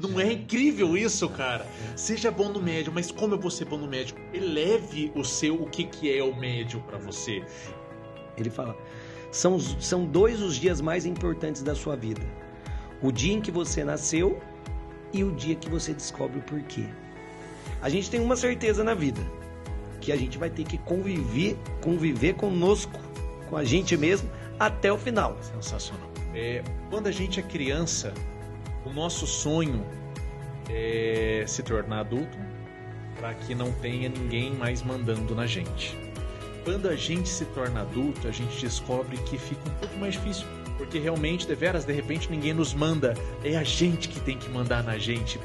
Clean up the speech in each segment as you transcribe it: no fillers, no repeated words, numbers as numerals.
Não é incrível isso, cara? Seja bom no médio, mas como eu vou ser bom no médio? Eleve o que é o médio pra você. Ele fala, são 2 os dias mais importantes da sua vida. O dia em que você nasceu e o dia que você descobre o porquê. A gente tem uma certeza na vida, que a gente vai ter que conviver conosco, com a gente mesmo, até o final. Sensacional. Quando a gente é criança, o nosso sonho é se tornar adulto para que não tenha ninguém mais mandando na gente. Quando a gente se torna adulto, a gente descobre que fica um pouco mais difícil, porque realmente, de repente, ninguém nos manda. É a gente que tem que mandar na gente.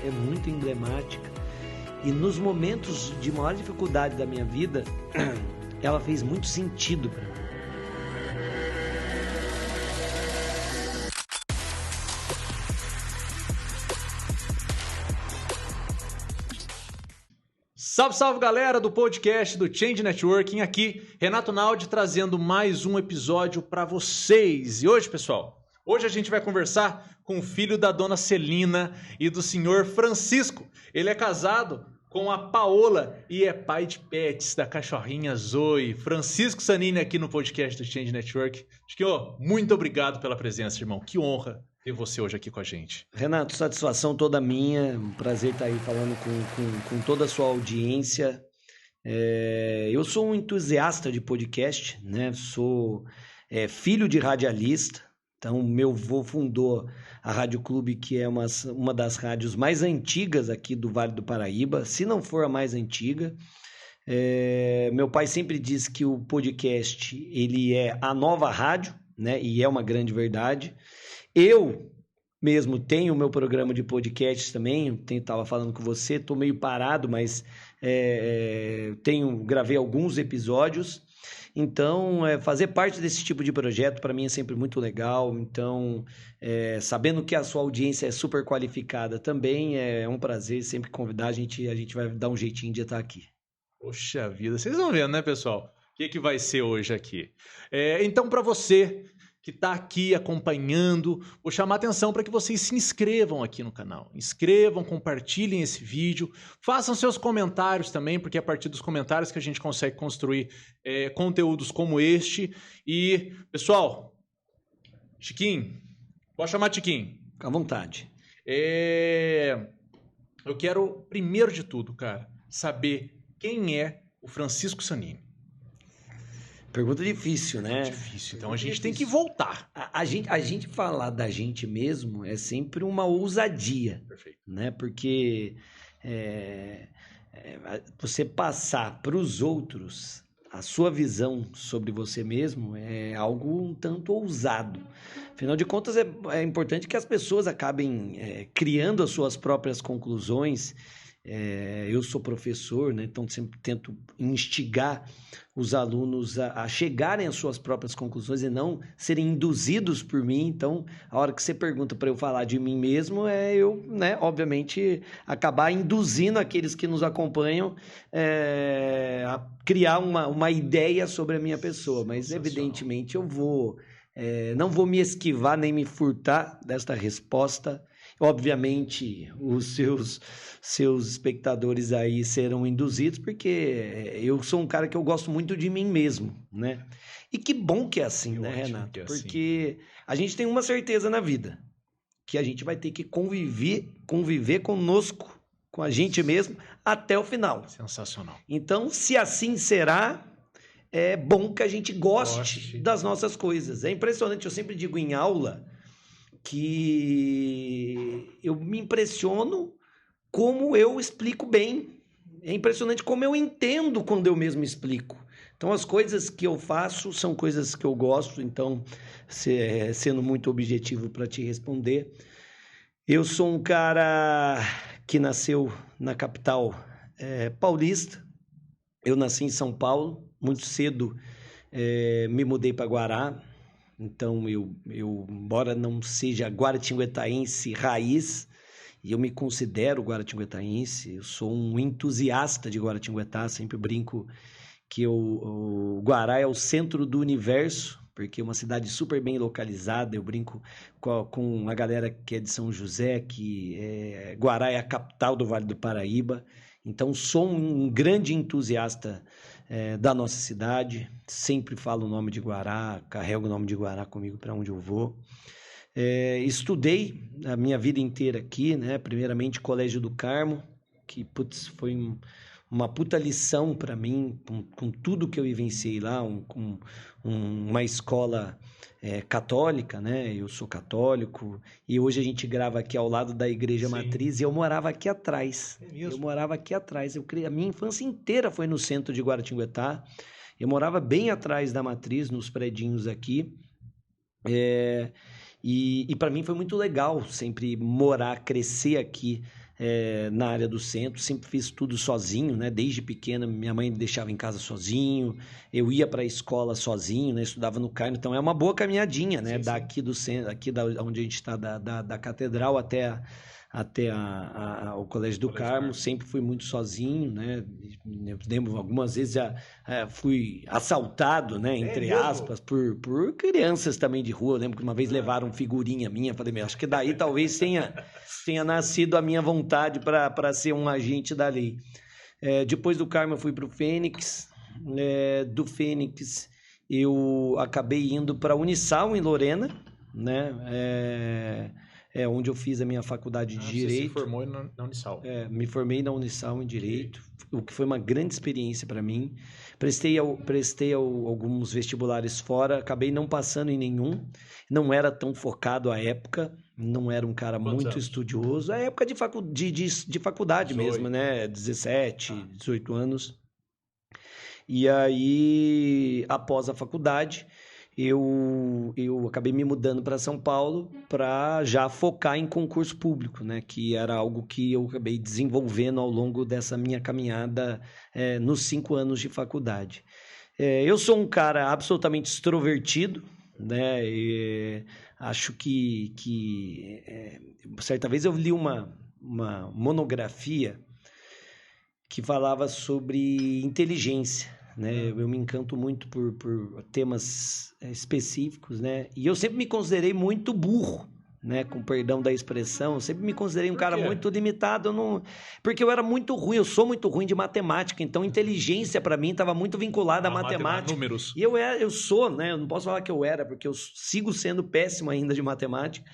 É muito emblemática. E nos momentos de maior dificuldade da minha vida, ela fez muito sentido para mim. Salve, salve galera do podcast do Change Networking, aqui Renato Naldi trazendo mais um episódio para vocês. E hoje, pessoal, a gente vai conversar com o filho da dona Celina e do senhor Francisco. Ele é casado com a Paola e é pai de pets da cachorrinha Zoe. Francisco Sanini aqui no podcast do Change Network. Muito obrigado pela presença, irmão. Que honra ter você hoje aqui com a gente. Renato, satisfação toda minha, um prazer estar aí falando com toda a sua audiência. Eu sou um entusiasta de podcast, né? Sou filho de radialista, então meu avô fundou a Rádio Clube, que é uma das rádios mais antigas aqui do Vale do Paraíba, se não for a mais antiga. Meu pai sempre diz que o podcast ele é a nova rádio, né? E é uma grande verdade. Eu mesmo tenho o meu programa de podcast também, estava falando com você, estou meio parado, mas gravei alguns episódios, então fazer parte desse tipo de projeto para mim é sempre muito legal, então sabendo que a sua audiência é super qualificada também, é um prazer sempre convidar, a gente vai dar um jeitinho de estar aqui. Poxa vida, vocês vão vendo, né, pessoal? O que vai ser hoje aqui? Então, para você que está aqui acompanhando, vou chamar a atenção para que vocês se inscrevam aqui no canal. Inscrevam, compartilhem esse vídeo, façam seus comentários também, porque é a partir dos comentários que a gente consegue construir conteúdos como este. E, pessoal, Chiquinho, pode chamar Chiquinho. Fica à vontade. Eu quero, primeiro de tudo, cara, saber quem é o Francisco Sanini. Pergunta difícil, né? Difícil. Então a gente tem que voltar. A gente falar da gente mesmo é sempre uma ousadia. Perfeito. Né? Porque você passar para os outros a sua visão sobre você mesmo é algo um tanto ousado. Afinal de contas, é importante que as pessoas acabem criando as suas próprias conclusões. Eu sou professor, né? Então sempre tento instigar os alunos a chegarem às suas próprias conclusões e não serem induzidos por mim. Então, a hora que você pergunta para eu falar de mim mesmo, eu, né, obviamente, acabar induzindo aqueles que nos acompanham a criar uma ideia sobre a minha pessoa. Mas, evidentemente, eu não vou me esquivar nem me furtar desta resposta. Obviamente, os seus espectadores aí serão induzidos, porque eu sou um cara que eu gosto muito de mim mesmo, né? E que bom que é assim, né, Renato? Porque a gente tem uma certeza na vida, que a gente vai ter que conviver conosco, com a gente mesmo, até o final. Sensacional. Então, se assim será, é bom que a gente goste das nossas coisas. É impressionante, eu sempre digo em aula que eu me impressiono como eu explico bem. É impressionante como eu entendo quando eu mesmo explico. Então, as coisas que eu faço são coisas que eu gosto. Então, sendo muito objetivo para te responder, eu sou um cara que nasceu na capital paulista. Eu nasci em São Paulo. Muito cedo me mudei para Guará. Então, eu, embora não seja guaratinguetaense raiz, e eu me considero guaratinguetaense, eu sou um entusiasta de Guaratinguetá, sempre brinco que o Guará é o centro do universo porque é uma cidade super bem localizada. Eu brinco com a galera que é de São José, Guará é a capital do Vale do Paraíba. Então, sou um grande entusiasta da nossa cidade. Sempre falo o nome de Guará, carrego o nome de Guará comigo para onde eu vou. Estudei a minha vida inteira aqui, né? Primeiramente, Colégio do Carmo, que foi uma puta lição para mim, com tudo que eu vivenciei lá, uma escola católica, né? Eu sou católico, e hoje a gente grava aqui ao lado da Igreja Matriz, e eu morava aqui atrás. A minha infância inteira foi no centro de Guaratinguetá. Eu morava bem atrás da Matriz, nos predinhos aqui. E para mim foi muito legal sempre morar, crescer aqui na área do centro. Sempre fiz tudo sozinho, né? Desde pequena, minha mãe me deixava em casa sozinho, eu ia para a escola sozinho, né? Estudava no Carmo, então é uma boa caminhadinha, né? Sim, daqui do centro, onde a gente está, da catedral até o Colégio do Carmo. Sempre fui muito sozinho, né? Eu lembro, algumas vezes já fui assaltado, né? Entre aspas, por crianças também de rua. Eu lembro que uma vez levaram figurinha minha. Falei, acho que daí talvez tenha nascido a minha vontade para ser um agente da lei. Depois do Carmo eu fui para o Fênix. Do Fênix eu acabei indo para a Unisal, em Lorena, né? Onde eu fiz a minha faculdade de Direito. Você se formou na Unisal. Me formei na Unisal em Direito, o que foi uma grande experiência para mim. Prestei alguns vestibulares fora, acabei não passando em nenhum. Não era tão focado à época, não era um cara muito estudioso. É época de faculdade 18. Mesmo, né? 17, 18 anos. E aí, após a faculdade, eu acabei me mudando para São Paulo para já focar em concurso público, né? Que era algo que eu acabei desenvolvendo ao longo dessa minha caminhada nos 5 anos de faculdade. Eu sou um cara absolutamente extrovertido, né? Acho que certa vez eu li uma monografia que falava sobre inteligência, né? Eu me encanto muito por temas específicos, né? E eu sempre me considerei muito burro, né? Com perdão da expressão, eu sempre me considerei um cara muito limitado. Porque eu era muito ruim, eu sou muito ruim de matemática, então inteligência para mim estava muito vinculada à matemática. Números. E eu sou, né? Eu não posso falar que eu era, porque eu sigo sendo péssimo ainda de matemática.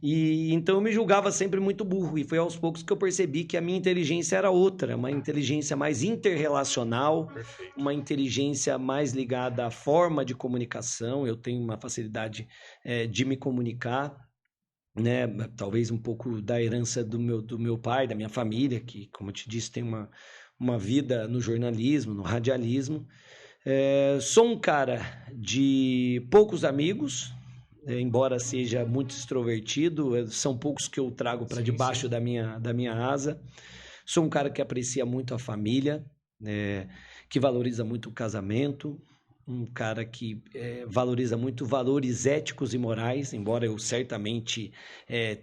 E então eu me julgava sempre muito burro, e foi aos poucos que eu percebi que a minha inteligência era outra, uma inteligência mais interrelacional. Perfeito. Uma inteligência mais ligada à forma de comunicação. Eu tenho uma facilidade de me comunicar, né? Talvez um pouco da herança do meu pai, da minha família, que, como eu te disse, tem uma vida no jornalismo, no radialismo. Sou um cara de poucos amigos, embora seja muito extrovertido, são poucos que eu trago para debaixo da minha asa. Sou um cara que aprecia muito a família, que valoriza muito o casamento, um cara que valoriza muito valores éticos e morais, embora eu certamente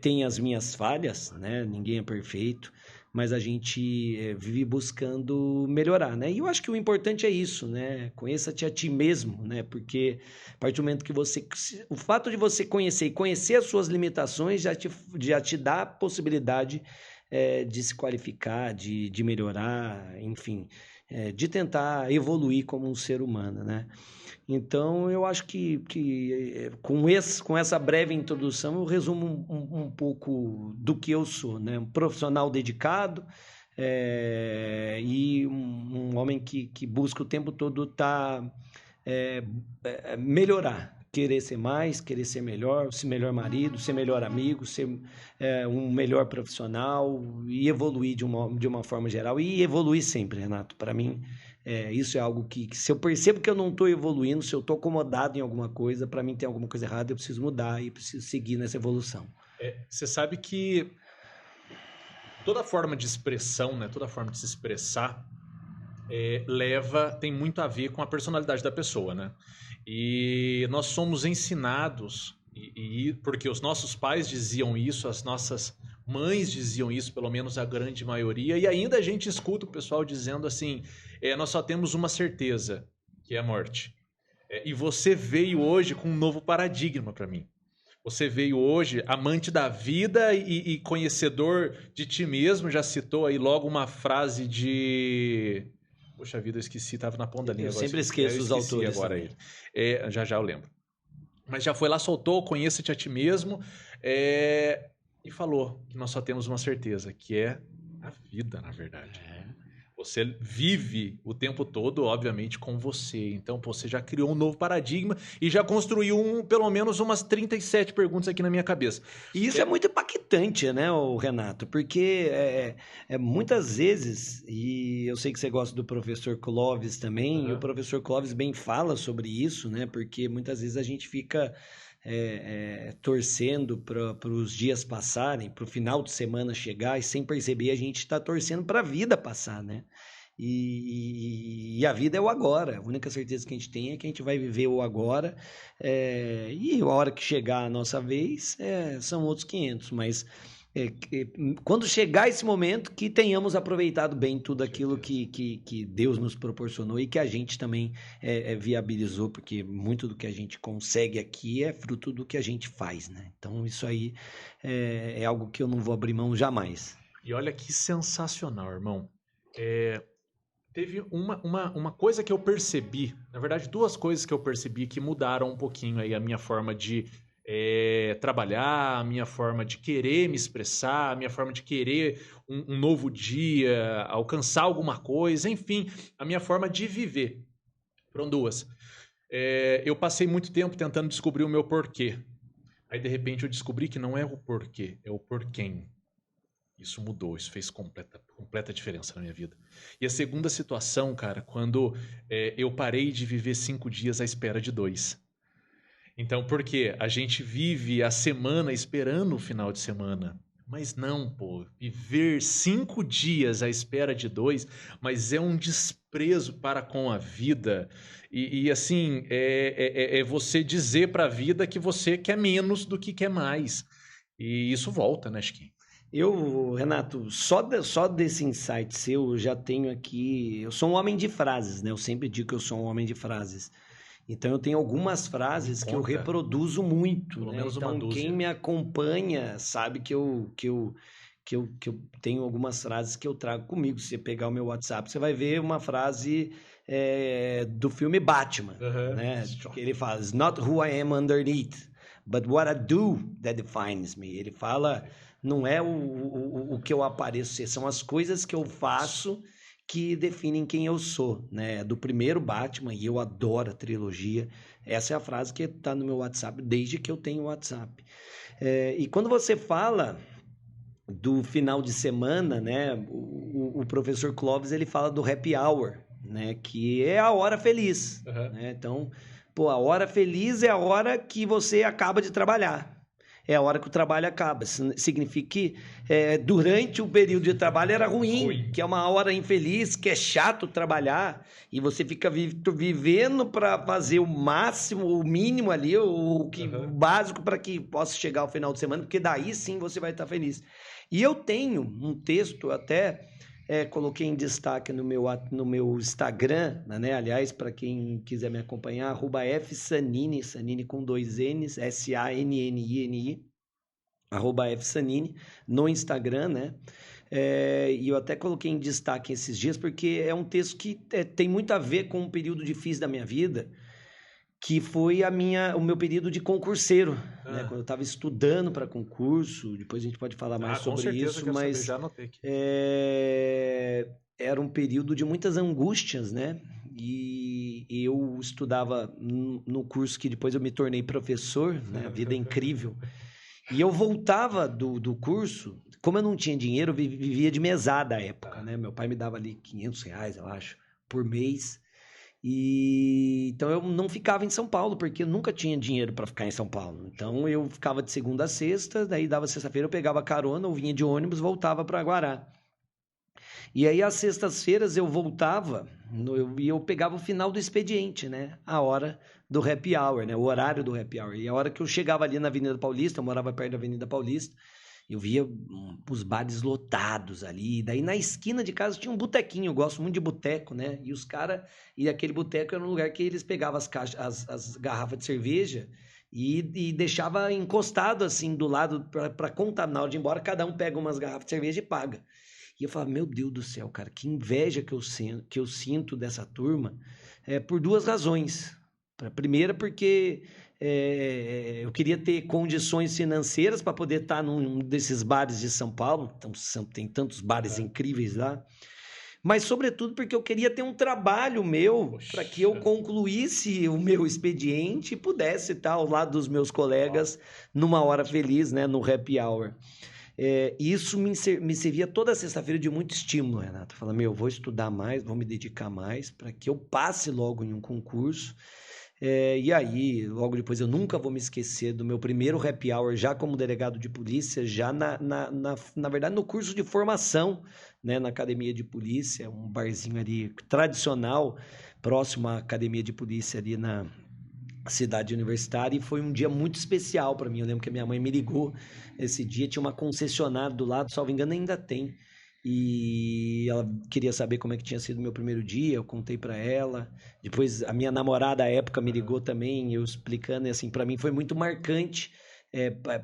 tenha as minhas falhas, né? Ninguém é perfeito, mas a gente vive buscando melhorar, né? E eu acho que o importante é isso, né? Conheça-te a ti mesmo, né? Porque a partir do momento que o fato de você conhecer as suas limitações já te dá a possibilidade de se qualificar, de melhorar, enfim, de tentar evoluir como um ser humano, né? Então, eu acho que com essa breve introdução, eu resumo um pouco do que eu sou, né? Um profissional dedicado e um homem que busca o tempo todo melhorar, querer ser mais, querer ser melhor, ser melhor marido, ser melhor amigo, ser um melhor profissional e evoluir de uma forma geral. E evoluir sempre, Renato. Para mim, isso é algo que se eu percebo que eu não estou evoluindo, se eu estou acomodado em alguma coisa, para mim tem alguma coisa errada, eu preciso mudar e preciso seguir nessa evolução. Você sabe que toda forma de expressão, né, toda forma de se expressar tem muito a ver com a personalidade da pessoa, né? E nós somos ensinados, porque os nossos pais diziam isso, as nossas mães diziam isso, pelo menos a grande maioria, e ainda a gente escuta o pessoal dizendo assim, nós só temos uma certeza, que é a morte. E você veio hoje com um novo paradigma para mim. Você veio hoje amante da vida e conhecedor de ti mesmo. Já citou aí logo uma frase de... Poxa vida, eu esqueci, estava na ponta da linha. Eu sempre esqueço os autores agora ele. Já eu lembro. Mas já foi lá, soltou, conheça-te a ti mesmo. E falou que nós só temos uma certeza, que é a vida, na verdade. Você vive o tempo todo, obviamente, com você. Então, você já criou um novo paradigma e já construiu pelo menos umas 37 perguntas aqui na minha cabeça. E isso é muito impactante, né, Renato? Porque muitas vezes, e eu sei que você gosta do professor Clóvis também, e o professor Clóvis bem fala sobre isso, né? Porque muitas vezes a gente fica torcendo para os dias passarem, para o final de semana chegar, e sem perceber a gente está torcendo para a vida passar, né? E a vida é o agora. A única certeza que a gente tem é que a gente vai viver o agora, e a hora que chegar a nossa vez são outros 500, mas quando chegar esse momento, que tenhamos aproveitado bem tudo aquilo que Deus nos proporcionou e que a gente também viabilizou, porque muito do que a gente consegue aqui é fruto do que a gente faz, né? Então isso aí é algo que eu não vou abrir mão jamais. E olha que sensacional, irmão. Teve uma coisa que eu percebi, na verdade duas coisas que eu percebi que mudaram um pouquinho aí a minha forma de trabalhar, a minha forma de querer me expressar, a minha forma de querer um novo dia, alcançar alguma coisa, enfim, a minha forma de viver. Foram duas. Eu passei muito tempo tentando descobrir o meu porquê. Aí, de repente, eu descobri que não é o porquê, é o porquém. Isso mudou, isso fez completa diferença na minha vida. E a segunda situação, cara, quando eu parei de viver 5 dias à espera de 2. Então, por quê? A gente vive a semana esperando o final de semana. Mas não, pô. Viver 5 dias à espera de 2, mas é um desprezo para com a vida. E assim, é você dizer para a vida que você quer menos do que quer mais. E isso volta, né, Chiquinho? Renato, só desse insight seu, eu já tenho aqui... Eu sou um homem de frases, né? Eu sempre digo que eu sou um homem de frases. Então, eu tenho algumas frases que eu reproduzo muito, pelo né? menos uma Então, dúzia. Quem me acompanha sabe que eu tenho algumas frases que eu trago comigo. Se você pegar o meu WhatsApp, você vai ver uma frase do filme Batman, né? Que ele fala, "It's not who I am underneath, but what I do that defines me." Ele fala, não é o que eu apareço ser, são as coisas que eu faço que definem quem eu sou, né? Do primeiro Batman, e eu adoro a trilogia. Essa é a frase que está no meu WhatsApp desde que eu tenho WhatsApp. E quando você fala do final de semana, né? O professor Clóvis, ele fala do happy hour, né? Que é a hora feliz, né? Então, a hora feliz é a hora que você acaba de trabalhar. É a hora que o trabalho acaba. Significa que durante o período de trabalho era ruim, que é uma hora infeliz, que é chato trabalhar, e você fica vivendo para fazer o máximo, o mínimo ali, o básico para que possa chegar ao final de semana, porque daí sim você vai estar feliz. E eu tenho um texto, até coloquei em destaque no meu Instagram, né? Aliás, para quem quiser me acompanhar, @fsanini, Sanini com 2 N's, SANNINI, @fsanini, no Instagram, né? E eu até coloquei em destaque esses dias, porque é um texto que tem muito a ver com um período difícil da minha vida, que foi o meu período de concurseiro, né? Quando eu estava estudando para concurso. Depois a gente pode falar mais sobre isso, mas já anotei aqui. Era um período de muitas angústias, né? E eu estudava no curso que depois eu me tornei professor, né? A vida é incrível. E eu voltava do curso, como eu não tinha dinheiro, eu vivia de mesada à época, né? Meu pai me dava ali R$500, eu acho, por mês. Então eu não ficava em São Paulo, porque eu nunca tinha dinheiro para ficar em São Paulo. Então eu ficava de segunda a sexta, daí dava sexta-feira, eu pegava carona, ou vinha de ônibus, voltava para Guará. E aí às sextas-feiras eu voltava e eu pegava o final do expediente, né? A hora do happy hour, né? O horário do happy hour. E a hora que eu chegava ali na Avenida Paulista, eu morava perto da Avenida Paulista, eu via os bares lotados ali. Daí na esquina de casa tinha um botequinho, eu gosto muito de boteco, né? E os caras, e aquele boteco era um lugar que eles pegavam as garrafas de cerveja e deixava encostado assim do lado para contar. Na hora de ir embora, cada um pega umas garrafas de cerveja e paga. E eu falava, meu Deus do céu, cara, que inveja que eu sinto dessa turma, por duas razões. A primeira, porque eu queria ter condições financeiras para poder estar num desses bares de São Paulo, então, tem tantos bares incríveis lá, mas sobretudo porque eu queria ter um trabalho meu para que eu concluísse o meu expediente e pudesse estar ao lado dos meus colegas numa hora feliz, né, no happy hour. Isso me servia toda sexta-feira de muito estímulo, Renato. Falando, eu vou estudar mais, vou me dedicar mais para que eu passe logo em um concurso. E aí, logo depois, eu nunca vou me esquecer do meu primeiro happy hour já como delegado de polícia, já na verdade no curso de formação, né, na academia de polícia, um barzinho ali tradicional, próximo à academia de polícia ali na cidade universitária, e foi um dia muito especial para mim. Eu lembro que a minha mãe me ligou esse dia, tinha uma concessionária do lado, salvo engano ainda tem, e ela queria saber como é que tinha sido o meu primeiro dia. Eu contei para ela, depois a minha namorada à época me ligou também, eu explicando, e assim, para mim foi muito marcante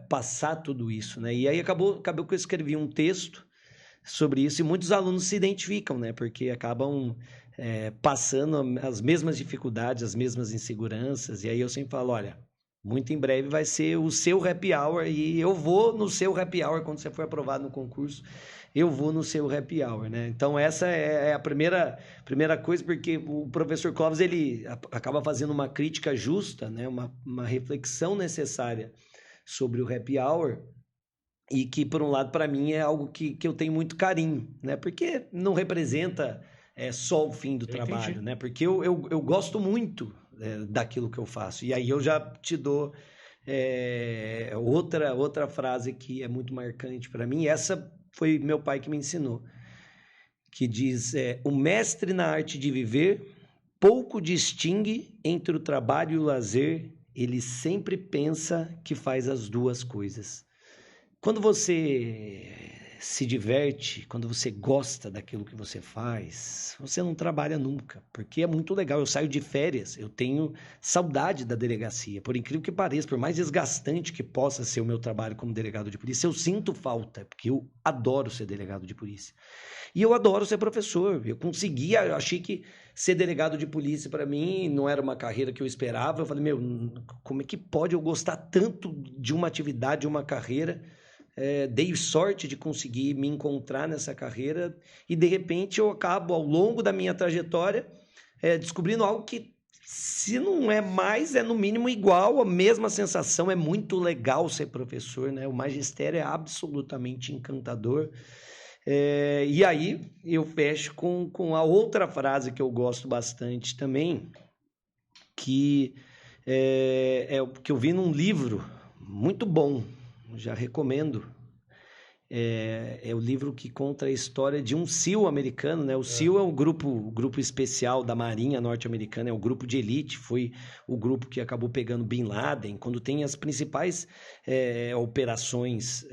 passar tudo isso, né? E aí acabou que eu escrevi um texto sobre isso, e muitos alunos se identificam, né? Porque acabam passando as mesmas dificuldades, as mesmas inseguranças, e aí eu sempre falo, olha, muito em breve vai ser o seu happy hour, e eu vou no seu happy hour quando você for aprovado no concurso, eu vou no seu happy hour, né? Então essa é a primeira coisa, porque o professor Clóvis, ele acaba fazendo uma crítica justa, né? Uma reflexão necessária sobre o happy hour, e que, por um lado, para mim é algo que eu tenho muito carinho, né? Porque não representa só o fim do trabalho, entendi. né? Porque eu gosto muito daquilo que eu faço. E aí eu já te dou outra frase que é muito marcante para mim. Essa foi meu pai que me ensinou, que diz, o mestre na arte de viver pouco distingue entre o trabalho e o lazer, ele sempre pensa que faz as duas coisas. Quando você se diverte, quando você gosta daquilo que você faz, você não trabalha nunca, porque é muito legal. Eu saio de férias, eu tenho saudade da delegacia, por incrível que pareça, por mais desgastante que possa ser o meu trabalho como delegado de polícia, eu sinto falta, porque eu adoro ser delegado de polícia. E eu adoro ser professor. Eu achei que ser delegado de polícia para mim não era uma carreira que eu esperava. Eu falei, como é que pode eu gostar tanto de uma atividade, de uma carreira? Dei sorte de conseguir me encontrar nessa carreira, e de repente eu acabo, ao longo da minha trajetória, descobrindo algo que, se não é mais, é no mínimo igual, a mesma sensação. É muito legal ser professor, né? O magistério é absolutamente encantador. E aí eu fecho com a outra frase que eu gosto bastante também, que que eu vi num livro muito bom, já recomendo. É o livro que conta a história de um SEAL americano, né? O SEAL é o grupo especial da Marinha norte-americana, é o grupo de elite, foi o grupo que acabou pegando Bin Laden. Quando tem as principais operações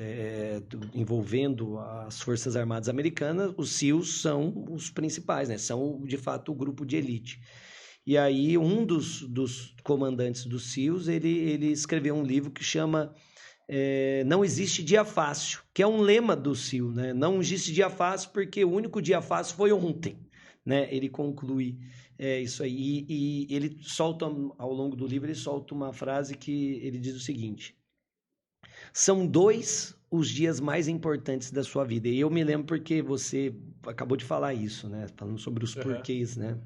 envolvendo as Forças Armadas Americanas, os SEALs são os principais, né? São, de fato, o grupo de elite. E aí um dos comandantes dos SEALs, ele escreveu um livro que chama Não Existe Dia Fácil, que é um lema do SEAL, né? Não existe dia fácil porque o único dia fácil foi ontem, né? Ele conclui isso aí, e ele solta, ao longo do livro, ele solta uma frase que ele diz o seguinte: são 2 os dias mais importantes da sua vida. E eu me lembro porque você acabou de falar isso, né? Falando sobre os porquês, né?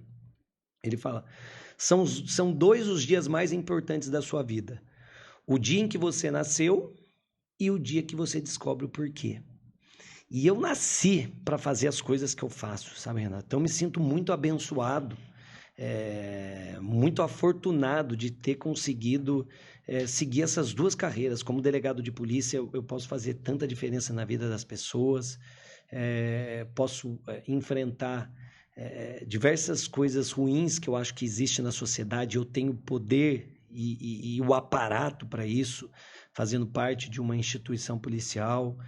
Ele fala, são 2 os dias mais importantes da sua vida. O dia em que você nasceu e o dia que você descobre o porquê. E eu nasci para fazer as coisas que eu faço, sabe, Renato? Então, eu me sinto muito abençoado, muito afortunado de ter conseguido seguir essas 2 carreiras. Como delegado de polícia, eu posso fazer tanta diferença na vida das pessoas, posso enfrentar diversas coisas ruins que eu acho que existem na sociedade. Eu tenho poder e o aparato para isso, fazendo parte de uma instituição policial.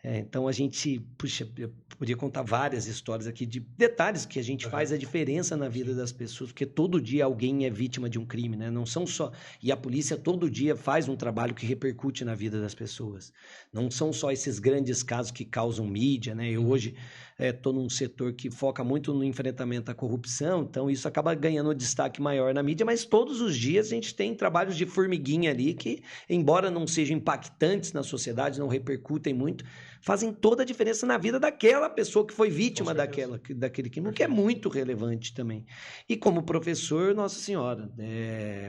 Então a gente, puxa, eu podia contar várias histórias aqui de detalhes que a gente faz a diferença na vida das pessoas, porque todo dia alguém é vítima de um crime, né? Não são só... E a polícia todo dia faz um trabalho que repercute na vida das pessoas. Não são só esses grandes casos que causam mídia, né? Eu hoje estou num setor que foca muito no enfrentamento à corrupção, então isso acaba ganhando um destaque maior na mídia, mas todos os dias a gente tem trabalhos de formiguinha ali que, embora não sejam impactantes na sociedade, não repercutem muito, fazem toda a diferença na vida daquela pessoa que foi vítima daquele crime, o que é muito relevante também. E como professor, Nossa Senhora,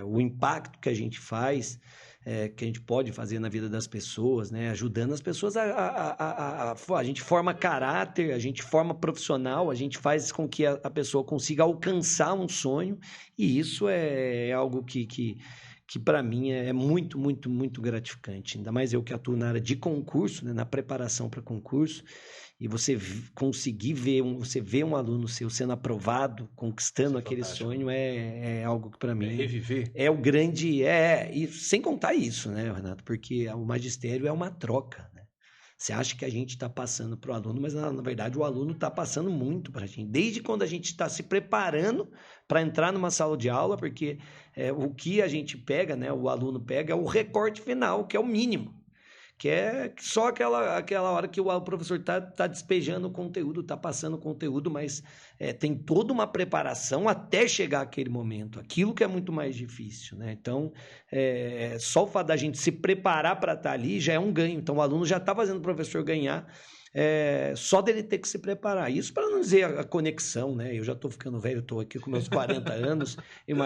o impacto que a gente faz, que a gente pode fazer na vida das pessoas, né? Ajudando as pessoas a gente forma caráter, a gente forma profissional, a gente faz com que a pessoa consiga alcançar um sonho, e isso é algo que para mim é muito, muito, muito gratificante. Ainda mais eu que atuo na área de concurso, né, na preparação para concurso, e você conseguir ver, você vê um aluno seu sendo aprovado, conquistando aquele sonho, é algo que para mim... reviver. É o grande... E sem contar isso, né, Renato? Porque o magistério é uma troca, né? Você acha que a gente está passando para o aluno, mas na verdade o aluno está passando muito para a gente. Desde quando a gente está se preparando para entrar numa sala de aula, porque o que a gente pega, né, o aluno pega, é o recorte final, que é o mínimo. Que é só aquela hora que o professor tá despejando o conteúdo, está passando o conteúdo, mas tem toda uma preparação até chegar aquele momento. Aquilo que é muito mais difícil, né? Então, só o fato da gente se preparar para estar ali já é um ganho. Então, o aluno já está fazendo o professor ganhar, só dele ter que se preparar. Isso para não dizer a conexão, né? Eu já estou ficando velho, estou aqui com meus 40 anos,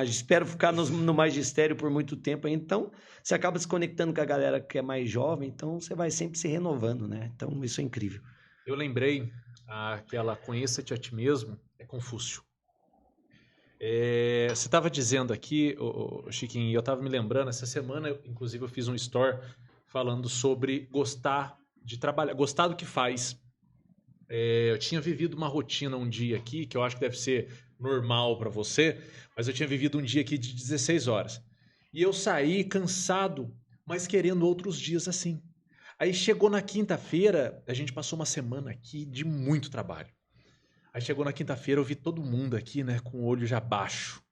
espero ficar no magistério por muito tempo. Então, você acaba se conectando com a galera que é mais jovem, então você vai sempre se renovando, né? Então, isso é incrível. Eu lembrei aquela conheça-te a ti mesmo, é Confúcio. Você estava dizendo aqui, Chiquinho, e eu estava me lembrando, essa semana, inclusive, eu fiz um story falando sobre gostar de trabalhar, gostar do que faz. Eu tinha vivido uma rotina um dia aqui, que eu acho que deve ser normal para você, mas eu tinha vivido um dia aqui de 16 horas. E eu saí cansado, mas querendo outros dias assim. Aí chegou na quinta-feira, a gente passou uma semana aqui de muito trabalho. Aí chegou na quinta-feira, eu vi todo mundo aqui, né, com o olho já baixo.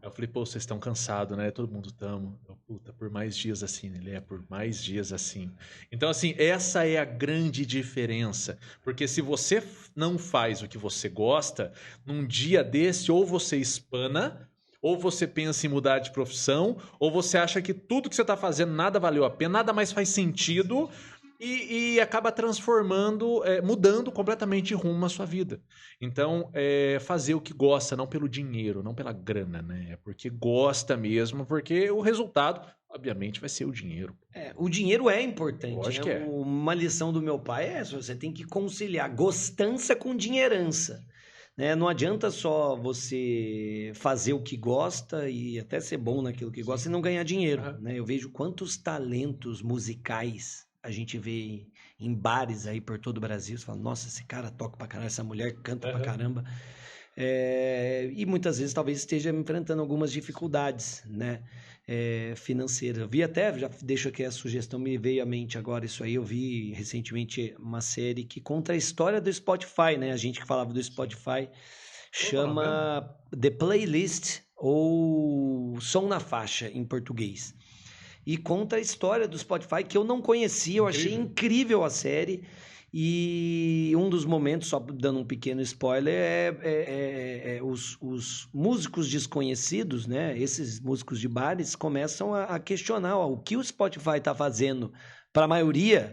Aí eu falei, pô, vocês estão cansados, né? Todo mundo tamo. Puta, por mais dias assim, né? Por mais dias assim. Então, assim, essa é a grande diferença. Porque se você não faz o que você gosta, num dia desse, ou você espana, ou você pensa em mudar de profissão, ou você acha que tudo que você está fazendo nada valeu a pena, nada mais faz sentido, e acaba transformando, mudando completamente rumo à sua vida. Então, fazer o que gosta, não pelo dinheiro, não pela grana, né? É porque gosta mesmo, porque o resultado, obviamente, vai ser o dinheiro. O dinheiro é importante. Lógico que é. Uma lição do meu pai é essa, você tem que conciliar gostança com dinheirança. Né? Não adianta só você fazer o que gosta e até ser bom naquilo que gosta e não ganhar dinheiro. Né? Eu vejo quantos talentos musicais a gente vê em bares aí por todo o Brasil. Você fala, nossa, esse cara toca pra caramba, essa mulher canta pra caramba. E muitas vezes talvez esteja enfrentando algumas dificuldades, né? Financeiras. Eu vi até, já deixo aqui a sugestão, me veio à mente agora isso aí. Eu vi recentemente uma série que conta a história do Spotify, né? A gente que falava do Spotify chama The Playlist ou Som na Faixa em português. E conta a história do Spotify que eu não conhecia, eu achei incrível a série. E um dos momentos, só dando um pequeno spoiler, os músicos desconhecidos, né? Esses músicos de bares começam a questionar o que o Spotify está fazendo para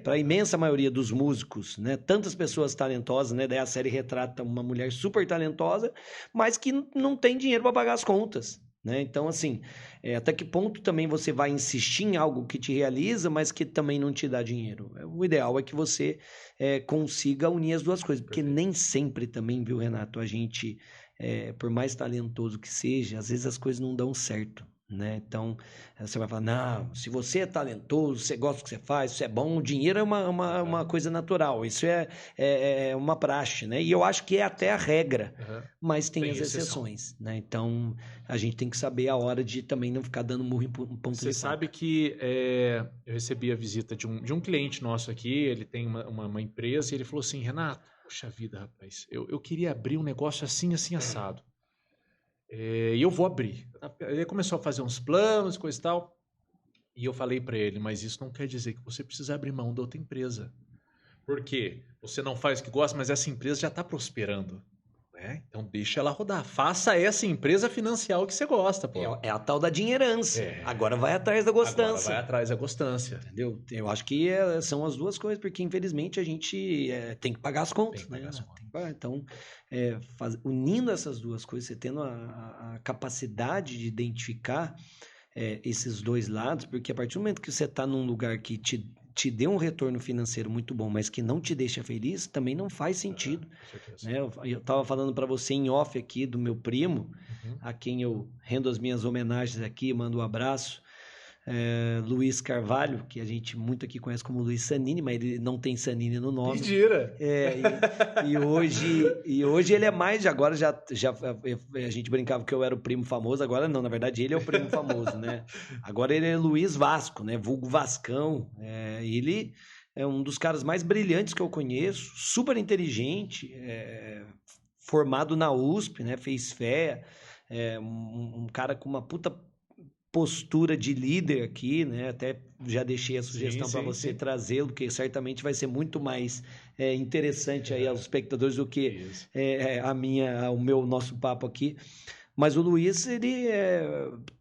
a imensa maioria dos músicos, né? Tantas pessoas talentosas, né? Daí a série retrata uma mulher super talentosa, mas que não tem dinheiro para pagar as contas. Né? Então, assim, até que ponto também você vai insistir em algo que te realiza, mas que também não te dá dinheiro? O ideal é que você consiga unir as duas coisas, porque nem sempre também, viu, Renato, a gente, por mais talentoso que seja, às vezes as coisas não dão certo. né? Então, você vai falar, não, se você é talentoso, você gosta do que você faz, isso é bom, o dinheiro é uma coisa natural, isso é uma praxe, né? E eu acho que é até a regra, mas tem as exceções, né? Então, a gente tem que saber a hora de também não ficar dando murro em ponta de Você sabe que eu recebi a visita de um cliente nosso aqui, ele tem uma empresa, e ele falou assim, Renato, poxa vida, rapaz, eu queria abrir um negócio assim, assim, assado. E eu vou abrir. Ele começou a fazer uns planos, coisa e tal. E eu falei para ele, mas isso não quer dizer que você precisa abrir mão da outra empresa. Por quê? Você não faz o que gosta, mas essa empresa já está prosperando. Né? Então deixa ela rodar. Faça essa empresa financiar o que você gosta. Pô. É a tal da dinheirância. Agora vai atrás da gostância. Agora vai atrás da gostância. Entendeu? Eu acho que são as duas coisas, porque infelizmente a gente tem que pagar as contas. Tem que pagar as contas. Então, unindo essas duas coisas, você tendo a capacidade de identificar esses dois lados, porque a partir do momento que você está num lugar que te dê um retorno financeiro muito bom, mas que não te deixa feliz, também não faz sentido. Né? Eu estava falando para você em off aqui do meu primo, a quem eu rendo as minhas homenagens aqui, mando um abraço, Luiz Carvalho, que a gente muito aqui conhece como Luiz Sanini, mas ele não tem Sanini no nome. Mentira! E hoje ele é mais, agora já a gente brincava que eu era o primo famoso, agora não, na verdade ele é o primo famoso, né? Agora ele é Luiz Vasco, né? Vulgo Vascão. Ele é um dos caras mais brilhantes que eu conheço, super inteligente, formado na USP, né? Fez fé, um cara com uma puta postura de líder aqui, né? Até já deixei a sugestão para você trazê-lo, porque certamente vai ser muito mais interessante aí aos espectadores do que o nosso papo aqui. Mas o Luiz, ele é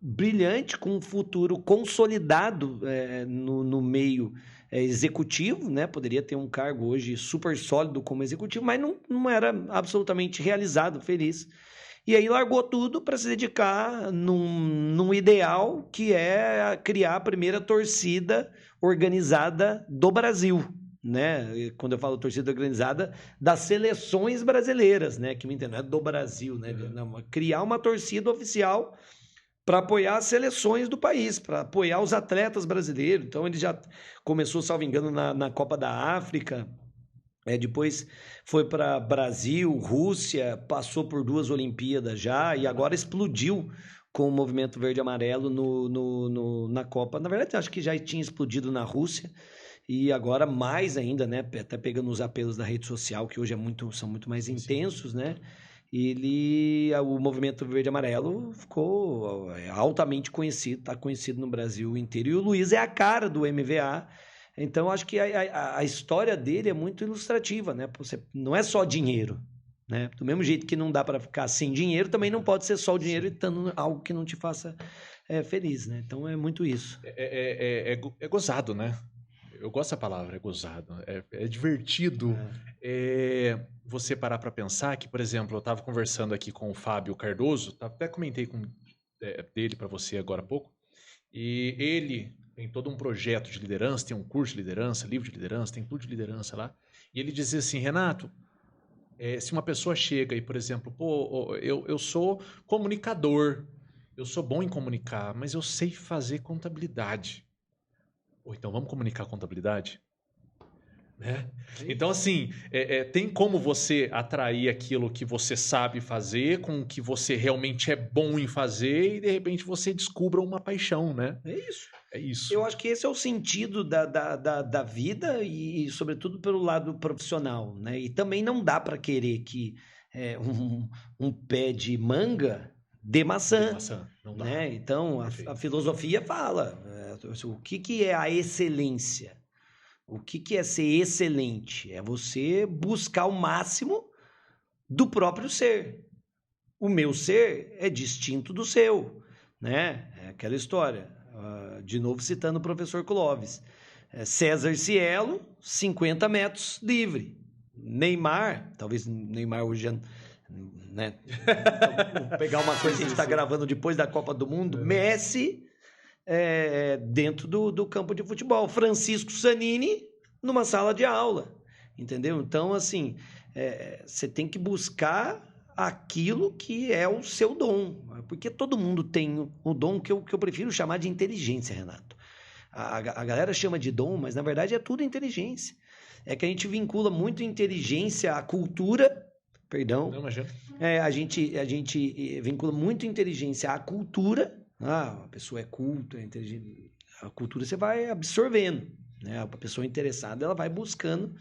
brilhante, com um futuro consolidado no meio executivo, né? Poderia ter um cargo hoje super sólido como executivo, mas não era absolutamente realizado, feliz. E aí largou tudo para se dedicar num ideal que é criar a primeira torcida organizada do Brasil, né? E quando eu falo torcida organizada, das seleções brasileiras, né? Que me entende, não é do Brasil, né? Não, criar uma torcida oficial para apoiar as seleções do país, para apoiar os atletas brasileiros. Então ele já começou, salvo engano, na Copa da África. Depois foi para Brasil, Rússia, passou por 2 Olimpíadas já e agora explodiu com o movimento verde e amarelo na Copa. Na verdade, acho que já tinha explodido na Rússia e agora mais ainda, né? Até pegando os apelos da rede social, que hoje são muito mais intensos, né? O movimento verde e amarelo ficou altamente conhecido, está conhecido no Brasil inteiro. E o Luiz é a cara do MVA. Então, acho que a história dele é muito ilustrativa, né? Não é só dinheiro, né? Do mesmo jeito que não dá para ficar sem dinheiro, também não pode ser só o dinheiro e estando algo que não te faça feliz, né? Então, é muito isso. É gozado, né? Eu gosto da palavra, é gozado. É divertido você parar para pensar que, por exemplo, eu estava conversando aqui com o Fábio Cardoso, até comentei dele para você agora há pouco, e ele tem todo um projeto de liderança, tem um curso de liderança, livro de liderança, tem tudo de liderança lá. E ele dizia assim, Renato, se uma pessoa chega e, por exemplo, eu sou comunicador, eu sou bom em comunicar, mas eu sei fazer contabilidade. Então vamos comunicar contabilidade? Né? Então, assim, tem como você atrair aquilo que você sabe fazer com o que você realmente é bom em fazer e, de repente, você descubra uma paixão, né? É isso. Eu acho que esse é o sentido da vida e, sobretudo, pelo lado profissional, né? E também não dá para querer que um pé de manga dê maçã. Não dá. Né? Então, a filosofia fala o que é a excelência? O que é ser excelente? É você buscar o máximo do próprio ser. O meu ser é distinto do seu, né? É aquela história. De novo citando o professor Clóvis. César Cielo, 50 metros livre. Neymar, talvez Neymar hoje... Né? Então, vou pegar uma coisa que a gente está gravando depois da Copa do Mundo. Messi... dentro do campo de futebol. Francisco Sanini numa sala de aula, entendeu? Então, assim, você tem que buscar aquilo que é o seu dom. Porque todo mundo tem o dom que eu prefiro chamar de inteligência, Renato. A galera chama de dom, mas na verdade é tudo inteligência. É que a gente vincula muito inteligência à cultura, perdão. Não, imagina. A gente vincula muito inteligência à cultura. A pessoa é culta, é inteligente. A cultura você vai absorvendo, né? A pessoa interessada, ela vai buscando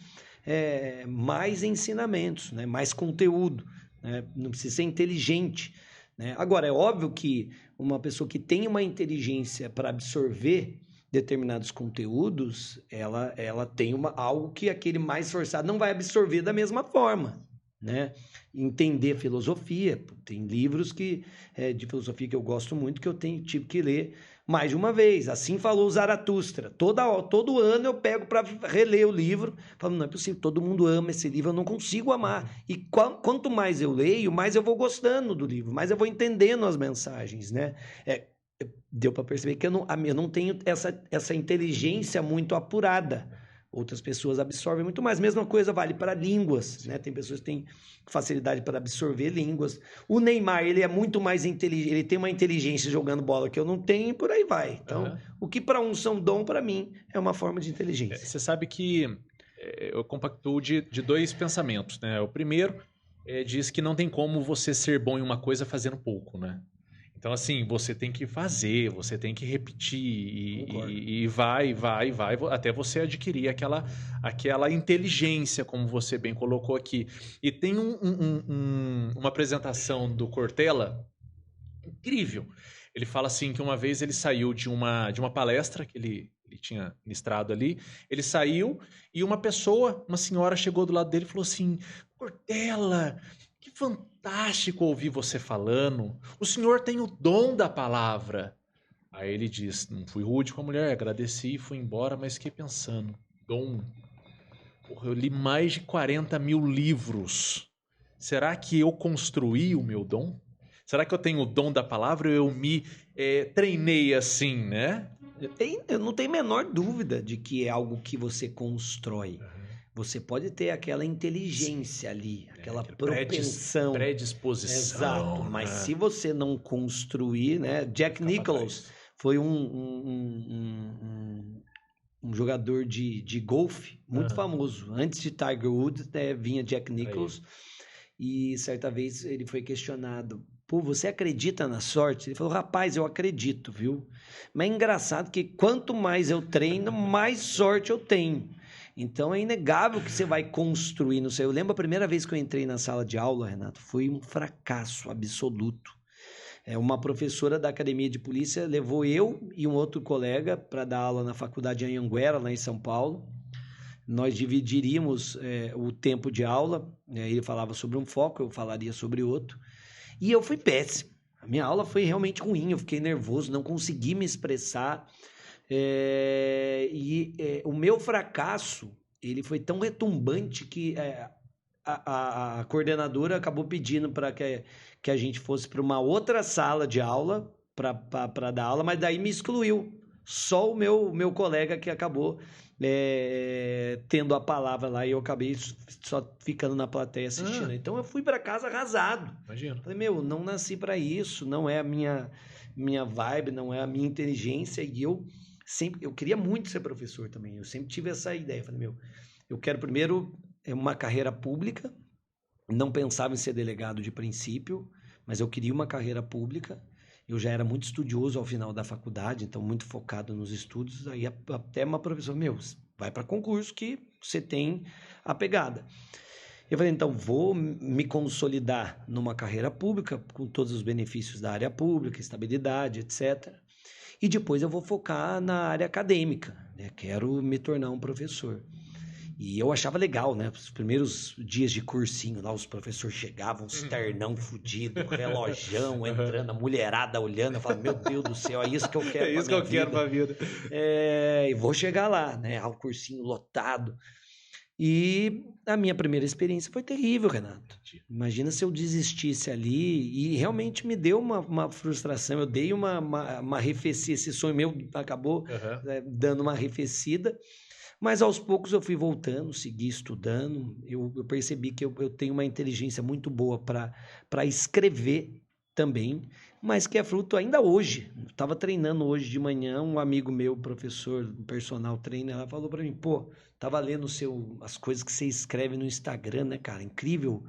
mais ensinamentos, né? Mais conteúdo, né? Não precisa ser inteligente, né? Agora, é óbvio que uma pessoa que tem uma inteligência para absorver determinados conteúdos, ela tem algo que aquele mais forçado não vai absorver da mesma forma, né? Entender filosofia, tem livros de filosofia que eu gosto muito, que eu tive que ler mais de uma vez. Assim falou Zaratustra. Todo ano eu pego para reler o livro, falo, não é possível, todo mundo ama esse livro, eu não consigo amar. E quanto mais eu leio, mais eu vou gostando do livro, mais eu vou entendendo as mensagens, né? Deu para perceber que eu não tenho essa inteligência muito apurada. Outras pessoas absorvem muito mais. Mesma coisa vale para línguas, né? Tem pessoas que têm facilidade para absorver línguas. O Neymar, ele é muito mais inteligente, ele tem uma inteligência jogando bola que eu não tenho e por aí vai. Então, o que para uns são dom, para mim é uma forma de inteligência. Você sabe que eu compactuo de dois pensamentos, né? O primeiro diz que não tem como você ser bom em uma coisa fazendo pouco, né? Então, assim, você tem que fazer, você tem que repetir e vai, até você adquirir aquela inteligência, como você bem colocou aqui. E tem uma apresentação do Cortella incrível. Ele fala assim que uma vez ele saiu de uma palestra que ele tinha ministrado ali, ele saiu e uma senhora chegou do lado dele e falou assim, Cortella, que fantástico ouvir você falando. O senhor tem o dom da palavra. Aí ele diz, não fui rude com a mulher, agradeci e fui embora, mas fiquei pensando, dom. Porra, eu li mais de 40 mil livros. Será que eu construí o meu dom? Será que eu tenho o dom da palavra ou eu me treinei assim, né? Eu não tenho a menor dúvida de que é algo que você constrói. Você pode ter aquela inteligência ali, aquela propensão. Predisposição. Exato, mas se você não construir, né? Jack Nicklaus foi um jogador de golfe muito famoso. Antes de Tiger Woods, vinha Jack Nicklaus. E certa vez ele foi questionado, pô, você acredita na sorte? Ele falou, rapaz, eu acredito, viu? Mas é engraçado que quanto mais eu treino, mais sorte eu tenho. Então é inegável que você vai construir no seu. Eu lembro a primeira vez que eu entrei na sala de aula, Renato, foi um fracasso absoluto. Uma professora da academia de polícia levou eu e um outro colega para dar aula na faculdade Anhanguera, lá em São Paulo. Nós dividiríamos o tempo de aula, ele falava sobre um foco, eu falaria sobre outro. E eu fui péssimo. A minha aula foi realmente ruim, eu fiquei nervoso, não consegui me expressar. O meu fracasso, ele foi tão retumbante que a coordenadora acabou pedindo para que a gente fosse para uma outra sala de aula para dar aula, mas daí me excluiu. Só o meu colega que acabou tendo a palavra lá e eu acabei só ficando na plateia assistindo. Então eu fui para casa arrasado. Imagina. Falei, não nasci para isso, não é a minha vibe, não é a minha inteligência e eu queria muito ser professor também, eu sempre tive essa ideia, falei, eu quero primeiro uma carreira pública, não pensava em ser delegado de princípio, mas eu queria uma carreira pública, eu já era muito estudioso ao final da faculdade, então muito focado nos estudos, aí até uma professora, vai para concurso que você tem a pegada. Eu falei, então vou me consolidar numa carreira pública, com todos os benefícios da área pública, estabilidade, etc., e depois eu vou focar na área acadêmica, né? Quero me tornar um professor. E eu achava legal, né? Os primeiros dias de cursinho lá, os professores chegavam, os ternão fudido, relojão entrando, a mulherada olhando, eu falava, meu Deus do céu, é isso que eu quero pra minha vida. É isso que eu quero pra vida. E vou chegar lá, né? O cursinho lotado. E a minha primeira experiência foi terrível, Renato. Imagina se eu desistisse ali e realmente me deu uma frustração. Eu dei uma arrefecida, esse sonho meu acabou dando uma arrefecida, Mas aos poucos eu fui voltando, segui estudando, eu percebi que eu tenho uma inteligência muito boa para escrever também, mas que é fruto ainda hoje. Eu estava treinando hoje de manhã, um amigo meu, professor, personal trainer, ela falou para mim, pô, tava lendo as coisas que você escreve no Instagram, né, cara? Incrível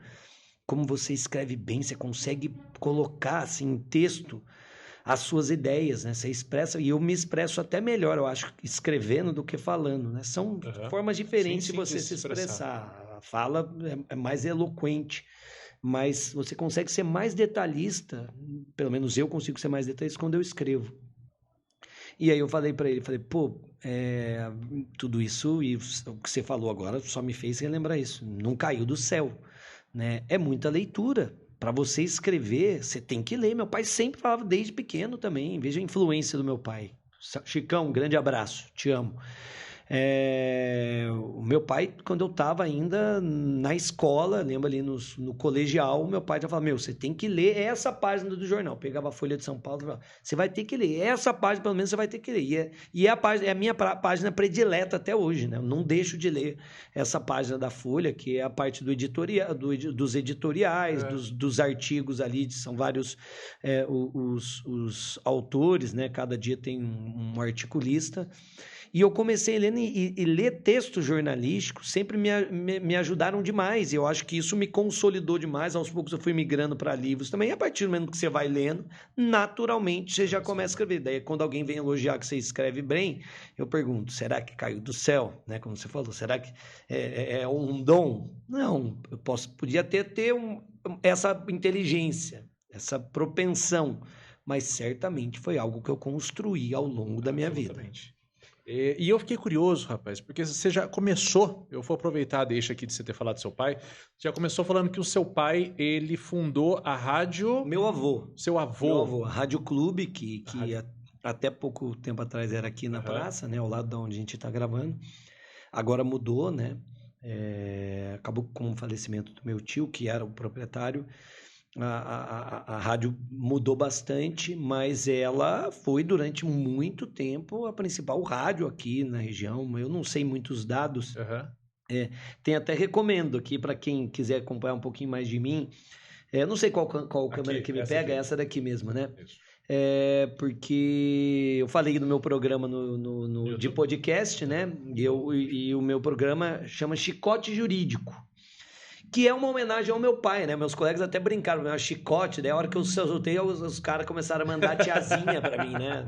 como você escreve bem, você consegue colocar assim em texto as suas ideias, né? Você expressa, e eu me expresso até melhor, eu acho, escrevendo do que falando, né? São formas diferentes de você se expressar. A fala é mais eloquente, mas você consegue ser mais detalhista, pelo menos eu consigo ser mais detalhista quando eu escrevo. E aí eu falei para ele, pô, tudo isso e o que você falou agora só me fez relembrar isso, não caiu do céu, né? É muita leitura. Para você escrever, você tem que ler. Meu pai sempre falava desde pequeno também. Veja a influência do meu pai. Chicão, um grande abraço, te amo. O meu pai, quando eu estava ainda na escola, lembro ali no colegial, meu pai já falava, você tem que ler essa página do jornal. Eu pegava a Folha de São Paulo e falava, você vai ter que ler essa página, pelo menos você vai ter que ler. E é a minha página predileta até hoje, né? Eu não deixo de ler essa página da Folha, que é a parte do dos editoriais, dos artigos ali, são vários os autores, né? Cada dia tem um articulista. E eu comecei lendo e ler textos jornalísticos sempre me ajudaram demais. E eu acho que isso me consolidou demais. Aos poucos eu fui migrando para livros também. E a partir do momento que você vai lendo, naturalmente você já começa a escrever. Daí quando alguém vem elogiar que você escreve bem, eu pergunto, será que caiu do céu? Né? Como você falou, será que é um dom? Não, eu podia ter essa inteligência, essa propensão. Mas certamente foi algo que eu construí ao longo da minha vida. E eu fiquei curioso, rapaz, porque você já começou, eu vou aproveitar, deixa aqui de você ter falado do seu pai, você já começou falando que o seu pai, ele fundou a rádio... Meu avô. Seu avô. Meu avô, a Rádio Clube, que até pouco tempo atrás era aqui na praça, né, ao lado de onde a gente está gravando. Agora mudou, né, acabou com o falecimento do meu tio, que era o proprietário. A rádio mudou bastante, mas ela foi durante muito tempo a principal rádio aqui na região. Eu não sei muitos dados. Tem até recomendo aqui para quem quiser acompanhar um pouquinho mais de mim. Não sei qual câmera que me pega, essa daqui mesmo, né? Isso. Porque eu falei no meu programa de podcast, né? E o meu programa chama Chicote Jurídico, que é uma homenagem ao meu pai, né? Meus colegas até brincaram, meu chicote, daí a hora que eu soltei, os caras começaram a mandar tiazinha pra mim, né?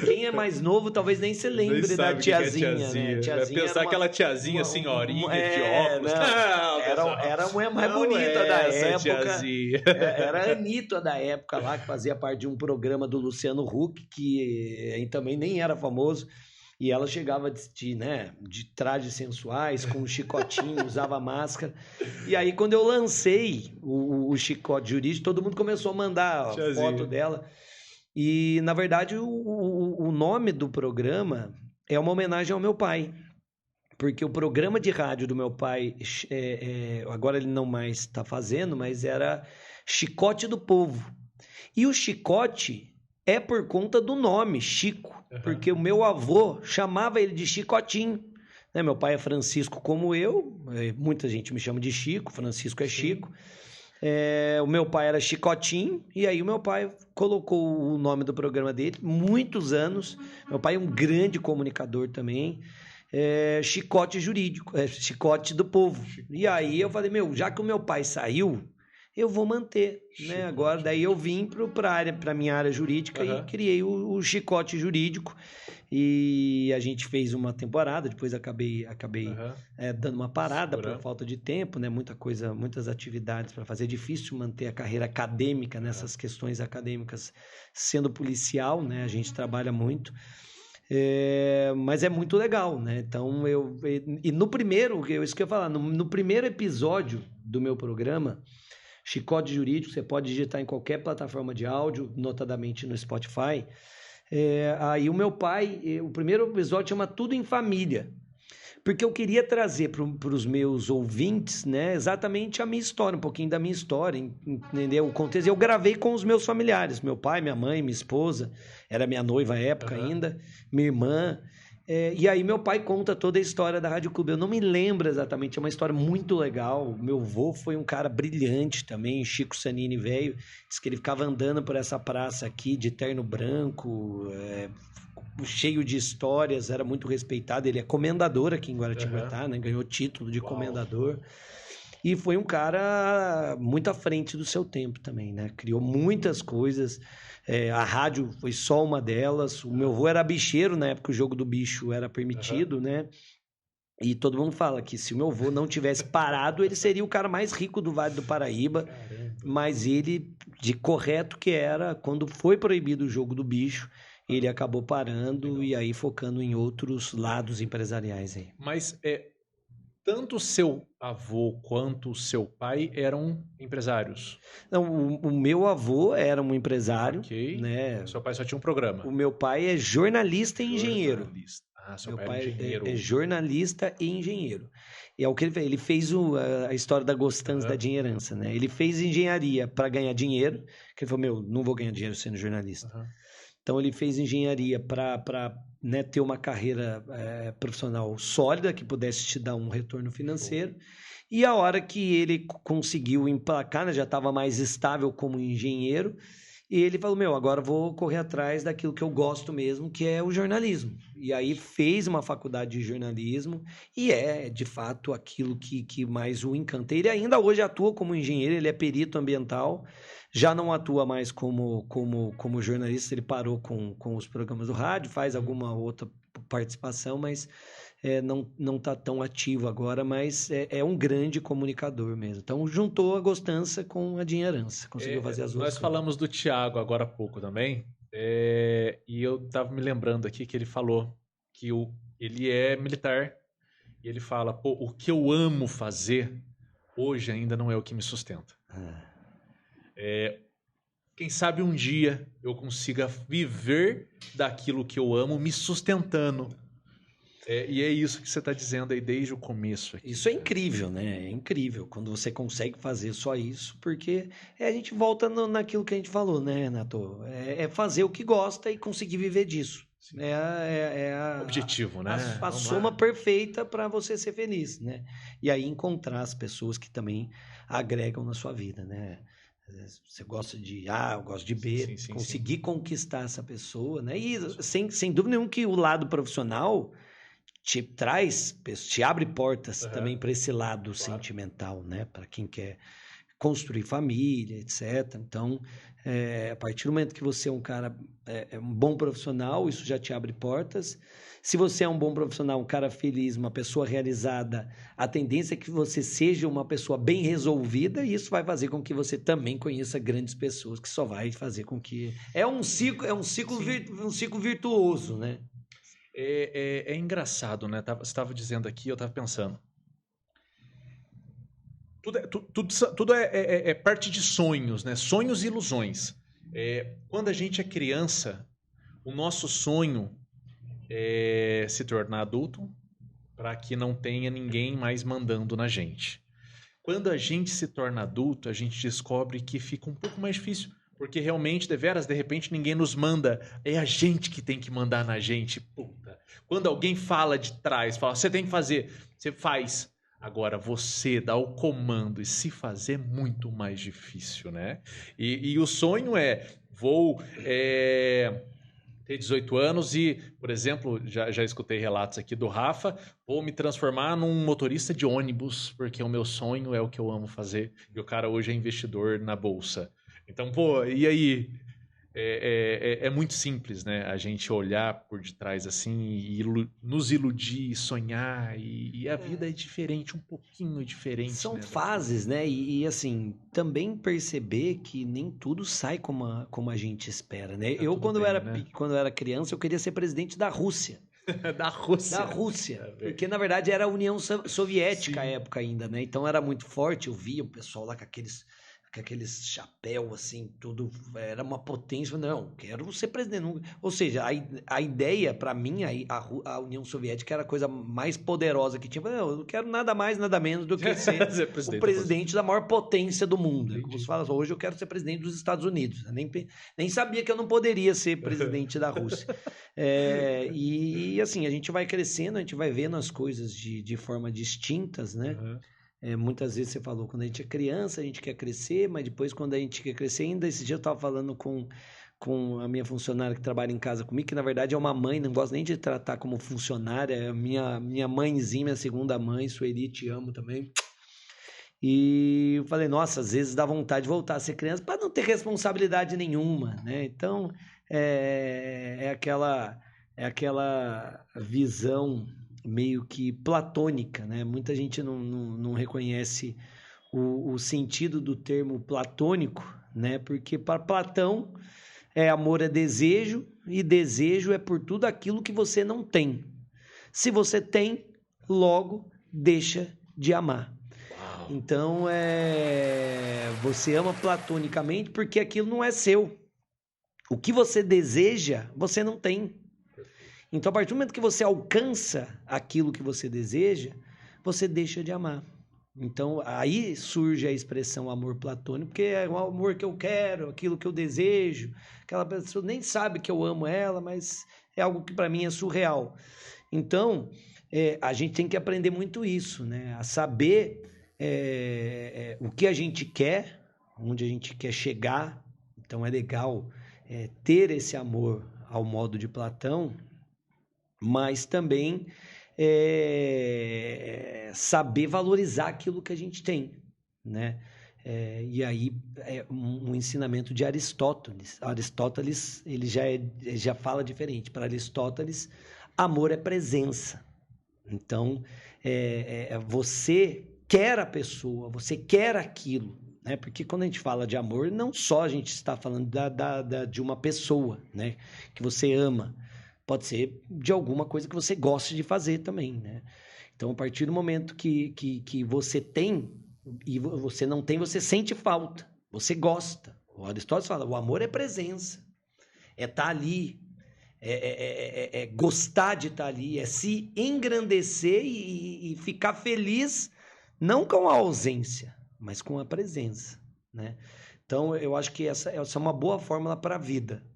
Quem é mais novo talvez nem se lembre da tiazinha, né? Tiazinha vai pensar aquela tiazinha senhorinha de óculos. Era a mulher mais bonita da época. Era a Anitta da época lá, que fazia parte de um programa do Luciano Huck, que também nem era famoso. E ela chegava de trajes sensuais, com um chicotinho, usava máscara. E aí, quando eu lancei o chicote jurídico, todo mundo começou a mandar foto dela. E, na verdade, o nome do programa é uma homenagem ao meu pai. Porque o programa de rádio do meu pai, agora ele não mais está fazendo, mas era Chicote do Povo. E o chicote é por conta do nome, Chico. Porque o meu avô chamava ele de Chicotinho. Né? Meu pai é Francisco como eu, muita gente me chama de Chico, Francisco é Chico. O meu pai era Chicotinho, e aí o meu pai colocou o nome do programa dele, muitos anos. Meu pai é um grande comunicador também. Chicote Jurídico, Chicote do Povo. E aí eu falei, já que o meu pai saiu, eu vou manter, né? Agora, daí eu vim para minha área jurídica e criei o Chicote Jurídico. E a gente fez uma temporada, depois acabei dando uma parada por falta de tempo, né? Muitas atividades para fazer. É difícil manter a carreira acadêmica nessas questões acadêmicas sendo policial, né? A gente trabalha muito. Mas é muito legal, né? Então, no primeiro, isso que eu ia falar, no primeiro episódio do meu programa, Chicote Jurídico, você pode digitar em qualquer plataforma de áudio, notadamente no Spotify. Aí o meu pai, o primeiro episódio chama Tudo em Família, porque eu queria trazer para os meus ouvintes, né, exatamente a minha história, um pouquinho da minha história, entendeu? O contexto. Eu gravei com os meus familiares, meu pai, minha mãe, minha esposa, era minha noiva à época ainda, minha irmã. E aí meu pai conta toda a história da Rádio Clube. Eu não me lembro exatamente, é uma história muito legal. Meu avô foi um cara brilhante também, Chico Sanini velho. Diz que ele ficava andando por essa praça aqui de terno branco, cheio de histórias, era muito respeitado. Ele é comendador aqui em Guaratinguetá, né? Ganhou título de comendador. E foi um cara muito à frente do seu tempo também, né? Criou muitas coisas. A rádio foi só uma delas. O meu avô era bicheiro, na época o jogo do bicho era permitido, né? E todo mundo fala que se o meu avô não tivesse parado, ele seria o cara mais rico do Vale do Paraíba. Caramba. Mas ele, de correto que era, quando foi proibido o jogo do bicho, ele acabou parando e aí focando em outros lados empresariais aí. Mas tanto o seu avô quanto o seu pai eram empresários? Não, o meu avô era um empresário, né? O seu pai só tinha um programa? O meu pai é jornalista e engenheiro. Seu meu pai é engenheiro. É jornalista e engenheiro. E é o que ele fez. Ele fez a história da Gostanz da dinheirança, né? Ele fez engenharia para ganhar dinheiro, que ele falou, não vou ganhar dinheiro sendo jornalista. Então ele fez engenharia para né, ter uma carreira profissional sólida, que pudesse te dar um retorno financeiro. E a hora que ele conseguiu emplacar, né, já estava mais estável como engenheiro, e ele falou, agora vou correr atrás daquilo que eu gosto mesmo, que é o jornalismo. E aí fez uma faculdade de jornalismo, e de fato, aquilo que mais o encanta. Ele ainda hoje atua como engenheiro, ele é perito ambiental, já não atua mais como jornalista, ele parou com os programas do rádio, faz alguma outra participação, mas não está tão ativo agora, mas é um grande comunicador mesmo. Então, juntou a Gostança com a dinheirança, conseguiu fazer as duas coisas. Nós falamos do Thiago agora há pouco também, e eu estava me lembrando aqui que ele falou que ele é militar, e ele fala, o que eu amo fazer hoje ainda não é o que me sustenta. Quem sabe um dia eu consiga viver daquilo que eu amo me sustentando. E é isso que você está dizendo aí desde o começo. Aqui. Isso é incrível, né? É incrível quando você consegue fazer só isso, porque a gente volta naquilo que a gente falou, né, Renato? É fazer o que gosta e conseguir viver disso. Objetivo, né? A soma perfeita para você ser feliz, né? E aí encontrar as pessoas que também agregam na sua vida, né? Você gosta de A, eu gosto de B, conseguir conquistar essa pessoa, né? E sem dúvida nenhuma que o lado profissional te abre portas também para esse lado sentimental, né? Para quem quer construir família, etc. Então, a partir do momento que você é um cara, um bom profissional, isso já te abre portas. Se você é um bom profissional, um cara feliz, uma pessoa realizada, a tendência é que você seja uma pessoa bem resolvida, e isso vai fazer com que você também conheça grandes pessoas, que só vai fazer com que... É um ciclo virtuoso, né? É engraçado, né? Você estava dizendo aqui, eu estava pensando. Tudo é parte de sonhos, né? Sonhos e ilusões. Quando a gente é criança, o nosso sonho é se tornar adulto para que não tenha ninguém mais mandando na gente. Quando a gente se torna adulto, a gente descobre que fica um pouco mais difícil, porque realmente, de repente, ninguém nos manda. É a gente que tem que mandar na gente. Puta. Quando alguém fala de trás, fala, você tem que fazer, você faz. Agora, você dá o comando e se fazer é muito mais difícil, né? E o sonho vou ter 18 anos e, por exemplo, já escutei relatos aqui do Rafa, vou me transformar num motorista de ônibus, porque o meu sonho é o que eu amo fazer. E o cara hoje é investidor na bolsa. Então, e aí? É muito simples, né? A gente olhar por detrás assim e nos iludir, sonhar, e a vida é diferente, um pouquinho diferente. São fases, né? E assim, também perceber que nem tudo sai como a gente espera, né? Quando eu era criança, eu queria ser presidente da Rússia. Da Rússia. Porque, na verdade, era a União Soviética à época ainda, né? Então, era muito forte. Eu via o pessoal lá com com aqueles chapéu assim, tudo, era uma potência. Não, quero ser presidente. Ou seja, a ideia, para mim, a União Soviética era a coisa mais poderosa que tinha. Não, eu não quero nada mais, nada menos do que ser o presidente da maior potência do mundo. Como se fala, hoje eu quero ser presidente dos Estados Unidos. Eu nem sabia que eu não poderia ser presidente da Rússia. E assim, a gente vai crescendo, a gente vai vendo as coisas de forma distintas, né? Muitas vezes você falou, quando a gente é criança, a gente quer crescer, mas depois quando a gente quer crescer, ainda esse dia eu estava falando com a minha funcionária que trabalha em casa comigo, que na verdade é uma mãe, não gosto nem de tratar como funcionária, é minha mãezinha, minha segunda mãe, Sueli, te amo também. E eu falei, nossa, às vezes dá vontade de voltar a ser criança para não ter responsabilidade nenhuma, né? Então, é aquela visão meio que platônica, né? Muita gente não reconhece o sentido do termo platônico, né? Porque para Platão, amor é desejo, e desejo é por tudo aquilo que você não tem. Se você tem, logo deixa de amar. Então, você ama platonicamente porque aquilo não é seu. O que você deseja, você não tem. Então, a partir do momento que você alcança aquilo que você deseja, você deixa de amar. Então, aí surge a expressão amor platônico, porque é o amor que eu quero, aquilo que eu desejo. Aquela pessoa nem sabe que eu amo ela, mas é algo que para mim é surreal. Então, a gente tem que aprender muito isso, né? A saber o que a gente quer, onde a gente quer chegar. Então, é legal ter esse amor ao modo de Platão, mas também saber valorizar aquilo que a gente tem, né? E aí um ensinamento de Aristóteles. Aristóteles ele já fala diferente. Para Aristóteles, amor é presença. Então, você quer a pessoa, você quer aquilo, né? Porque quando a gente fala de amor, não só a gente está falando de uma pessoa, né? Que você ama. Pode ser de alguma coisa que você goste de fazer também, né? Então, a partir do momento que você tem e você não tem, você sente falta, você gosta. O Aristóteles fala, o amor é presença, é estar ali, é gostar de estar ali, é se engrandecer e ficar feliz, não com a ausência, mas com a presença, né? Então, eu acho que essa é uma boa fórmula para a vida.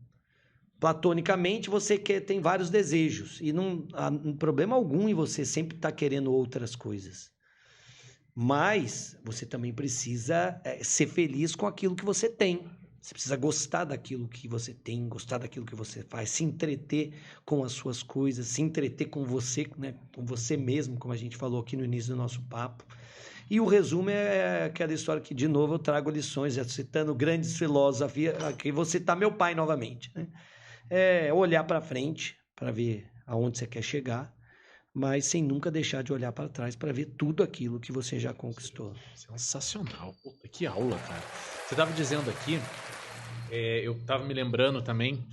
Platonicamente, você tem vários desejos e não há problema algum em você sempre estar querendo outras coisas. Mas você também precisa ser feliz com aquilo que você tem. Você precisa gostar daquilo que você tem, gostar daquilo que você faz, se entreter com as suas coisas, se entreter com você, né? Com você mesmo, como a gente falou aqui no início do nosso papo. E o resumo é aquela história que, de novo, eu trago lições, citando grandes filósofos. Aqui vou citar meu pai novamente, né? Olhar para frente, para ver aonde você quer chegar, mas sem nunca deixar de olhar para trás para ver tudo aquilo que você já conquistou. Sensacional. Puta, que aula, cara. Você estava dizendo aqui, eu estava me lembrando também,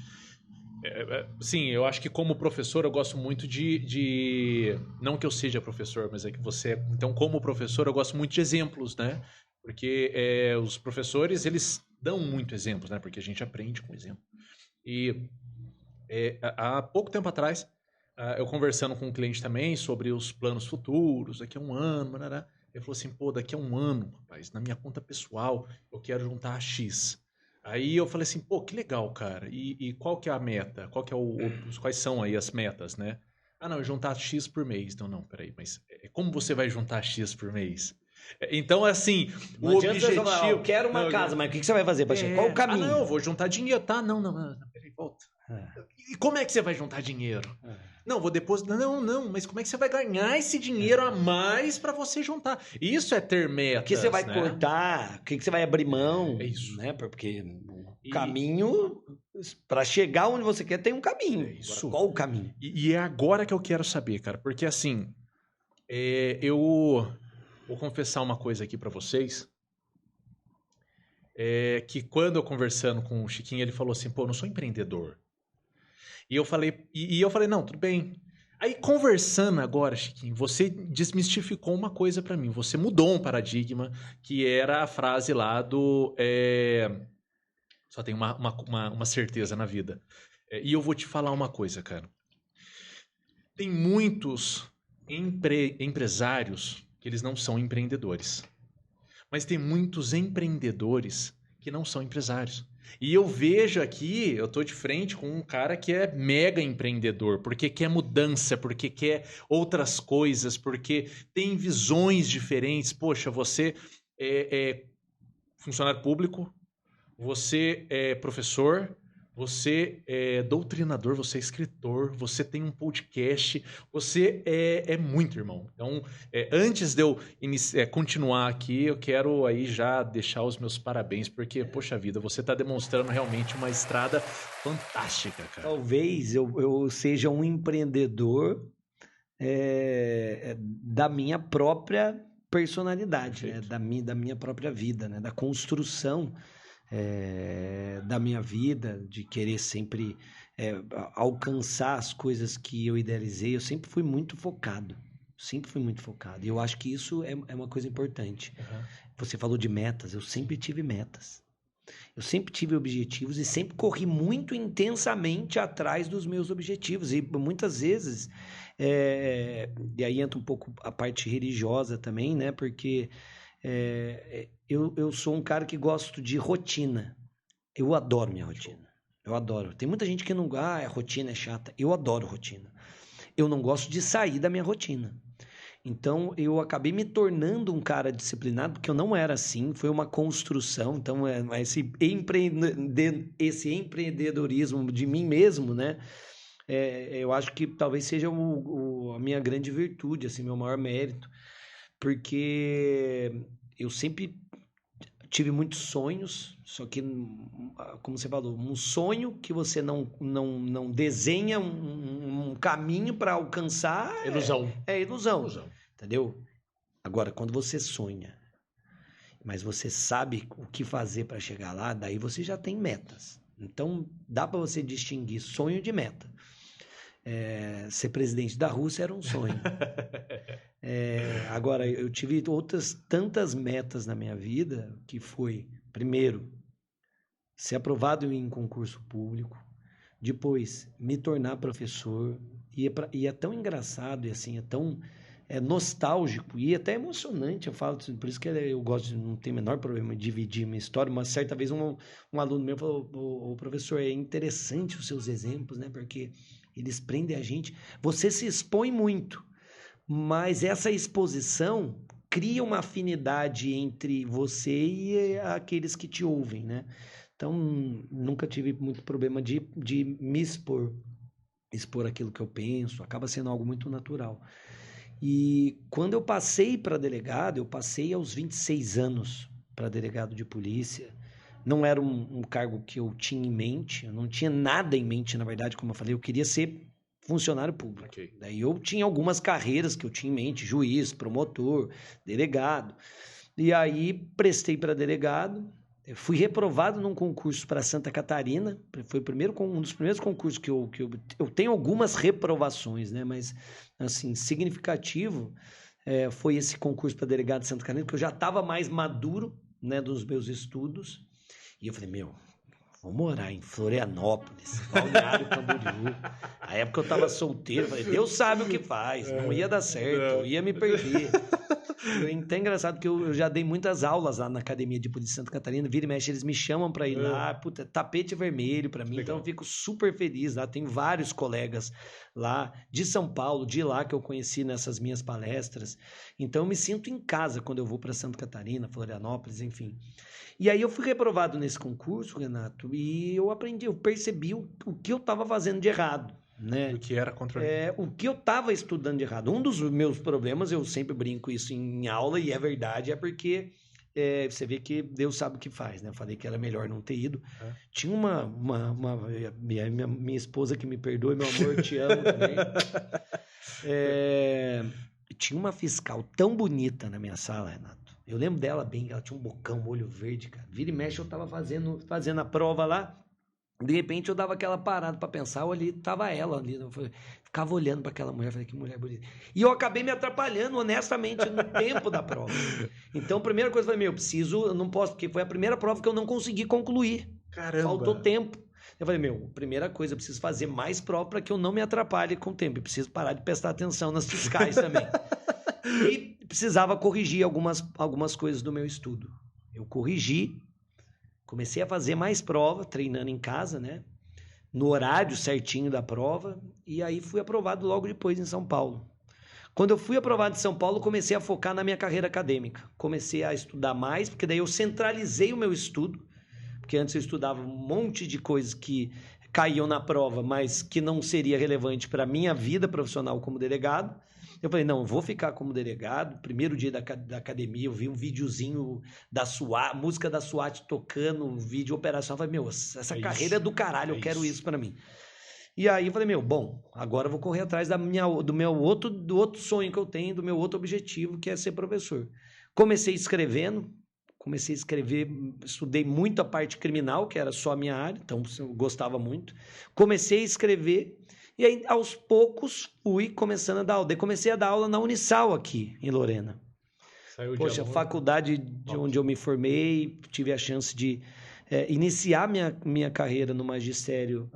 sim, eu acho que como professor eu gosto muito de... Não que eu seja professor, mas é que você... Então, como professor, eu gosto muito de exemplos, né? Porque os professores, eles dão muito exemplos, né? Porque a gente aprende com exemplo. E há pouco tempo atrás, eu conversando com um cliente também sobre os planos futuros, daqui a um ano, né? Ele falou assim, pô, daqui a um ano, rapaz, na minha conta pessoal, eu quero juntar X. Aí eu falei assim, pô, que legal, cara. E qual que é a meta? Quais são aí as metas, né? Ah, não, juntar X por mês. Então, não, peraí, mas como você vai juntar X por mês? Então, assim, não o objetivo... Falar, eu quero uma casa, mas o que você vai fazer, Pacheco? Qual o caminho? Ah, não, eu vou juntar dinheiro, tá? Não, peraí, volta. E como é que você vai juntar dinheiro? Não, vou depositar. Não, mas como é que você vai ganhar esse dinheiro a mais para você juntar? Isso é ter metas. O que você vai cortar? O que você vai abrir mão? É isso. Né? Porque o caminho, para chegar onde você quer, tem um caminho. É isso. Agora, qual o caminho? E é agora que eu quero saber, cara. Porque assim, eu vou confessar uma coisa aqui para vocês. Que quando eu conversando com o Chiquinho, ele falou assim, pô, eu não sou empreendedor. E eu falei, não, tudo bem. Aí, conversando agora, Chiquinho, você desmistificou uma coisa pra mim. Você mudou um paradigma, que era a frase lá do... Só tem uma certeza na vida. E eu vou te falar uma coisa, cara. Tem muitos empresários que eles não são empreendedores. Mas tem muitos empreendedores que não são empresários. E eu vejo aqui, eu tô de frente com um cara que é mega empreendedor, porque quer mudança, porque quer outras coisas, porque tem visões diferentes. Poxa, você é funcionário público, você é professor, você é doutrinador, você é escritor, você tem um podcast, você é muito, irmão. Então, antes de eu continuar aqui, eu quero aí já deixar os meus parabéns, porque, poxa vida, você está demonstrando realmente uma estrada fantástica, cara. Talvez eu seja um empreendedor da minha própria personalidade, né? Da minha própria vida, né? Da construção da minha vida, de querer sempre alcançar as coisas que eu idealizei. Eu sempre fui muito focado. E eu acho que isso é uma coisa importante. Uhum. Você falou de metas, eu sempre tive metas. Eu sempre tive objetivos e sempre corri muito intensamente atrás dos meus objetivos. E muitas vezes, e aí entra um pouco a parte religiosa também, né? Porque eu sou um cara que gosto de rotina. Eu adoro minha rotina. Eu adoro. Tem muita gente que não... a rotina é chata. Eu adoro rotina. Eu não gosto de sair da minha rotina. Então, eu acabei me tornando um cara disciplinado, porque eu não era assim, foi uma construção. Então, esse empreendedorismo de mim mesmo, né? Eu acho que talvez seja a minha grande virtude, assim, meu maior mérito. Porque eu sempre tive muitos sonhos, só que, como você falou, um sonho que você não desenha um caminho para alcançar... Ilusão. É ilusão, entendeu? Agora, quando você sonha, mas você sabe o que fazer para chegar lá, daí você já tem metas. Então, dá para você distinguir sonho de meta. Ser presidente da Rússia era um sonho. Agora, eu tive outras tantas metas na minha vida, que foi, primeiro, ser aprovado em concurso público, depois, me tornar professor, e é tão engraçado, e assim, é tão nostálgico, e até emocionante, eu falo, por isso que eu gosto de, não tem o menor problema de dividir minha história. Uma certa vez um aluno meu falou: professor, é interessante os seus exemplos, né, porque eles prendem a gente, você se expõe muito, mas essa exposição cria uma afinidade entre você e aqueles que te ouvem, né? Então, nunca tive muito problema de me expor aquilo que eu penso, acaba sendo algo muito natural. E quando eu passei para delegado, eu passei aos 26 anos para delegado de polícia. Não era um cargo que eu tinha em mente, eu não tinha nada em mente, na verdade, como eu falei, eu queria ser funcionário público. Okay. Daí eu tinha algumas carreiras que eu tinha em mente, juiz, promotor, delegado. E aí prestei para delegado, fui reprovado num concurso para Santa Catarina, foi um dos primeiros concursos que eu tenho algumas reprovações, né? Mas, assim, significativo foi esse concurso para delegado de Santa Catarina, porque eu já estava mais maduro, né, dos meus estudos. E eu falei, vou morar em Florianópolis, Balneário Camboriú. A época eu tava solteiro, falei, Deus sabe o que faz, não ia dar certo, eu ia me perder. Então é engraçado que eu já dei muitas aulas lá na Academia de Polícia de Santa Catarina, vira e mexe, eles me chamam para ir lá, puta, tapete vermelho para mim, então eu fico super feliz lá, tem vários colegas lá de São Paulo, de lá que eu conheci nessas minhas palestras, então eu me sinto em casa quando eu vou para Santa Catarina, Florianópolis, enfim. E aí eu fui reprovado nesse concurso, Renato, e eu percebi o que eu estava fazendo de errado, né? O que era contra o que eu estava estudando de errado. Um dos meus problemas, eu sempre brinco isso em aula, e é verdade, é porque você vê que Deus sabe o que faz, né? Eu falei que era melhor não ter ido. Tinha minha esposa, que me perdoe, meu amor, te amo também. Tinha uma fiscal tão bonita na minha sala, Renato. Eu lembro dela bem, ela tinha um bocão, um olho verde, cara. Vira e mexe, eu tava fazendo a prova lá. De repente eu dava aquela parada pra pensar, ali tava ela ali. Eu Ficava olhando para aquela mulher, falei, que mulher bonita. E eu acabei me atrapalhando, honestamente, no tempo da prova. Então, a primeira coisa, eu falei, eu não posso, porque foi a primeira prova que eu não consegui concluir. Caramba. Faltou tempo. Eu falei, primeira coisa, eu preciso fazer mais prova para que eu não me atrapalhe com o tempo. Eu preciso parar de prestar atenção nas fiscais também. E precisava corrigir algumas coisas do meu estudo. Eu corrigi, comecei a fazer mais prova, treinando em casa, né? No horário certinho da prova, e aí fui aprovado logo depois em São Paulo. Quando eu fui aprovado em São Paulo, comecei a focar na minha carreira acadêmica. Comecei a estudar mais, porque daí eu centralizei o meu estudo, porque antes eu estudava um monte de coisas que caíam na prova, mas que não seria relevante para a minha vida profissional como delegado. Eu falei, não, eu vou ficar como delegado. Primeiro dia da academia, eu vi um videozinho da SWAT, música da SWAT tocando, um vídeo operacional. Eu falei, essa carreira é do caralho, eu quero isso para mim. E aí eu falei, agora eu vou correr atrás do outro sonho que eu tenho, do meu outro objetivo, que é ser professor. Comecei escrevendo, estudei muito a parte criminal, que era só a minha área, então eu gostava muito. Comecei a escrever. E aí, aos poucos, fui começando a dar aula. Daí comecei a dar aula na Unisal aqui, em Lorena. Poxa, faculdade de onde eu me formei, tive a chance de iniciar minha carreira no magistério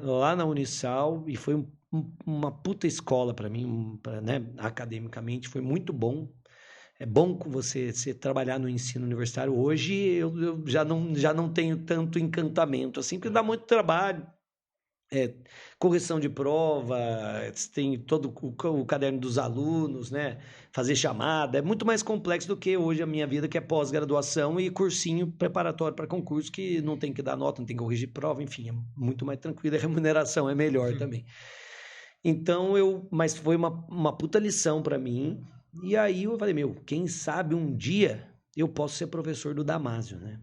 lá na Unisal, e foi uma puta escola para mim, né, academicamente, foi muito bom. É bom você trabalhar no ensino universitário. Hoje eu já não tenho tanto encantamento, assim, porque dá muito trabalho. Correção de prova, tem todo o caderno dos alunos, né? Fazer chamada, é muito mais complexo do que hoje a minha vida, que é pós-graduação e cursinho preparatório para concurso, que não tem que dar nota, não tem que corrigir prova, enfim, é muito mais tranquilo, a remuneração é melhor também. Então, mas foi uma puta lição para mim, e aí eu falei, quem sabe um dia eu posso ser professor do Damásio, né?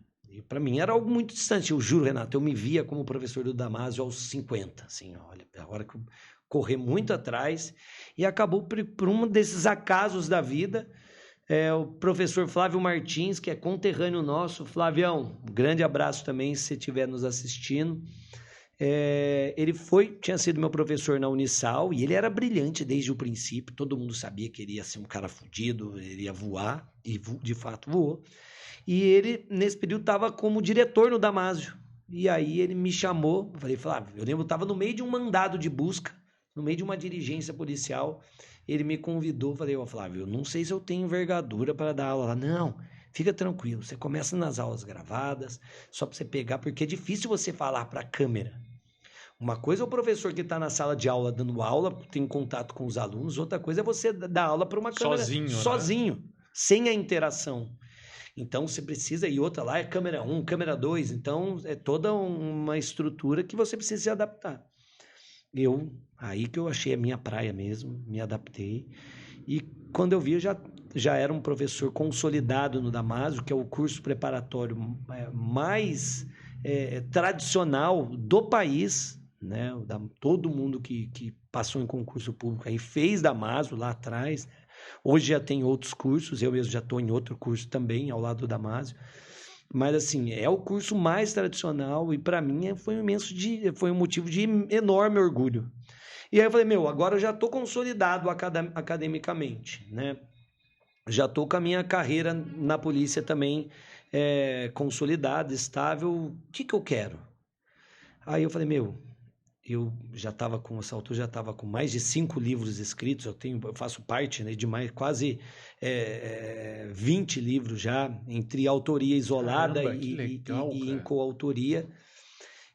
Para mim era algo muito distante, eu juro, Renato, eu me via como professor do Damásio aos 50, assim, olha, a hora que eu corri muito atrás, e acabou por um desses acasos da vida, o professor Flávio Martins, que é conterrâneo nosso. Flavião, um grande abraço também, se você estiver nos assistindo. Ele tinha sido meu professor na Unisal, e ele era brilhante desde o princípio, todo mundo sabia que ele ia ser um cara fudido, ele ia voar, e de fato voou. E ele, nesse período, estava como diretor no Damásio. E aí ele me chamou, eu falei, Flávio, eu lembro, eu estava no meio de um mandado de busca, no meio de uma diligência policial, ele me convidou, falei, Flávio, eu não sei se eu tenho envergadura para dar aula lá. Não, fica tranquilo, você começa nas aulas gravadas, só para você pegar, porque é difícil você falar para a câmera. Uma coisa é o professor que está na sala de aula dando aula, tem contato com os alunos, outra coisa é você dar aula para uma câmera sozinho, né? Sem a interação. Então, você precisa, e outra lá é câmera 1, câmera 2, então é toda uma estrutura que você precisa se adaptar. Aí que eu achei a minha praia mesmo, me adaptei, e quando eu vi, eu já era um professor consolidado no Damásio, que é o curso preparatório mais tradicional do país, né? Todo mundo que passou em concurso público aí fez Damásio lá atrás. Hoje já tem outros cursos, eu mesmo já estou em outro curso também, ao lado do Damásio. Mas, assim, é o curso mais tradicional e, para mim, foi um motivo de enorme orgulho. E aí eu falei, agora eu já estou consolidado academicamente, né? Já estou com a minha carreira na polícia também consolidada, estável. O que eu quero? Aí eu falei, eu já estava com mais de 5 livros escritos, eu faço parte, né, de quase 20 livros já, entre autoria isolada. Caramba, legal, e em coautoria.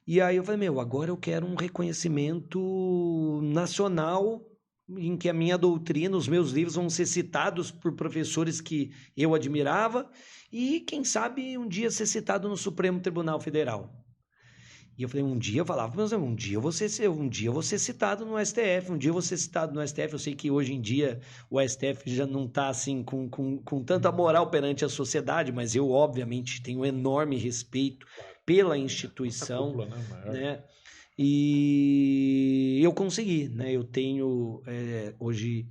E aí eu falei, agora eu quero um reconhecimento nacional, em que a minha doutrina, os meus livros vão ser citados por professores que eu admirava, e quem sabe um dia ser citado no Supremo Tribunal Federal. E eu falei, um dia eu vou ser citado no STF, Eu sei que hoje em dia o STF já não está assim com tanta moral perante a sociedade, mas eu, obviamente, tenho enorme respeito pela instituição, cúpula, né? E eu consegui, né? Eu tenho hoje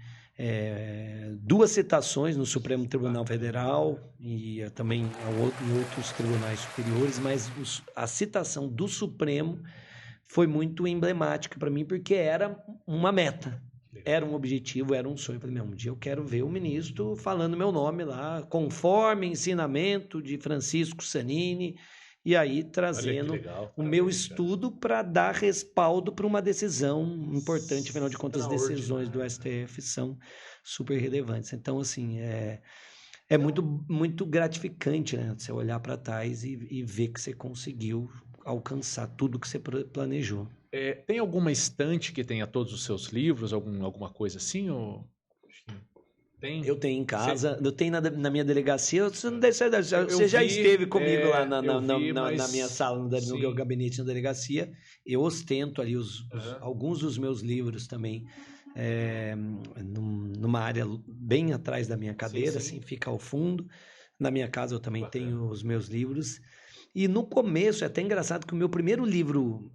2 citações no Supremo Tribunal Federal e também em outros tribunais superiores, mas a citação do Supremo foi muito emblemática para mim, porque era uma meta, era um objetivo, era um sonho. Eu falei, um dia eu quero ver o ministro falando meu nome lá, conforme ensinamento de Francisco Sanini, e aí trazendo o meu estudo para dar respaldo para uma decisão importante. Afinal de contas, as decisões do STF são super relevantes. Então, assim, é muito, muito gratificante, né? Você olhar para trás e ver que você conseguiu alcançar tudo que você planejou. Tem alguma estante que tenha todos os seus livros, alguma coisa assim? Ou... Tem? Eu tenho em casa, eu tenho na minha delegacia. Você não deve ser, você já esteve comigo lá na minha sala, no meu gabinete na delegacia. Eu ostento ali alguns dos meus livros também, numa área bem atrás da minha cadeira, assim, fica ao fundo. Na minha casa eu também tenho os meus livros. E no começo, é até engraçado que o meu primeiro livro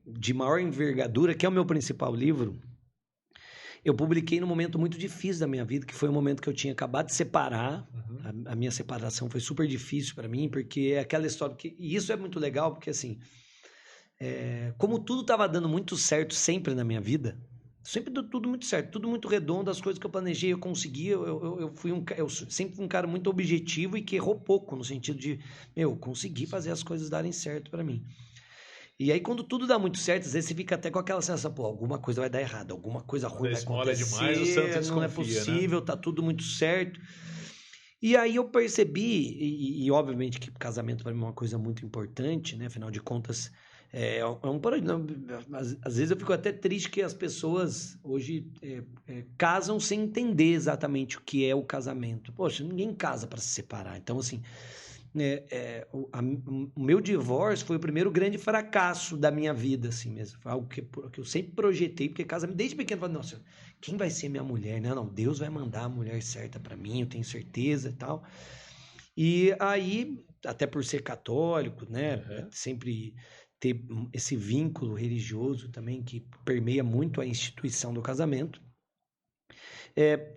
de maior envergadura, que é o meu principal livro, eu publiquei num momento muito difícil da minha vida, que foi o momento que eu tinha acabado de separar. A minha separação foi super difícil para mim, porque é aquela história e isso é muito legal, porque assim, como tudo estava dando muito certo sempre na minha vida, sempre deu tudo muito certo, tudo muito redondo, as coisas que eu planejei, eu consegui, eu sempre fui um cara muito objetivo e que errou pouco, no sentido de, consegui fazer as coisas darem certo para mim. E aí, quando tudo dá muito certo, às vezes você fica até com aquela sensação, alguma coisa vai dar errado, alguma coisa ruim vai acontecer, demais, o santo desconfia, não é possível, né? Tá tudo muito certo. E aí eu percebi, e obviamente que casamento para mim é uma coisa muito importante, né? Afinal de contas, às vezes eu fico até triste que as pessoas hoje casam sem entender exatamente o que é o casamento. Poxa, ninguém casa para se separar. Então, assim, o meu divórcio foi o primeiro grande fracasso da minha vida, assim mesmo. Foi algo que eu sempre projetei, porque casamento, desde pequeno, eu falei, nossa, quem vai ser minha mulher? Não, Deus vai mandar a mulher certa para mim, eu tenho certeza e tal. E aí, até por ser católico, né, sempre ter esse vínculo religioso também que permeia muito a instituição do casamento,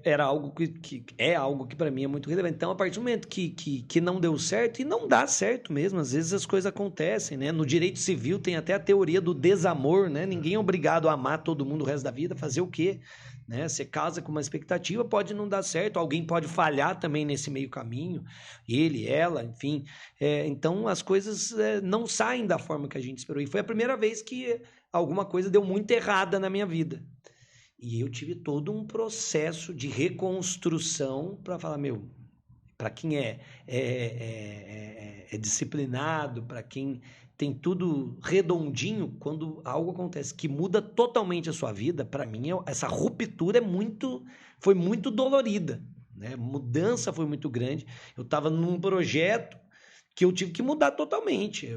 era algo que é algo que para mim é muito relevante. Então, a partir do momento que não deu certo, e não dá certo mesmo, às vezes as coisas acontecem, né? No direito civil tem até a teoria do desamor, né? Ninguém é obrigado a amar todo mundo o resto da vida, fazer o quê? Né? Você casa com uma expectativa, pode não dar certo, alguém pode falhar também nesse meio caminho, ele, ela, enfim. Então, as coisas não saem da forma que a gente esperou. E foi a primeira vez que alguma coisa deu muito errada na minha vida. E eu tive todo um processo de reconstrução para falar, para quem é disciplinado, para quem tem tudo redondinho, quando algo acontece que muda totalmente a sua vida, para mim essa ruptura foi muito dolorida, né? A mudança foi muito grande. Eu estava num projeto que eu tive que mudar totalmente,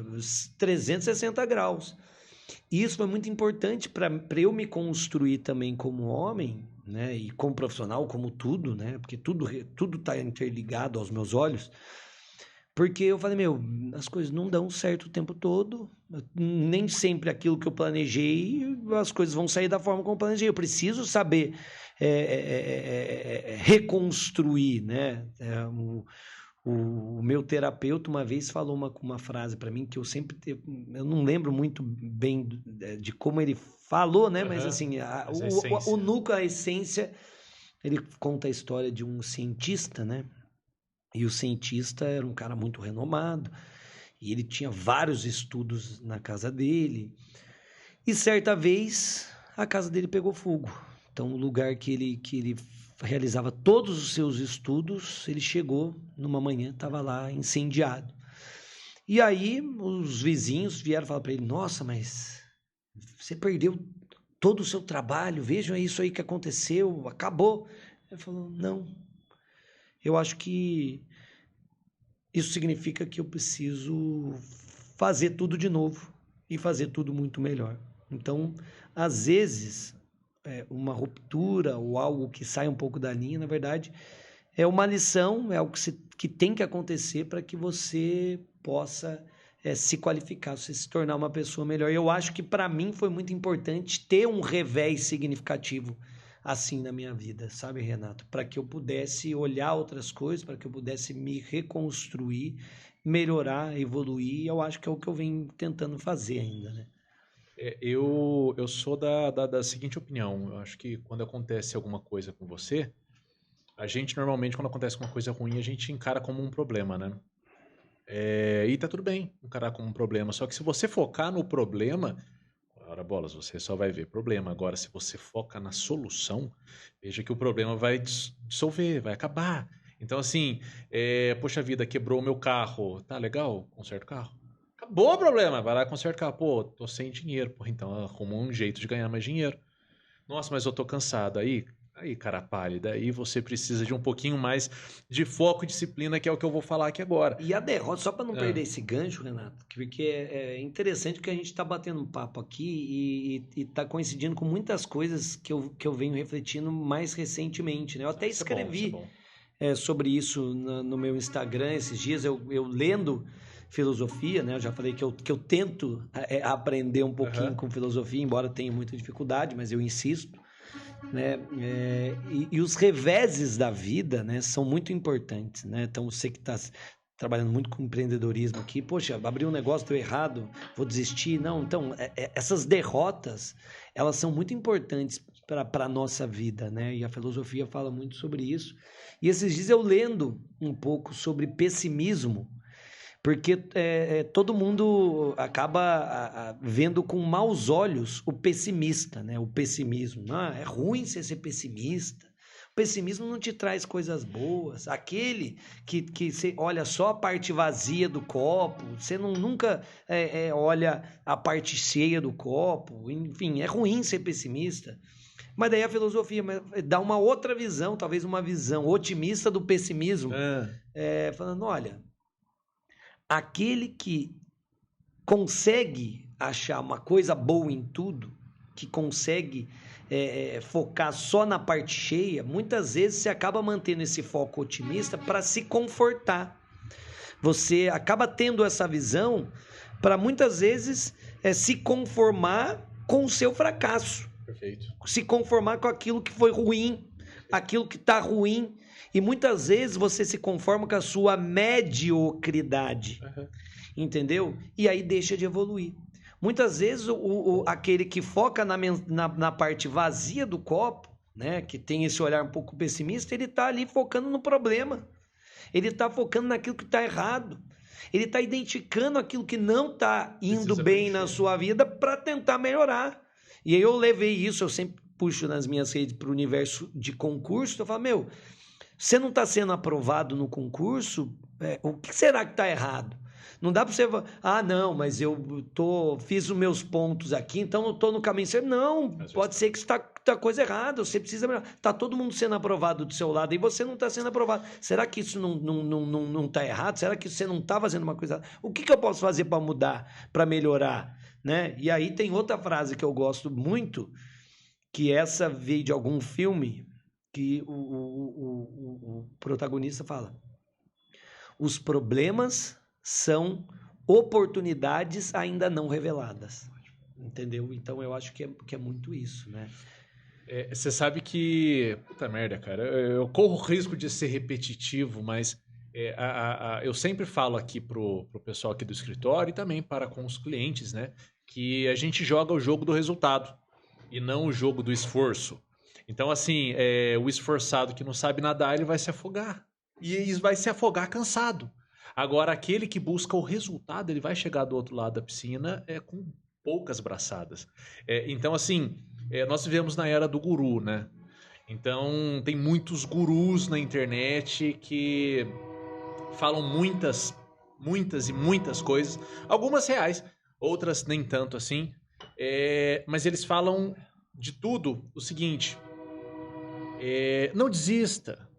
360 graus. E isso foi muito importante para eu me construir também como homem, né? E como profissional, como tudo, né? Porque tudo está interligado aos meus olhos. Porque eu falei, as coisas não dão certo o tempo todo, nem sempre aquilo que eu planejei, as coisas vão sair da forma como eu planejei. Eu preciso saber reconstruir, né? O meu terapeuta uma vez falou uma frase para mim que eu não lembro muito bem de como ele falou, né? Mas assim, o núcleo, a essência, ele conta a história de um cientista, né? E o cientista era um cara muito renomado e ele tinha vários estudos na casa dele. E certa vez a casa dele pegou fogo. Então o lugar que ele realizava todos os seus estudos, ele chegou numa manhã, estava lá incendiado. E aí os vizinhos vieram falar para ele, nossa, mas você perdeu todo o seu trabalho, vejam isso aí que aconteceu, acabou. Ele falou, não, eu acho que isso significa que eu preciso fazer tudo de novo e fazer tudo muito melhor. Então, às vezes, uma ruptura ou algo que sai um pouco da linha, na verdade, é uma lição, é algo que tem que acontecer para que você possa se qualificar, você se tornar uma pessoa melhor. Eu acho que para mim foi muito importante ter um revés significativo assim na minha vida, sabe, Renato? Para que eu pudesse olhar outras coisas, para que eu pudesse me reconstruir, melhorar, evoluir. Eu acho que é o que eu venho tentando fazer ainda, né? Eu sou da seguinte opinião. Eu acho que quando acontece alguma coisa com você, a gente normalmente, quando acontece uma coisa ruim, a gente encara como um problema, né? E tá tudo bem encarar como um problema. Só que se você focar no problema, ora bolas, você só vai ver problema. Agora, se você foca na solução, veja que o problema vai dissolver, vai acabar. Então, assim, poxa vida, quebrou o meu carro. Tá legal? Conserta o carro. Acabou o problema, vai lá e conserta o carro. Pô, tô sem dinheiro. Pô, então arruma um jeito de ganhar mais dinheiro. Nossa, mas eu tô cansado. Aí, cara pálida, aí você precisa de um pouquinho mais de foco e disciplina, que é o que eu vou falar aqui agora. E a derrota, só para não perder esse gancho, Renato, porque é interessante que a gente está batendo um papo aqui e está coincidindo com muitas coisas que eu venho refletindo mais recentemente, né? Eu até escrevi sobre isso no meu Instagram esses dias, eu lendo filosofia, né? Eu já falei que eu tento aprender um pouquinho com filosofia, embora tenha muita dificuldade, mas eu insisto. Né? E os reveses da vida, né, são muito importantes, né? Então você que está trabalhando muito com empreendedorismo aqui, poxa, abri um negócio, deu errado, vou desistir, não, então essas derrotas, elas são muito importantes para a nossa vida, né? E a filosofia fala muito sobre isso, e esses dias eu lendo um pouco sobre pessimismo, porque todo mundo acaba vendo com maus olhos o pessimista, né? O pessimismo. É ruim você ser pessimista. O pessimismo não te traz coisas boas. Aquele que você olha só a parte vazia do copo, você nunca olha a parte cheia do copo. Enfim, é ruim ser pessimista. Mas daí a filosofia dá uma outra visão, talvez uma visão otimista do pessimismo. Falando, olha... Aquele que consegue achar uma coisa boa em tudo, que consegue focar só na parte cheia, muitas vezes você acaba mantendo esse foco otimista para se confortar. Você acaba tendo essa visão para muitas vezes se conformar com o seu fracasso. Perfeito. Se conformar com aquilo que foi ruim, aquilo que está ruim. E muitas vezes você se conforma com a sua mediocridade, entendeu? E aí deixa de evoluir. Muitas vezes aquele que foca na parte vazia do copo, né, que tem esse olhar um pouco pessimista, ele está ali focando no problema. Ele está focando naquilo que está errado. Ele está identificando aquilo que não está indo bem na sua vida para tentar melhorar. E aí eu levei isso, eu sempre puxo nas minhas redes para o universo de concurso, eu falo, você não está sendo aprovado no concurso, o que será que está errado? Não dá para você falar, não, mas eu fiz os meus pontos aqui, então não estou no caminho certo. Não, pode ser que está coisa errada, você precisa melhorar. Está todo mundo sendo aprovado do seu lado e você não está sendo aprovado. Será que isso não está errado? Será que você não está fazendo uma coisa errada? O que eu posso fazer para mudar, para melhorar? Né? E aí tem outra frase que eu gosto muito, que essa veio de algum filme, que o protagonista fala: os problemas são oportunidades ainda não reveladas. Entendeu? Então eu acho que é muito isso, né? Você sabe que... Puta merda, cara. Eu corro o risco de ser repetitivo, mas eu sempre falo aqui pro pessoal aqui do escritório e também para com os clientes, né? Que a gente joga o jogo do resultado e não o jogo do esforço. Então, assim, o esforçado que não sabe nadar, ele vai se afogar. E vai se afogar cansado. Agora, aquele que busca o resultado, ele vai chegar do outro lado da piscina com poucas braçadas. Então, assim, nós vivemos na era do guru, né? Então, tem muitos gurus na internet que falam muitas e muitas coisas. Algumas reais, outras nem tanto assim. Mas eles falam de tudo o seguinte... não desista.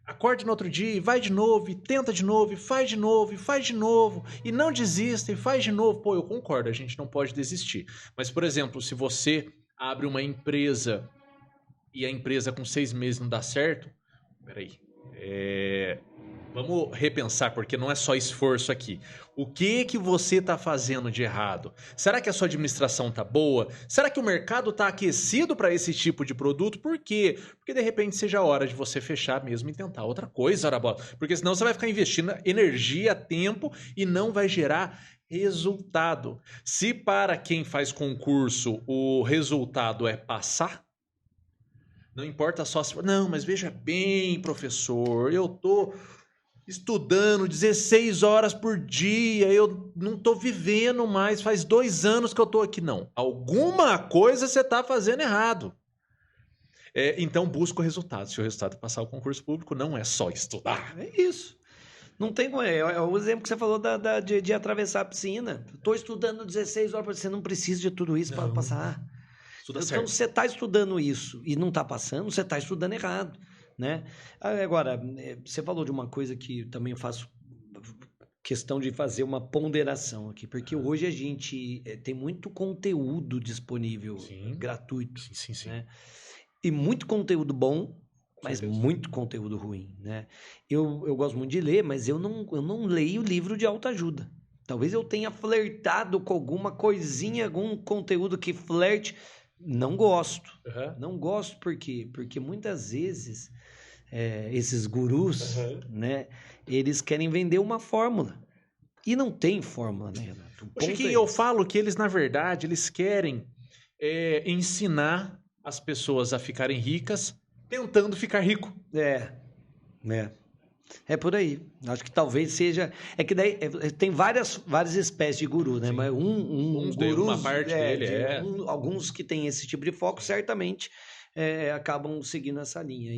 Acorde no outro dia e vai de novo, e tenta de novo, e faz de novo, e faz de novo, e não desista, e faz de novo. Pô, eu concordo, a gente não pode desistir. Mas, por exemplo, se você abre uma empresa e a empresa com 6 meses não dá certo, peraí, vamos repensar, porque não é só esforço aqui. O que você está fazendo de errado? Será que a sua administração está boa? Será que o mercado está aquecido para esse tipo de produto? Por quê? Porque de repente seja a hora de você fechar mesmo e tentar outra coisa, ora bola. Porque senão você vai ficar investindo energia, tempo e não vai gerar resultado. Se para quem faz concurso o resultado é passar, não importa só se... Não, mas veja bem, professor, eu tô estudando 16 horas por dia, eu não tô vivendo mais, faz 2 anos que eu tô aqui. Não, alguma coisa você tá fazendo errado. Então busca o resultado. Se o resultado é passar o concurso público, não é só estudar. É isso. Não tem como. É o exemplo que você falou de atravessar a piscina. Estou estudando 16 horas, você não precisa de tudo isso para passar. Estuda Então, certo. você está estudando isso e não está passando, você está estudando errado, né? Agora, você falou de uma coisa que também eu faço questão de fazer uma ponderação aqui, porque hoje a gente tem muito conteúdo disponível, gratuito, Sim. né? E muito conteúdo bom, mas Certeza. muito conteúdo ruim, né? Eu gosto muito de ler, mas eu não leio livro de autoajuda. Talvez eu tenha flertado com alguma coisinha, algum conteúdo que flerte. Não gosto. Não gosto por quê? Porque muitas vezes esses gurus, né, eles querem vender uma fórmula. E não tem fórmula, né, Renato? Eu falo que eles, na verdade, eles querem ensinar as pessoas a ficarem ricas tentando ficar rico. É por aí. Acho que talvez seja... É que daí tem várias espécies de guru, né? Sim. Mas guru... Uma parte dele alguns que têm esse tipo de foco, certamente acabam seguindo essa linha.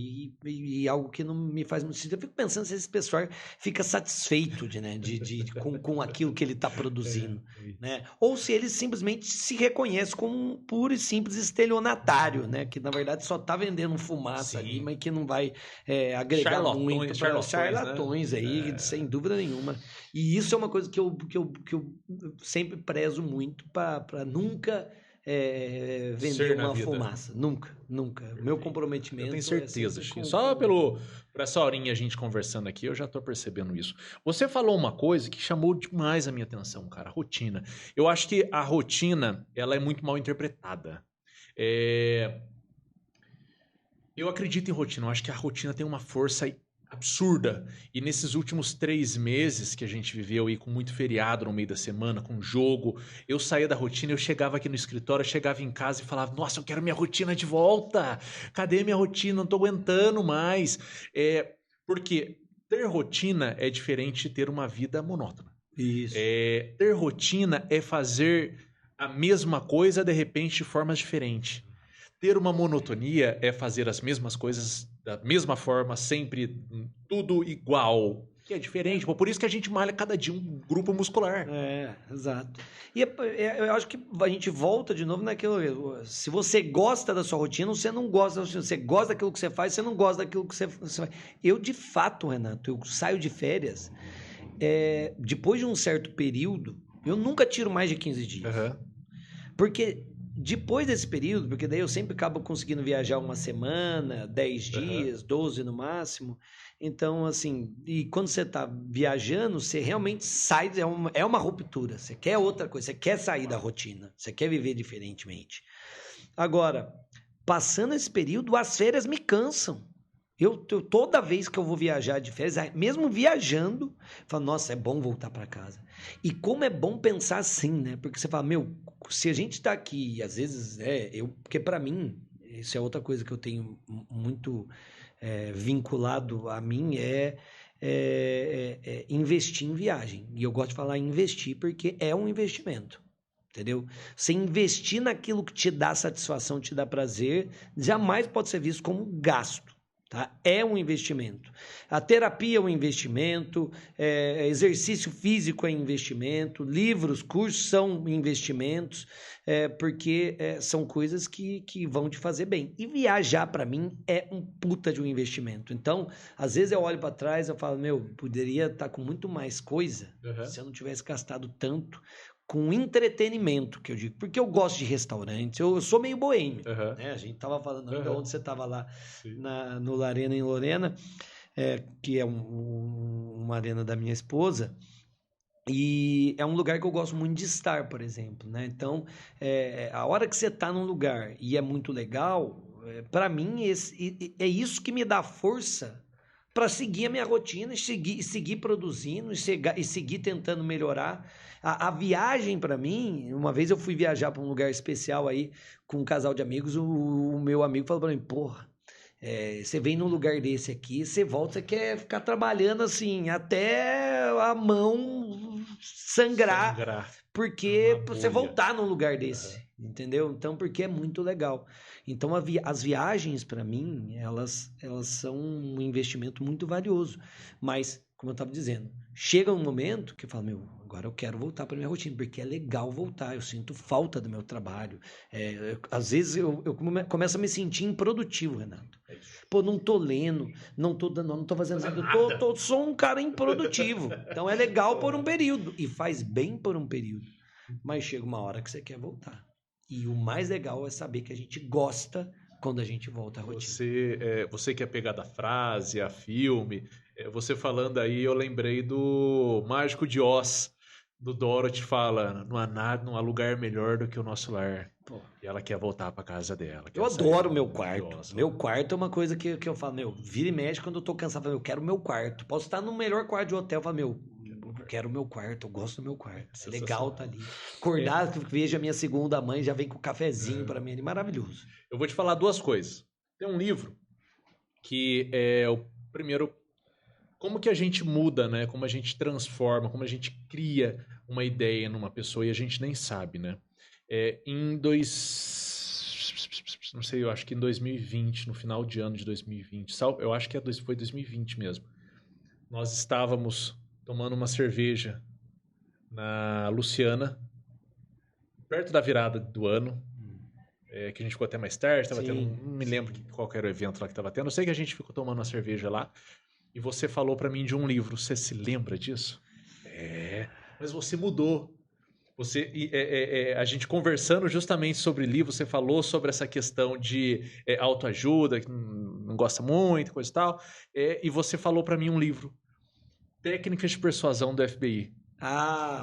E algo que não me faz muito sentido. Eu fico pensando se esse pessoal fica satisfeito com aquilo que ele está produzindo. Né? Ou se ele simplesmente se reconhece como um puro e simples estelionatário, né? Que na verdade só está vendendo fumaça ali, mas que não vai agregar muito para os charlatões, né? Aí, sem dúvida nenhuma. E isso é uma coisa que eu sempre prezo muito para nunca vender uma fumaça. Nunca. Meu comprometimento. Eu tenho certeza, Chico. Só por essa horinha a gente conversando aqui, eu já tô percebendo isso. Você falou uma coisa que chamou demais a minha atenção, cara. Rotina. Eu acho que a rotina, ela é muito mal interpretada. Eu acredito em rotina. Eu acho que a rotina tem uma força absurda. E nesses últimos 3 meses que a gente viveu aí com muito feriado no meio da semana, com jogo, eu saía da rotina, eu chegava aqui no escritório, eu chegava em casa e falava, nossa, eu quero minha rotina de volta. Cadê minha rotina? Não tô aguentando mais. Porque ter rotina é diferente de ter uma vida monótona. Isso. Ter rotina é fazer a mesma coisa, de repente, de formas diferentes. Ter uma monotonia é fazer as mesmas coisas da mesma forma, sempre tudo igual. Que é diferente. Por isso que a gente malha cada dia um grupo muscular. Exato. E eu acho que a gente volta de novo naquilo. Se você gosta da sua rotina, você não gosta da sua rotina. Você gosta daquilo que você faz, você não gosta daquilo que você faz. Eu, de fato, Renato, eu saio de férias. Depois de um certo período, eu nunca tiro mais de 15 dias. Porque depois desse período, porque daí eu sempre acabo conseguindo viajar uma semana, 10 dias, 12 no máximo. Então, assim, e quando você tá viajando, você realmente sai, é uma ruptura. Você quer outra coisa, você quer sair da rotina, você quer viver diferentemente. Agora, passando esse período, as férias me cansam. Eu toda vez que eu vou viajar de férias, mesmo viajando, eu falo, nossa, é bom voltar para casa. E como é bom pensar assim, né? Porque você fala, meu, se a gente tá aqui, às vezes, porque para mim, isso é outra coisa que eu tenho muito vinculado a mim, investir em viagem. E eu gosto de falar investir porque é um investimento. Entendeu? Você investir naquilo que te dá satisfação, te dá prazer, jamais pode ser visto como gasto. Tá? É um investimento. A terapia é um investimento, exercício físico é investimento, livros, cursos são investimentos, porque são coisas que vão te fazer bem. E viajar, para mim, é um puta de um investimento. Então, às vezes eu olho para trás e falo, meu, poderia estar com muito mais coisa se eu não tivesse gastado tanto com entretenimento, que eu digo, porque eu gosto de restaurantes, eu sou meio boêmio, né? A gente tava falando ainda onde você tava lá no Larena, em Lorena, que é uma arena da minha esposa, e é um lugar que eu gosto muito de estar, por exemplo, né? Então, a hora que você tá num lugar e é muito legal, para mim é isso que me dá força para seguir a minha rotina e seguir produzindo e seguir tentando melhorar. A viagem para mim, uma vez eu fui viajar para um lugar especial aí com um casal de amigos, o meu amigo falou para mim, porra, você vem num lugar desse aqui, você volta, você quer ficar trabalhando assim, até a mão sangrar. Porque você voltar num lugar desse, entendeu? Então, porque é muito legal. Então, as viagens, para mim, elas são um investimento muito valioso. Mas, como eu estava dizendo, chega um momento que eu falo, agora eu quero voltar para minha rotina, porque é legal voltar, eu sinto falta do meu trabalho. Às vezes, eu começo a me sentir improdutivo, Renato. Pô, não tô lendo, não tô fazendo nada, eu sou um cara improdutivo. Então, é legal por um período, e faz bem por um período. Mas chega uma hora que você quer voltar. E o mais legal é saber que a gente gosta quando a gente volta à rotina. Você que é pegada a frase, a filme, você falando aí, eu lembrei do Mágico de Oz, do Dorothy fala, não há nada, não há lugar melhor do que o nosso lar. Pô. E ela quer voltar para casa dela. Eu adoro o meu quarto. Meu quarto é uma coisa que eu falo, vira e mexe quando eu tô cansado, eu quero o meu quarto. Posso estar no melhor quarto de hotel, eu falo, eu quero o meu quarto, eu gosto do meu quarto. É legal tá ali. Acordar, vejo a minha segunda mãe, já vem com o cafezinho para mim ali, maravilhoso. Eu vou te falar duas coisas. Tem um livro que é o primeiro, como que a gente muda, né? Como a gente transforma, como a gente cria uma ideia numa pessoa e a gente nem sabe, né? Não sei, eu acho que em 2020, no final de ano de 2020, eu acho que foi 2020 mesmo. Nós estávamos tomando uma cerveja na Luciana, perto da virada do ano, que a gente ficou até mais tarde, estava tendo, não me lembro qual era o evento lá que estava tendo, eu sei que a gente ficou tomando uma cerveja lá, e você falou para mim de um livro, você se lembra disso? Mas você mudou. A gente conversando justamente sobre livro, você falou sobre essa questão de autoajuda, que não gosta muito, coisa e tal, e você falou para mim um livro, Técnicas de Persuasão do FBI.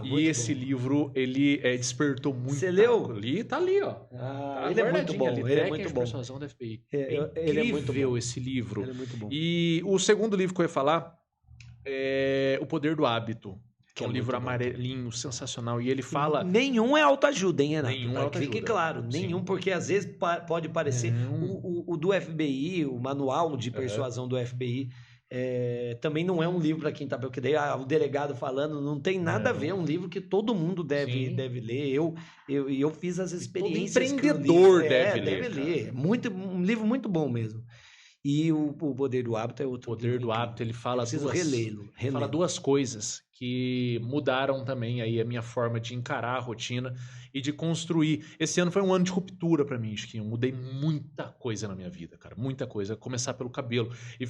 E esse livro, ele despertou muito. Você leu? Tá ali, ó. Ele é muito bom. Ele é muito bom. Persuasão do FBI. Ele é muito bom. Esse livro. Ele é muito bom. E o segundo livro que eu ia falar é O Poder do Hábito. Que é um livro amarelinho, sensacional. E ele fala... Nenhum é autoajuda, hein, Renato? Nenhum é autoajuda. Fique claro. Nenhum, porque às vezes pode parecer... O do FBI, o manual de persuasão do FBI... também não é um livro para quem tá... Porque daí o delegado falando não tem nada a ver, é um livro que todo mundo deve ler. Eu fiz as experiências. Todo empreendedor deve ler. Um livro muito bom mesmo. E o Poder do Hábito é outro. O Poder do Hábito, ele fala fala duas coisas que mudaram também aí a minha forma de encarar a rotina e de construir. Esse ano foi um ano de ruptura para mim, Chiquinho. Eu mudei muita coisa na minha vida, cara. Muita coisa. Começar pelo cabelo. E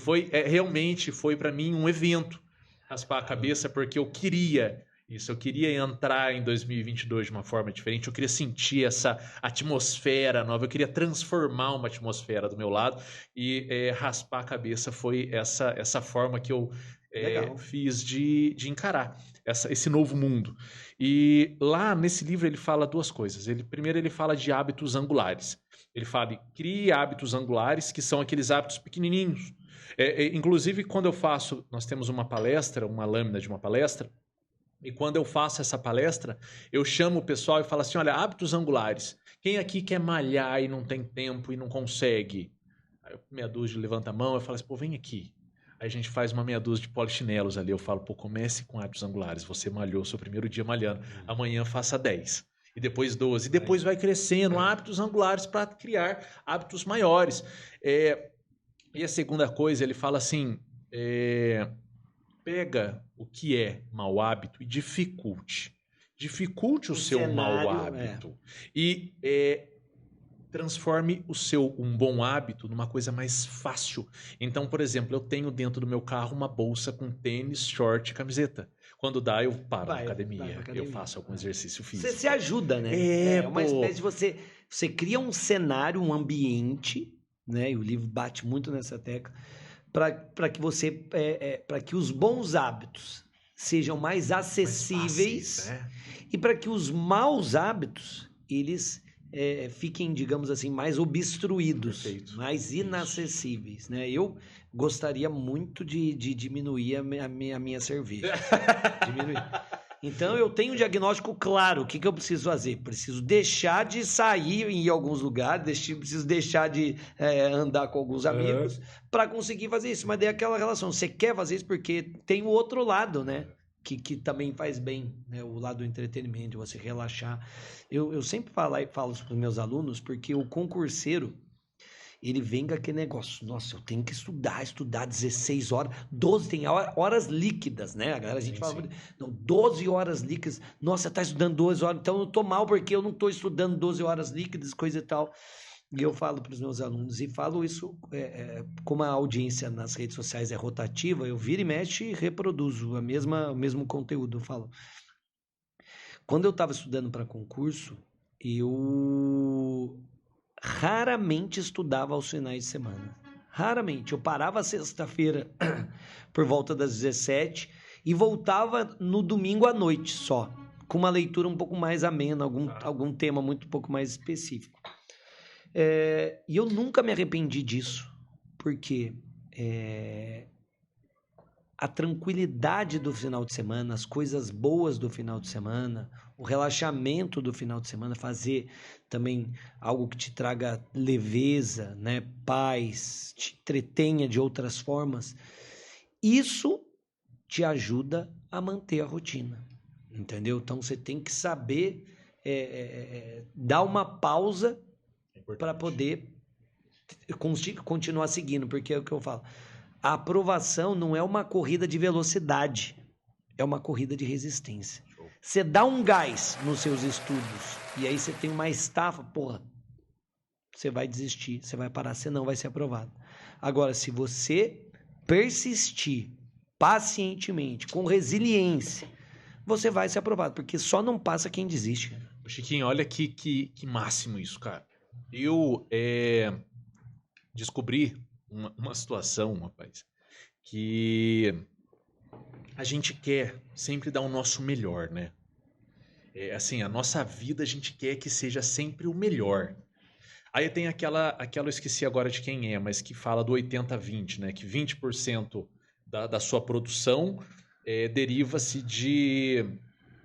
realmente foi para mim um evento raspar a cabeça, porque eu queria isso. Eu queria entrar em 2022 de uma forma diferente. Eu queria sentir essa atmosfera nova. Eu queria transformar uma atmosfera do meu lado. E raspar a cabeça foi essa forma que eu fiz de encarar esse novo mundo. E lá nesse livro ele fala duas coisas. Primeiro ele fala de hábitos angulares. Ele fala, crie hábitos angulares, que são aqueles hábitos pequenininhos. Inclusive, quando eu faço, nós temos uma palestra, uma lâmina de uma palestra, e quando eu faço essa palestra, eu chamo o pessoal e falo assim, olha, hábitos angulares. Quem aqui quer malhar e não tem tempo e não consegue? Aí meia dúzia levanta a mão e fala assim, pô, vem aqui. Aí a gente faz uma meia dúzia de polichinelos ali. Eu falo, pô, comece com hábitos angulares. Você malhou seu primeiro dia malhando. Amanhã faça 10. E depois 12. E depois vai crescendo hábitos angulares para criar hábitos maiores. E a segunda coisa, ele fala assim, pega o que é mau hábito e dificulte. Dificulte o seu mau hábito. E transforme um bom hábito numa coisa mais fácil. Então, por exemplo, eu tenho dentro do meu carro uma bolsa com tênis, short e camiseta. Quando dá, eu paro na academia. Eu faço algum exercício físico. Você se ajuda, né? É uma espécie de você cria um cenário, um ambiente, né? E o livro bate muito nessa tecla, para que para que os bons hábitos sejam mais acessíveis, e para que os maus hábitos eles fiquem, digamos assim, mais obstruídos, Perfeito. mais inacessíveis, né? Eu gostaria muito de diminuir a minha cerveja. Diminuir. Então, eu tenho um diagnóstico claro. O que eu preciso fazer? Preciso deixar de sair em alguns lugares, preciso deixar de andar com alguns amigos para conseguir fazer isso. Mas daí é aquela relação. Você quer fazer isso porque tem o outro lado, né? Que também faz bem, né? O lado do entretenimento, de você relaxar. Eu sempre falo isso para os meus alunos, porque o concurseiro, ele vem com aquele negócio, nossa, eu tenho que estudar 16 horas, 12, tem horas líquidas, né? A gente fala, não, 12 horas líquidas, nossa, tá estudando 12 horas, então eu tô mal porque eu não tô estudando 12 horas líquidas, coisa e tal. E eu falo para os meus alunos, e falo isso, como a audiência nas redes sociais é rotativa, eu viro e mexo e reproduzo o mesmo conteúdo. Eu falo, quando eu estava estudando para concurso, eu raramente estudava aos finais de semana. Raramente. Eu parava sexta-feira por volta das 17 e voltava no domingo à noite só, com uma leitura um pouco mais amena, algum tema um pouco mais específico. E eu nunca me arrependi disso, porque a tranquilidade do final de semana, as coisas boas do final de semana, o relaxamento do final de semana, fazer também algo que te traga leveza, né, paz, te entretenha de outras formas, isso te ajuda a manter a rotina, entendeu? Então você tem que saber dar uma pausa para poder continuar seguindo, porque é o que eu falo. A aprovação não é uma corrida de velocidade, é uma corrida de resistência. Você dá um gás nos seus estudos e aí você tem uma estafa, porra, você vai desistir, você vai parar, você não vai ser aprovado. Agora, se você persistir pacientemente, com resiliência, você vai ser aprovado, porque só não passa quem desiste. Chiquinho, olha que máximo isso, cara. Eu descobri uma situação, rapaz, que a gente quer sempre dar o nosso melhor, né? Assim, a nossa vida a gente quer que seja sempre o melhor. Aí tem aquela eu esqueci agora de quem é, mas que fala do 80-20, né? Que 20% da sua produção deriva-se de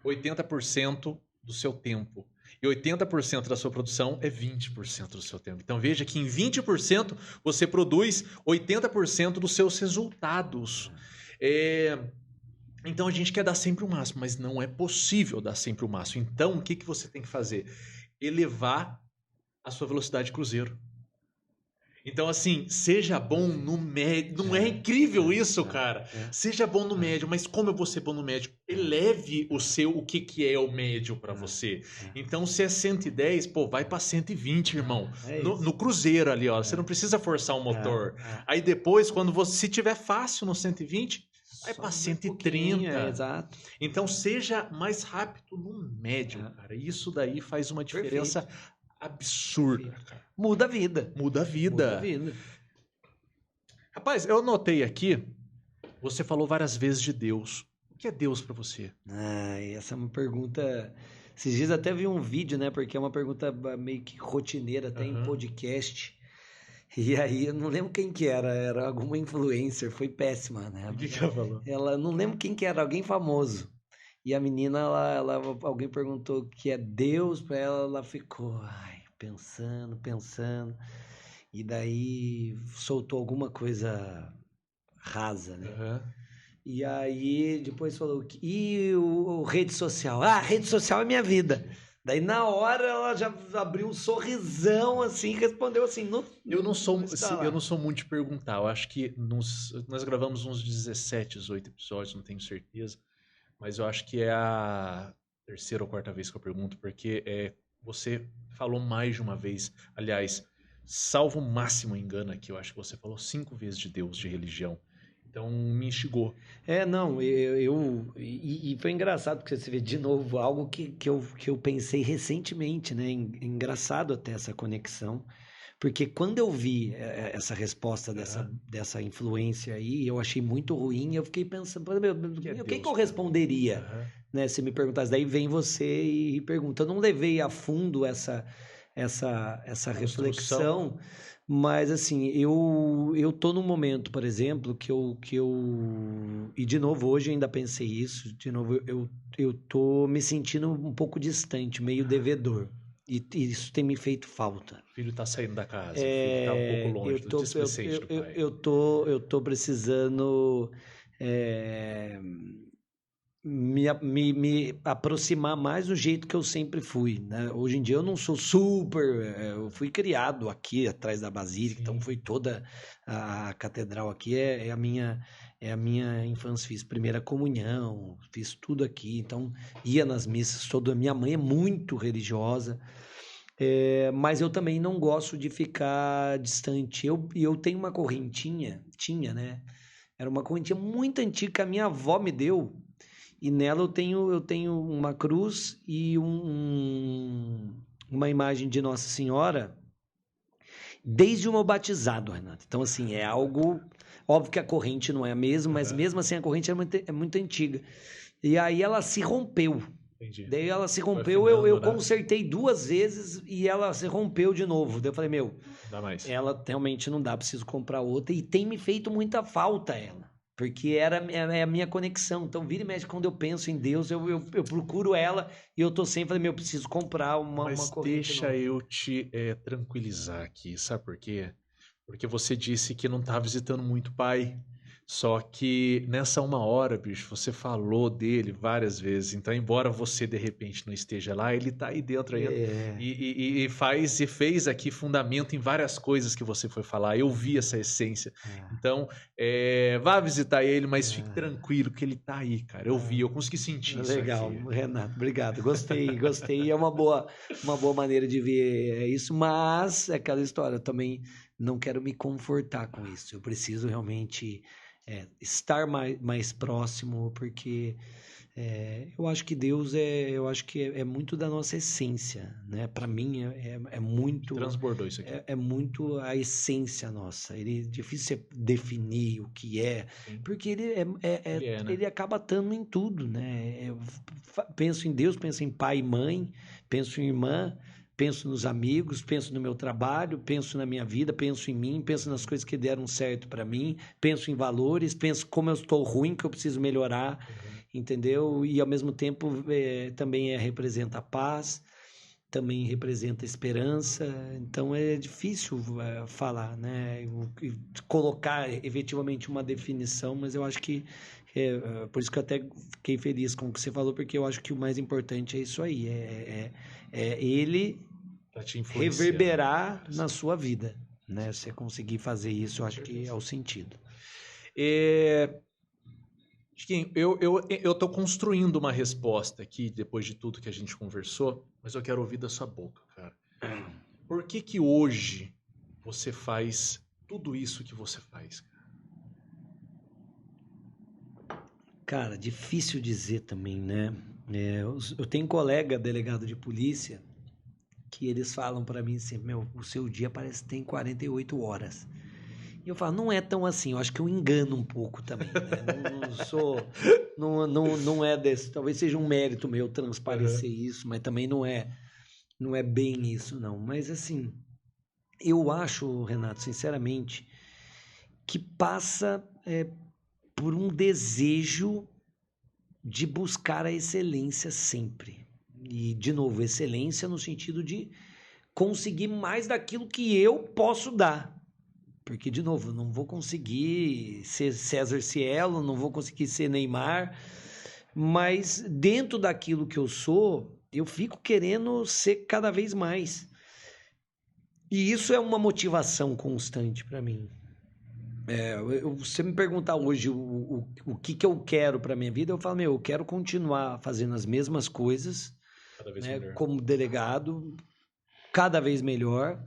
80% do seu tempo. E 80% da sua produção é 20% do seu tempo. Então veja que em 20% você produz 80% dos seus resultados. Então a gente quer dar sempre o máximo, mas não é possível dar sempre o máximo. Então o que você tem que fazer? Elevar a sua velocidade de cruzeiro. Então, assim, seja bom no médio. Não é incrível isso, cara? Seja bom no médio, mas como eu vou ser bom no médio? Eleve o que é o médio para você. Então, se é 110, pô, vai para 120, irmão. No cruzeiro ali, ó. Você não precisa forçar o motor. Aí depois, se tiver fácil no 120, vai para 130. Exato. Então, seja mais rápido no médio, cara. Isso daí faz uma diferença absurda, cara. Muda a vida. Muda a vida. Rapaz, eu notei aqui, você falou várias vezes de Deus. O que é Deus pra você? Essa é uma pergunta... Esses dias até vi um vídeo, né? Porque é uma pergunta meio que rotineira, até em podcast. E aí, eu não lembro quem que era alguma influencer, foi péssima, né? O que ela falou? Ela, não lembro quem que era, alguém famoso. E a menina, alguém perguntou o que é Deus pra ela, ela ficou... pensando, e daí soltou alguma coisa rasa, né? E aí depois falou, e o rede social? Rede social é minha vida. Daí na hora ela já abriu um sorrisão assim, respondeu assim, eu não sou muito de perguntar, eu acho que nós gravamos uns 17, 18 episódios, não tenho certeza, mas eu acho que é a terceira ou quarta vez que eu pergunto, porque você falou mais de uma vez, aliás, salvo o máximo engano aqui, eu acho que você falou 5 vezes de Deus, de religião. Então me instigou. E foi engraçado porque você vê de novo algo que eu pensei recentemente, né? Engraçado até essa conexão, porque quando eu vi essa resposta dessa influência aí, eu achei muito ruim, eu fiquei pensando, o que eu responderia? Né, se me perguntasse, daí vem você e pergunta. Eu não levei a fundo essa essa reflexão, mas assim, eu tô num momento, por exemplo, que eu e de novo hoje eu ainda pensei isso, de novo eu tô me sentindo um pouco distante, meio devedor. E isso tem me feito falta. O filho tá saindo da casa, o filho tá um pouco longe do displicente do pai. Eu tô precisando me aproximar mais do jeito que eu sempre fui, né? Hoje em dia eu não sou eu fui criado aqui atrás da Basílica, então foi toda a catedral aqui é a minha infância, fiz primeira comunhão, fiz tudo aqui, então ia nas missas toda. Minha mãe é muito religiosa, mas eu também não gosto de ficar distante. Eu tenho uma tinha, né? Era uma correntinha muito antiga que a minha avó me deu. E nela eu tenho uma cruz e uma imagem de Nossa Senhora desde o meu batizado, Renato. Então, assim, é algo... Óbvio que a corrente não é a mesma, mas mesmo assim a corrente é muito antiga. E aí ela se rompeu. Entendi. Daí ela se rompeu, eu consertei 2 vezes e ela se rompeu de novo. Daí eu falei, dá mais. Ela realmente não dá, preciso comprar outra. E tem me feito muita falta ela. Porque é a minha conexão. Então, vira e mexe, quando eu penso em Deus, eu procuro ela e eu tô sempre, falei, preciso comprar uma corrente. Deixa eu te tranquilizar aqui, sabe por quê? Porque você disse que não tá visitando muito o pai. Só que nessa 1 hora, bicho, você falou dele várias vezes. Então, embora você de repente não esteja lá, ele tá aí dentro ainda. E fez aqui fundamento em várias coisas que você foi falar. Eu vi essa essência. Então, vá visitar ele, mas fique tranquilo que ele tá aí, cara. Eu vi, eu consegui sentir isso. Legal, aqui. Renato, obrigado. Gostei. É uma boa maneira de ver isso, mas é aquela história. Eu também não quero me confortar com isso. Eu preciso realmente estar mais próximo, porque eu acho que Deus é muito da nossa essência, né? Para mim é muito... Transbordou isso aqui. É muito a essência nossa. Ele é difícil definir o que é, porque ele acaba estando em tudo, né? Eu penso em Deus, penso em pai e mãe, penso em irmã, penso nos amigos, penso no meu trabalho, penso na minha vida, penso em mim, penso nas coisas que deram certo para mim, penso em valores, penso como eu estou ruim, que eu preciso melhorar, entendeu? E ao mesmo tempo também representa a paz, também representa a esperança. Então é difícil falar, né? Colocar efetivamente uma definição, mas eu acho que por isso que eu até fiquei feliz com o que você falou, porque eu acho que o mais importante é isso aí, ele reverberar na sua vida, né? Você conseguir fazer isso, eu acho que é o sentido. Chiquinho, eu tô construindo uma resposta aqui, depois de tudo que a gente conversou, mas eu quero ouvir da sua boca, cara. Por que hoje você faz tudo isso que você faz, cara? Cara, difícil dizer também, né? Eu tenho um colega delegado de polícia que eles falam para mim assim, o seu dia parece que tem 48 horas. E eu falo, não é tão assim, eu acho que eu engano um pouco também, né? Não é desse, talvez seja um mérito meu transparecer isso, mas também não é bem isso, não. Mas assim, eu acho, Renato, sinceramente, que passa por um desejo de buscar a excelência sempre. E, de novo, excelência no sentido de conseguir mais daquilo que eu posso dar. Porque, de novo, não vou conseguir ser César Cielo, não vou conseguir ser Neymar, mas dentro daquilo que eu sou, eu fico querendo ser cada vez mais. E isso é uma motivação constante para mim. Você me perguntar hoje o que eu quero para minha vida, eu falo, eu quero continuar fazendo as mesmas coisas, né, como delegado, cada vez melhor.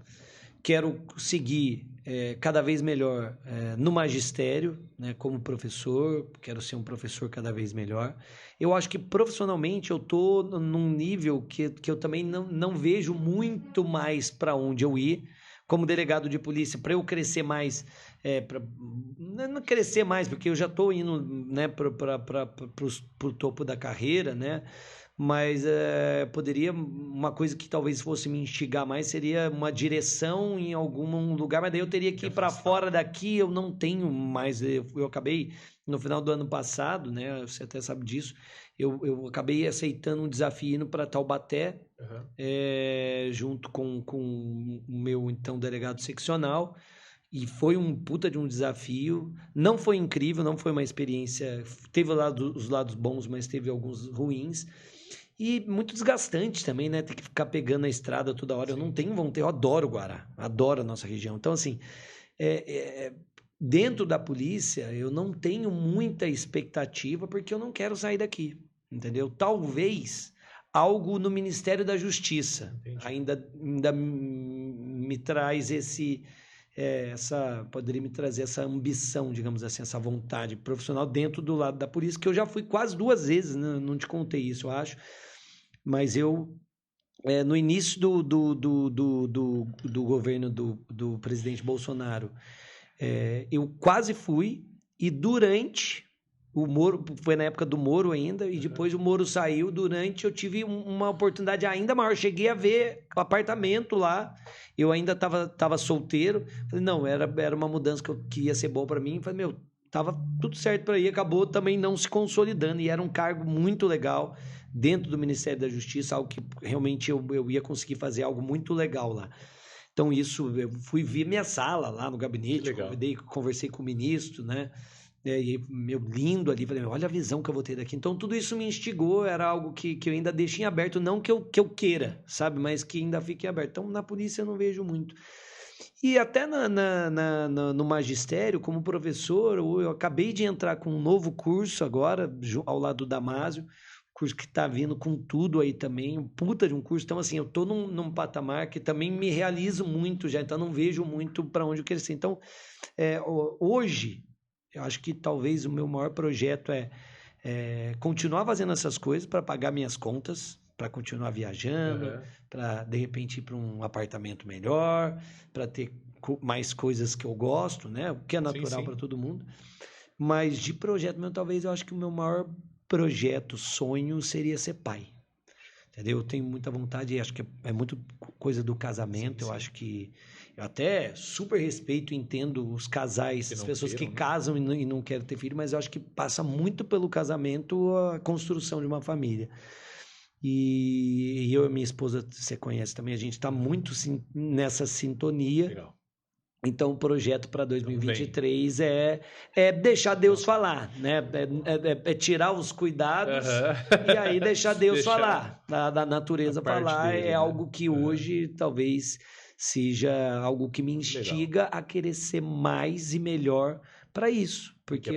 Quero seguir cada vez melhor no magistério, né, como professor, quero ser um professor cada vez melhor. Eu acho que profissionalmente eu estou num nível que eu também não vejo muito mais para onde eu ir. Como delegado de polícia, para eu crescer mais, não crescer mais, porque eu já estou indo, né, para o topo da carreira, né? mas poderia, uma coisa que talvez fosse me instigar mais seria uma direção em algum lugar, mas daí eu teria que ir para fora daqui, eu não tenho mais, eu acabei, no final do ano passado, né, você até sabe disso, eu acabei aceitando um desafio indo para Taubaté, junto com o meu, então, delegado seccional, e foi um puta de um desafio. Não foi incrível, não foi uma experiência... Teve os lados bons, mas teve alguns ruins. E muito desgastante também, né? Ter que ficar pegando a estrada toda hora. Sim. Eu não tenho vontade... Eu adoro o Guará. Adoro a nossa região. Então, assim... dentro da polícia, eu não tenho muita expectativa porque eu não quero sair daqui. Entendeu? Talvez... algo no Ministério da Justiça. Ainda me traz poderia me trazer essa ambição, digamos assim, essa vontade profissional dentro do lado da polícia, que eu já fui quase 2 vezes, né? Não te contei isso, eu acho, mas eu, no início do governo do presidente Bolsonaro, eu quase fui, e durante... O Moro, foi na época do Moro ainda, e depois o Moro saiu, eu tive uma oportunidade ainda maior, cheguei a ver o apartamento lá, eu ainda tava solteiro, falei, não, era uma mudança que ia ser bom para mim, falei, tava tudo certo para ir, acabou também não se consolidando, e era um cargo muito legal dentro do Ministério da Justiça, algo que realmente eu ia conseguir fazer algo muito legal lá. Então eu fui ver minha sala lá no gabinete, conversei com o ministro, né? Lindo ali, falei, olha a visão que eu vou ter daqui. Então tudo isso me instigou, era algo que eu ainda deixei em aberto, não que eu queira, sabe, mas que ainda fique em aberto. Então na polícia eu não vejo muito. E até no magistério, como professor, eu acabei de entrar com um novo curso agora, ao lado do Damásio, curso que está vindo com tudo aí também, um puta de um curso. Então assim, eu estou num patamar que também me realizo muito já, então não vejo muito para onde eu quero ser. Então hoje... eu acho que talvez o meu maior projeto é continuar fazendo essas coisas para pagar minhas contas, para continuar viajando, para de repente ir para um apartamento melhor, para ter mais coisas que eu gosto, né? O que é natural para todo mundo. Mas de projeto meu, talvez eu acho que o meu maior projeto, sonho, seria ser pai. Entendeu? Eu tenho muita vontade, e acho que é muito coisa do casamento, eu acho que... Eu até super respeito e entendo os casais, as pessoas que casam e não querem ter filho, mas eu acho que passa muito pelo casamento a construção de uma família. E eu e minha esposa, você conhece também, a gente está muito nessa sintonia. Legal. Então, o projeto para 2023 é deixar Deus falar, né? É tirar os cuidados e aí deixar Deus falar, da natureza falar. Dele, algo que hoje talvez seja algo que me instiga a querer ser mais e melhor para isso. Porque,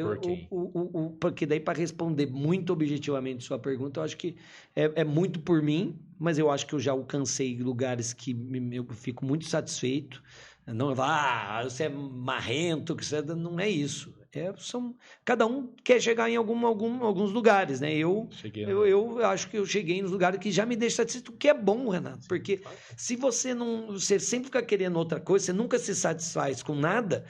porque daí, para responder muito objetivamente sua pergunta, eu acho que é muito por mim, mas eu acho que eu já alcancei lugares que eu fico muito satisfeito. Não você é marrento, não é isso. Cada um quer chegar em alguns lugares, né? Eu acho que eu cheguei nos lugares que já me deixam satisfeito, o que é bom, Renato. Porque se você sempre fica querendo outra coisa, você nunca se satisfaz com nada,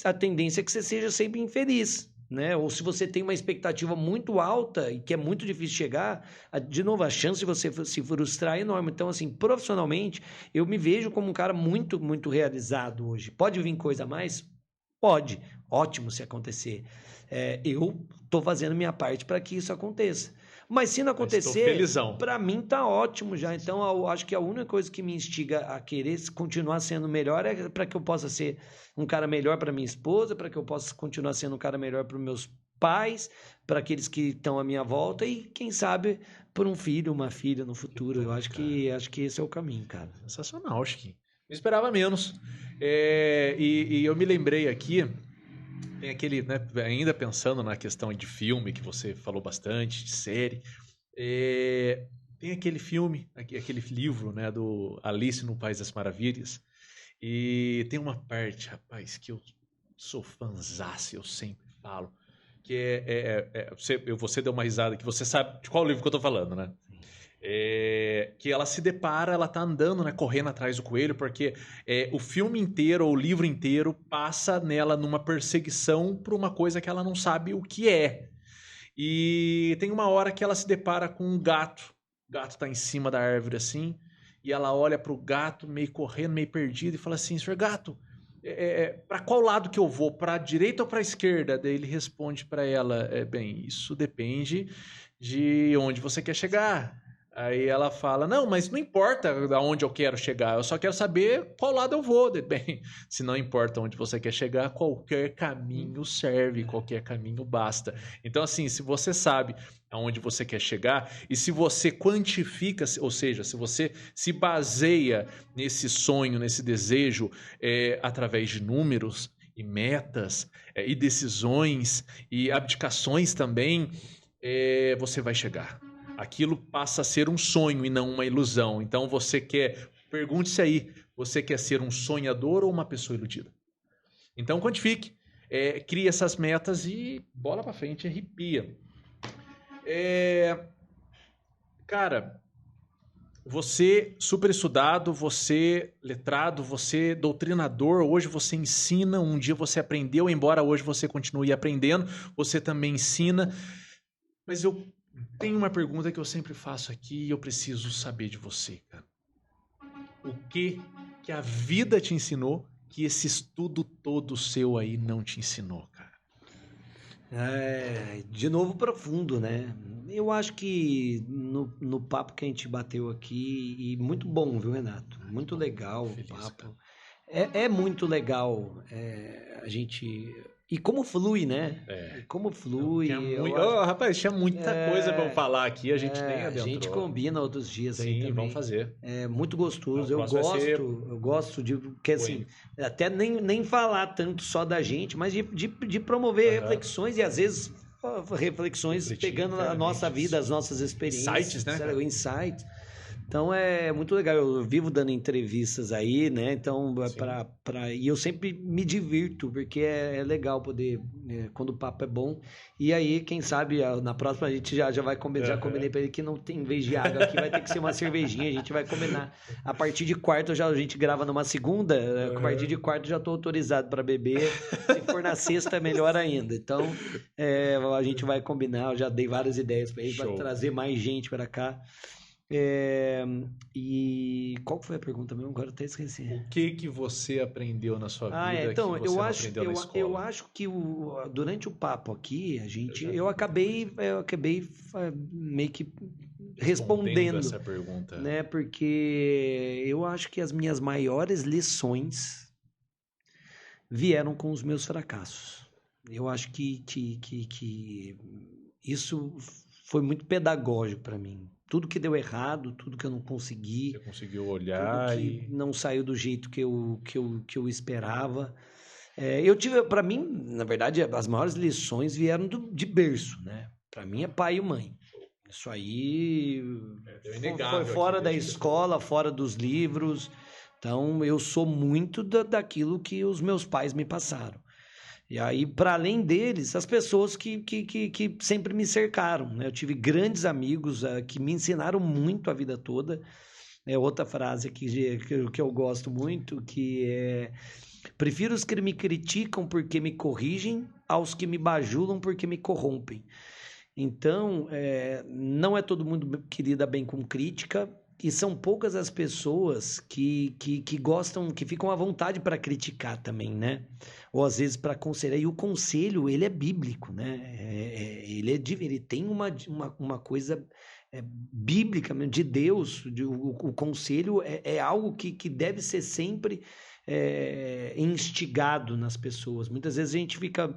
a tendência é que você seja sempre infeliz, né? Ou se você tem uma expectativa muito alta e que é muito difícil chegar, de novo, a chance de você se frustrar é enorme. Então, assim, profissionalmente, eu me vejo como um cara muito, muito realizado hoje. Pode vir coisa a mais? Pode. Ótimo se acontecer. Eu estou fazendo minha parte para que isso aconteça. Mas se não acontecer, para mim tá ótimo já. Então, eu acho que a única coisa que me instiga a querer continuar sendo melhor é para que eu possa ser um cara melhor para minha esposa, para que eu possa continuar sendo um cara melhor para os meus pais, para aqueles que estão à minha volta e, quem sabe, por um filho, uma filha no futuro. Eu acho que esse é o caminho, cara. Sensacional, Chiquinho. Não esperava menos. E eu me lembrei aqui, tem aquele, né, ainda pensando na questão de filme, que você falou bastante, de série, tem aquele filme, aquele livro, né, do Alice no País das Maravilhas, e tem uma parte, rapaz, que eu sou fãzaço, eu sempre falo, que você deu uma risada, que você sabe de qual livro que eu tô falando, né? Que ela se depara, ela tá andando, né, correndo atrás do coelho, porque o filme inteiro, ou o livro inteiro, passa nela numa perseguição por uma coisa que ela não sabe o que é. E tem uma hora que ela se depara com um gato. O gato tá em cima da árvore assim, e ela olha pro gato meio correndo, meio perdido, e fala assim: senhor gato, para qual lado que eu vou? Para a direita ou para a esquerda? Daí ele responde para ela: bem, isso depende de onde você quer chegar. Aí ela fala: não, mas não importa aonde eu quero chegar, eu só quero saber qual lado eu vou. Bem, se não importa onde você quer chegar, qualquer caminho serve, qualquer caminho basta. Então, assim, se você sabe aonde você quer chegar e se você quantifica, ou seja, se você se baseia nesse sonho, nesse desejo, através de números e metas e decisões e abdicações também, você vai chegar. Aquilo passa a ser um sonho e não uma ilusão. Então você quer, pergunte-se aí, você quer ser um sonhador ou uma pessoa iludida? Então quantifique, crie essas metas e bola pra frente, arrepia. Cara, você super estudado, você letrado, você doutrinador, hoje você ensina, um dia você aprendeu, embora hoje você continue aprendendo, você também ensina. Mas eu tenho uma pergunta que eu sempre faço aqui e eu preciso saber de você, cara. O que a vida te ensinou que esse estudo todo seu aí não te ensinou, cara? De novo profundo, né? Eu acho que no papo que a gente bateu aqui, e muito bom, viu, Renato? Muito legal o papo. É muito legal a gente... E como flui, né? Como flui. Rapaz, tinha muita coisa pra eu falar aqui, a gente nem adentrou. A gente combina outros dias aí também. Sim, vamos fazer. É muito gostoso. Eu gosto de... Porque assim, até nem falar tanto só da gente, mas de promover reflexões e às vezes reflexões pegando a nossa vida, as nossas experiências. Insights, né? Insights. Então é muito legal, eu vivo dando entrevistas aí, né? Então, e eu sempre me divirto, porque é legal poder, quando o papo é bom. E aí, quem sabe, na próxima a gente já vai combinar. Já combinei pra ele que não tem, em vez de água aqui, vai ter que ser uma cervejinha, a gente vai combinar. A partir de quarta, a gente grava numa segunda, a partir de quarta eu já tô autorizado para beber. Se for na sexta, é melhor ainda. Então, a gente vai combinar, eu já dei várias ideias pra ele, vai trazer mais gente para cá. E qual foi a pergunta mesmo? Agora eu até esqueci. O que você aprendeu na sua vida então, que você não aprendeu na escola? Eu acho que durante o papo aqui, eu acabei meio que respondendo essa pergunta, né? Porque eu acho que as minhas maiores lições vieram com os meus fracassos. Eu acho que isso foi muito pedagógico para mim. Tudo que deu errado, tudo que eu não consegui. Você conseguiu olhar tudo que não saiu do jeito que eu esperava. Eu tive, para mim, na verdade, as maiores lições vieram de berço, né? Para mim é pai e mãe. Isso aí foi fora da escola, fora dos livros. Então, eu sou muito daquilo que os meus pais me passaram. E aí, para além deles, as pessoas que sempre me cercaram, né? Eu tive grandes amigos que me ensinaram muito a vida toda. Outra frase que eu gosto muito, que é: prefiro os que me criticam porque me corrigem aos que me bajulam porque me corrompem. Então, não é todo mundo que lida bem com crítica, e são poucas as pessoas que gostam, que ficam à vontade para criticar também, né? Ou às vezes para aconselhar. E o conselho, ele é bíblico, né? Ele tem uma coisa bíblica mesmo, de Deus. O conselho é algo que deve ser sempre instigado nas pessoas. Muitas vezes a gente fica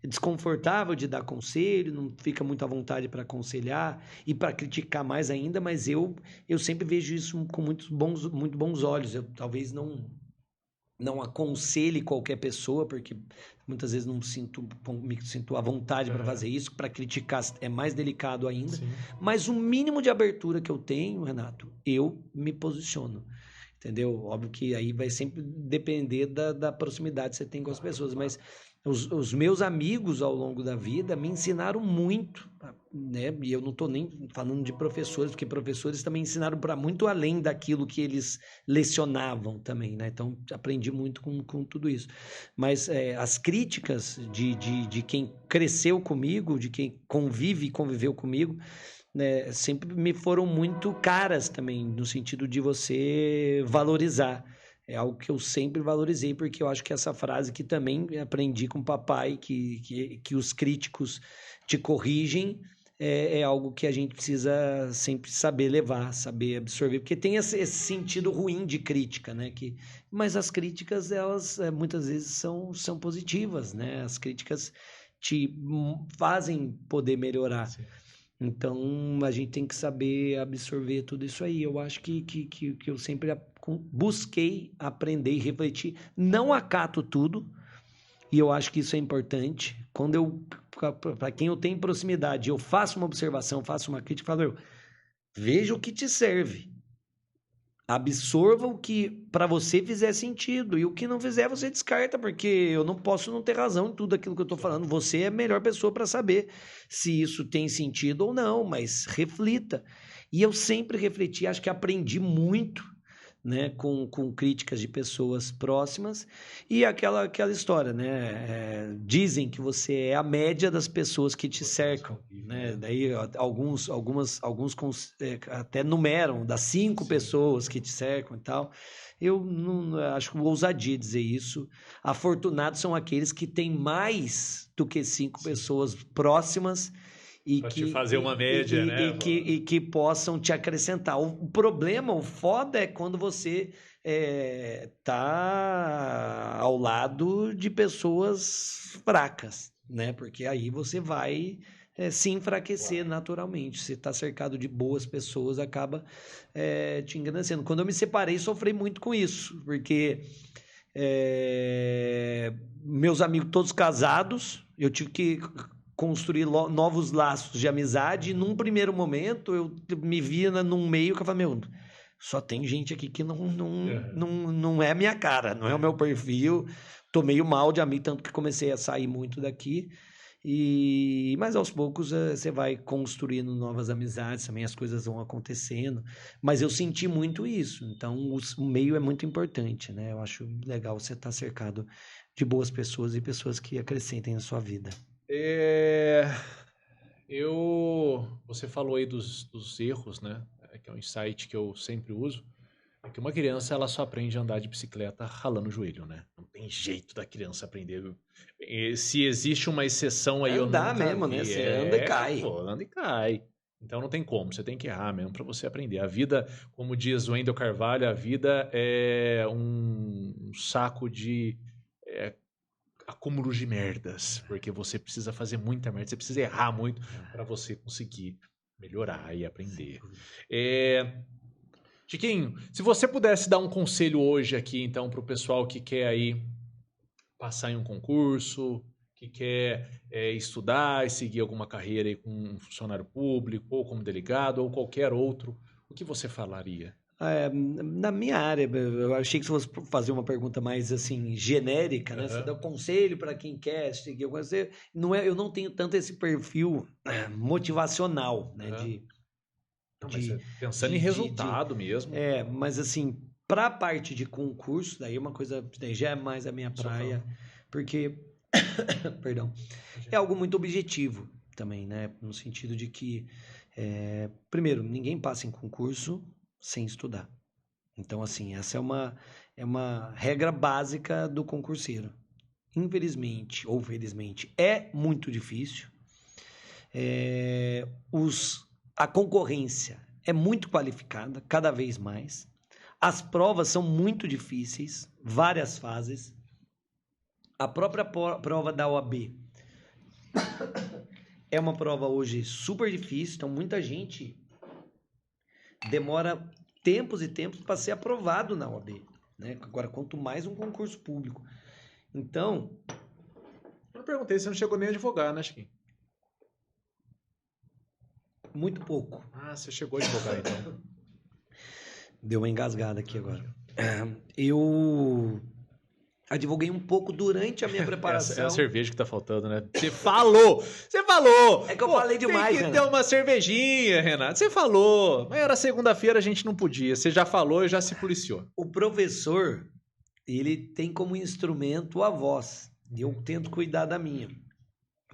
desconfortável de dar conselho, não fica muito à vontade para aconselhar e para criticar mais ainda, mas eu sempre vejo isso com muito bons olhos. Eu talvez não aconselhe qualquer pessoa, porque muitas vezes me sinto à vontade para fazer isso. Para criticar é mais delicado ainda. Sim. Mas o mínimo de abertura que eu tenho, Renato, eu me posiciono. Entendeu? Óbvio que aí vai sempre depender da proximidade que você tem com as pessoas, mas os meus amigos ao longo da vida me ensinaram muito né? E eu não estou nem falando de professores, porque professores também ensinaram para muito além daquilo que eles lecionavam também, né? Então, aprendi muito com tudo isso. Mas as críticas de quem cresceu comigo, de quem convive e conviveu comigo, né, sempre me foram muito caras também, no sentido de você valorizar. É algo que eu sempre valorizei, porque eu acho que essa frase que também aprendi com o papai, que os críticos te corrigem, é algo que a gente precisa sempre saber levar, saber absorver, porque tem esse sentido ruim de crítica, né? Mas as críticas, elas muitas vezes são positivas, né? As críticas te fazem poder melhorar. Sim. Então, a gente tem que saber absorver tudo isso aí. Eu acho que eu sempre busquei aprender e refletir. Não acato tudo, e eu acho que isso é importante. Para quem eu tenho proximidade, eu faço uma observação, faço uma crítica, falo, veja o que te serve. Absorva o que para você fizer sentido, e o que não fizer você descarta, porque eu não posso não ter razão em tudo aquilo que eu estou falando. Você é a melhor pessoa para saber se isso tem sentido ou não, mas reflita. E eu sempre refleti, acho que aprendi muito, né, com críticas de pessoas próximas, e aquela história, né? Dizem que você é a média das pessoas que te cercam, né? Daí alguns até numeram das 5 pessoas que te cercam e tal. Eu não acho ousadia dizer isso. Afortunados são aqueles que têm mais do que 5 pessoas próximas e pra te fazer uma média, né? E que possam te acrescentar. O problema, o foda é quando você tá ao lado de pessoas fracas, né? Porque aí você vai se enfraquecer naturalmente. Você está cercado de boas pessoas, acaba te engrandecendo. Quando eu me separei, sofri muito com isso, porque meus amigos todos casados, eu tive que construir novos laços de amizade, e num primeiro momento eu me via num meio que eu falei, meu, só tem gente aqui que não é a minha cara, não é o meu perfil, tô meio mal de amigo, tanto que comecei a sair muito daqui, mas aos poucos você vai construindo novas amizades, também as coisas vão acontecendo, mas eu senti muito isso, então o meio é muito importante, né? Eu acho legal você estar cercado de boas pessoas e pessoas que acrescentem na sua vida. Você falou aí dos erros, né? Que é um insight que eu sempre uso. É que uma criança ela só aprende a andar de bicicleta ralando o joelho, né? Não tem jeito da criança aprender. Se existe uma exceção aí, eu nunca mesmo, vi. Né? Você anda e cai. Pô, anda e cai. Então não tem como, você tem que errar mesmo para você aprender. A vida, como diz o Wendel Carvalho, a vida é um saco de acúmulo de merdas, porque você precisa fazer muita merda, você precisa errar muito para você conseguir melhorar e aprender. Chiquinho, se você pudesse dar um conselho hoje aqui, então, para o pessoal que quer aí passar em um concurso, que quer estudar e seguir alguma carreira aí com um funcionário público, ou como delegado, ou qualquer outro, o que você falaria? Na minha área, eu achei que se fosse fazer uma pergunta mais assim genérica, né? Você dá um conselho para quem quer seguir alguma coisa. Eu não tenho tanto esse perfil motivacional, né? Pensando em resultado mesmo. Mas assim, para a parte de concurso, daí uma coisa daí já é mais a minha praia, porque, perdão, é algo muito objetivo também, né? No sentido de que, primeiro, ninguém passa em concurso sem estudar. Então, assim, essa é uma regra básica do concurseiro. Infelizmente ou felizmente, é muito difícil. A concorrência é muito qualificada, cada vez mais. As provas são muito difíceis, várias fases. A própria prova da OAB é uma prova hoje super difícil, então muita gente demora tempos e tempos para ser aprovado na OAB, né? Agora, quanto mais um concurso público. Então... Eu perguntei, você não chegou nem a advogar, né, Chiquinho? Muito pouco. Você chegou a advogar, então. Deu uma engasgada aqui agora. Eu Advoguei um pouco durante a minha preparação. É a cerveja que tá faltando, né? Você falou! Você falou! É que eu falei demais, tem que ter uma cervejinha, Renato. Você falou. Mas era segunda-feira, a gente não podia. Você já falou e já se policiou. O professor, ele tem como instrumento a voz. E eu tento cuidar da minha.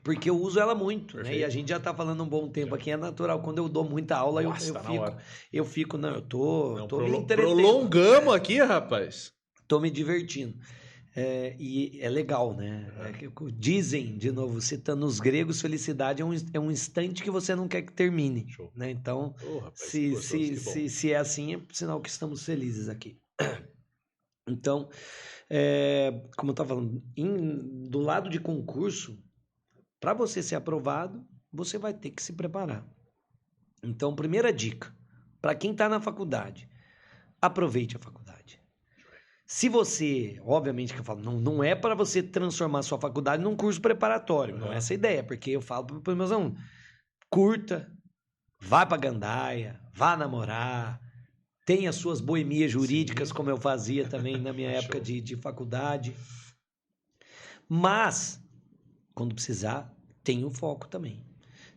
Porque eu uso ela muito, né? E a gente já tá falando um bom tempo aqui, é natural. Quando eu dou muita aula, eu fico, não, eu tô me entretendo. Prolongamos aqui, rapaz. Tô me divertindo. E é legal, né? Dizem, de novo, citando os gregos, felicidade é um instante que você não quer que termine. Show. Né? Então, rapaz, se é assim, é sinal que estamos felizes aqui. Então, como eu estava falando, do lado de concurso, para você ser aprovado, você vai ter que se preparar. Então, primeira dica, para quem está na faculdade, aproveite a faculdade. Se você, obviamente que eu falo, não é para você transformar a sua faculdade num curso preparatório, não é essa a ideia, porque eu falo para os meus alunos, curta, vá para gandaia, vá namorar, tenha as suas boemias jurídicas, como eu fazia também na minha época de faculdade, mas, quando precisar, tenha o foco também.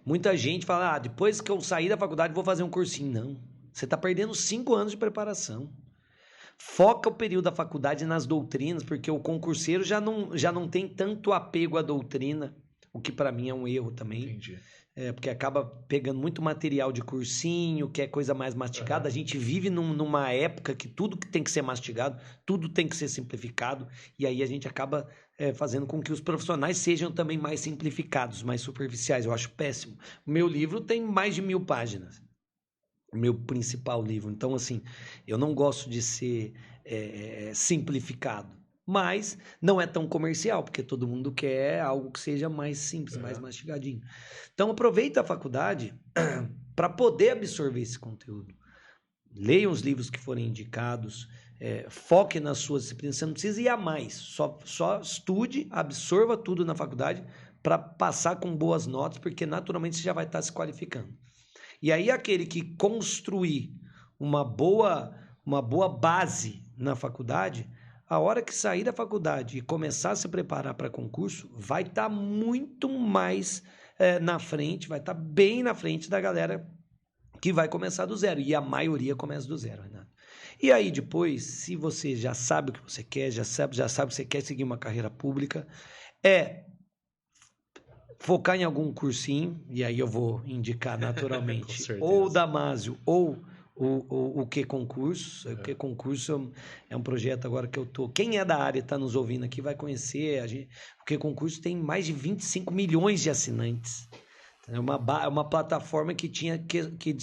Muita gente fala, depois que eu sair da faculdade vou fazer um cursinho. Não, você está perdendo 5 anos de preparação. Foca o período da faculdade nas doutrinas, porque o concurseiro já não tem tanto apego à doutrina, o que para mim é um erro também. Entendi. Porque acaba pegando muito material de cursinho, que é coisa mais mastigada. A gente vive numa época que tudo que tem que ser mastigado, tudo tem que ser simplificado, e aí a gente acaba fazendo com que os profissionais sejam também mais simplificados, mais superficiais. Eu acho péssimo. O meu livro tem mais de 1000 páginas. O meu principal livro. Então, assim, eu não gosto de ser simplificado. Mas não é tão comercial, porque todo mundo quer algo que seja mais simples, mais mastigadinho. Então, aproveita a faculdade para poder absorver esse conteúdo. Leiam os livros que forem indicados, foque nas suas disciplinas. Você não precisa ir a mais. Só estude, absorva tudo na faculdade para passar com boas notas, porque naturalmente você já vai estar se qualificando. E aí aquele que construir uma boa base na faculdade, a hora que sair da faculdade e começar a se preparar para concurso, vai estar muito mais na frente, vai estar bem na frente da galera que vai começar do zero. E a maioria começa do zero, Renato. E aí depois, se você já sabe o que você quer, já sabe que você quer seguir uma carreira pública, focar em algum cursinho, e aí eu vou indicar naturalmente ou o Damásio ou o Que Concurso. O Que Concurso é um projeto agora que eu tô... Quem é da área e está nos ouvindo aqui vai conhecer. O Que Concurso tem mais de 25 milhões de assinantes. É uma plataforma que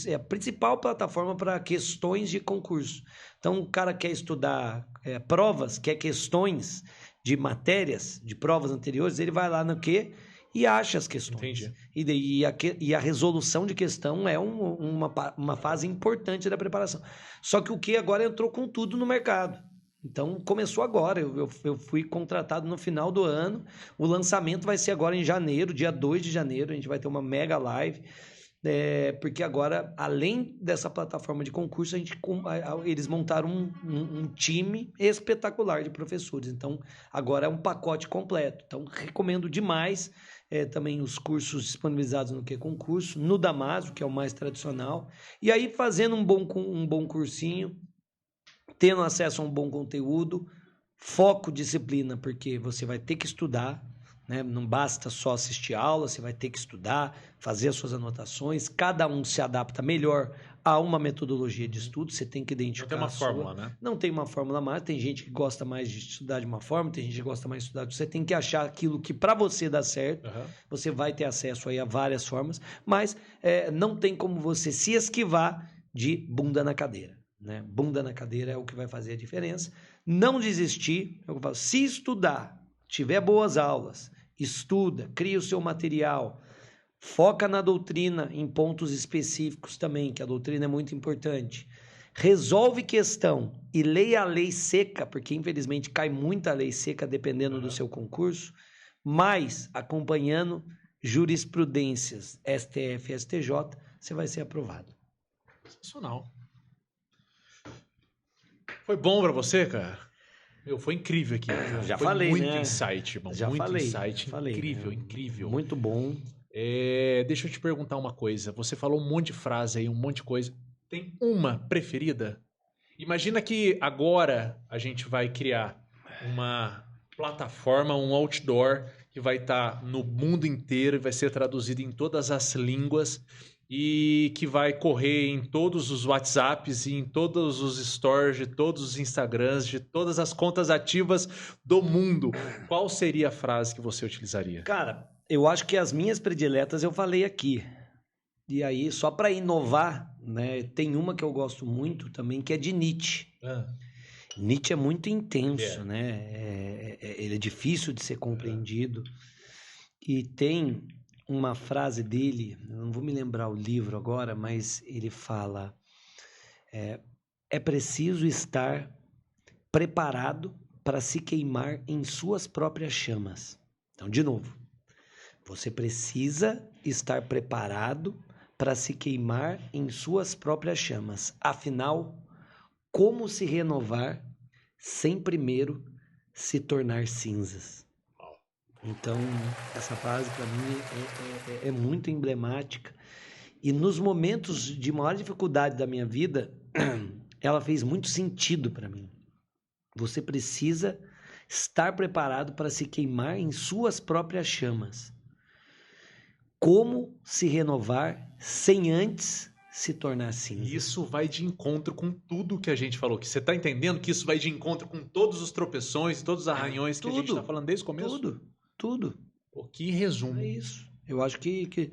é a principal plataforma para questões de concurso. Então, o cara quer estudar provas, quer questões de matérias, de provas anteriores, ele vai lá no Que e acha as questões. Entendi. E a resolução de questão é uma fase importante da preparação. Só que o Que agora entrou com tudo no mercado. Então, começou agora. Eu fui contratado no final do ano. O lançamento vai ser agora em janeiro, dia 2 de janeiro. A gente vai ter uma mega live. Porque agora, além dessa plataforma de concurso, eles montaram um time espetacular de professores. Então, agora é um pacote completo. Então, recomendo demais também os cursos disponibilizados no Que Concurso, no Damásio, que é o mais tradicional. E aí, fazendo um bom cursinho, tendo acesso a um bom conteúdo, foco, disciplina, porque você vai ter que estudar, né? Não basta só assistir aula, você vai ter que estudar, fazer as suas anotações, cada um se adapta melhor a uma metodologia de estudo, você tem que identificar. Não tem uma fórmula, né? Não tem uma fórmula mais, tem gente que gosta mais de estudar de uma forma, tem gente que gosta mais de estudar, você tem que achar aquilo que para você dá certo, você vai ter acesso aí a várias formas, mas não tem como você se esquivar de bunda na cadeira. Né? Bunda na cadeira é o que vai fazer a diferença. Não desistir, eu falo, se estudar, tiver boas aulas, estuda, cria o seu material, foca na doutrina em pontos específicos também, que a doutrina é muito importante. Resolve questão e leia a lei seca, porque infelizmente cai muita lei seca dependendo do seu concurso, mas acompanhando jurisprudências STF e STJ, você vai ser aprovado. Sensacional. Foi bom pra você, cara? Foi incrível aqui. Já foi falei, muito né? insight, irmão. Já muito falei, insight. falei, Incrível, né? incrível. Muito bom. Deixa eu te perguntar uma coisa. Você falou um monte de frase aí, um monte de coisa. Tem uma preferida? Imagina que agora a gente vai criar uma plataforma, um outdoor que vai estar no mundo inteiro e vai ser traduzido em todas as línguas e que vai correr em todos os WhatsApps e em todos os stores de todos os Instagrams, de todas as contas ativas do mundo. Qual seria a frase que você utilizaria? Cara, eu acho que as minhas prediletas eu falei aqui. E aí, só para inovar, né, tem uma que eu gosto muito também, que é de Nietzsche. Nietzsche é muito intenso, né? Ele é difícil de ser compreendido. E tem uma frase dele, eu não vou me lembrar o livro agora, mas ele fala: é preciso estar preparado para se queimar em suas próprias chamas. Então, de novo, você precisa estar preparado para se queimar em suas próprias chamas. Afinal, como se renovar sem primeiro se tornar cinzas? Então, essa frase para mim é muito emblemática. E nos momentos de maior dificuldade da minha vida, ela fez muito sentido para mim. Você precisa estar preparado para se queimar em suas próprias chamas. Como se renovar sem antes se tornar cinza? Isso vai de encontro com tudo que a gente falou. Que você está entendendo que isso vai de encontro com todos os tropeções, todos os arranhões que a gente está falando desde o começo? Tudo. Pô, que resumo. É isso. Eu acho que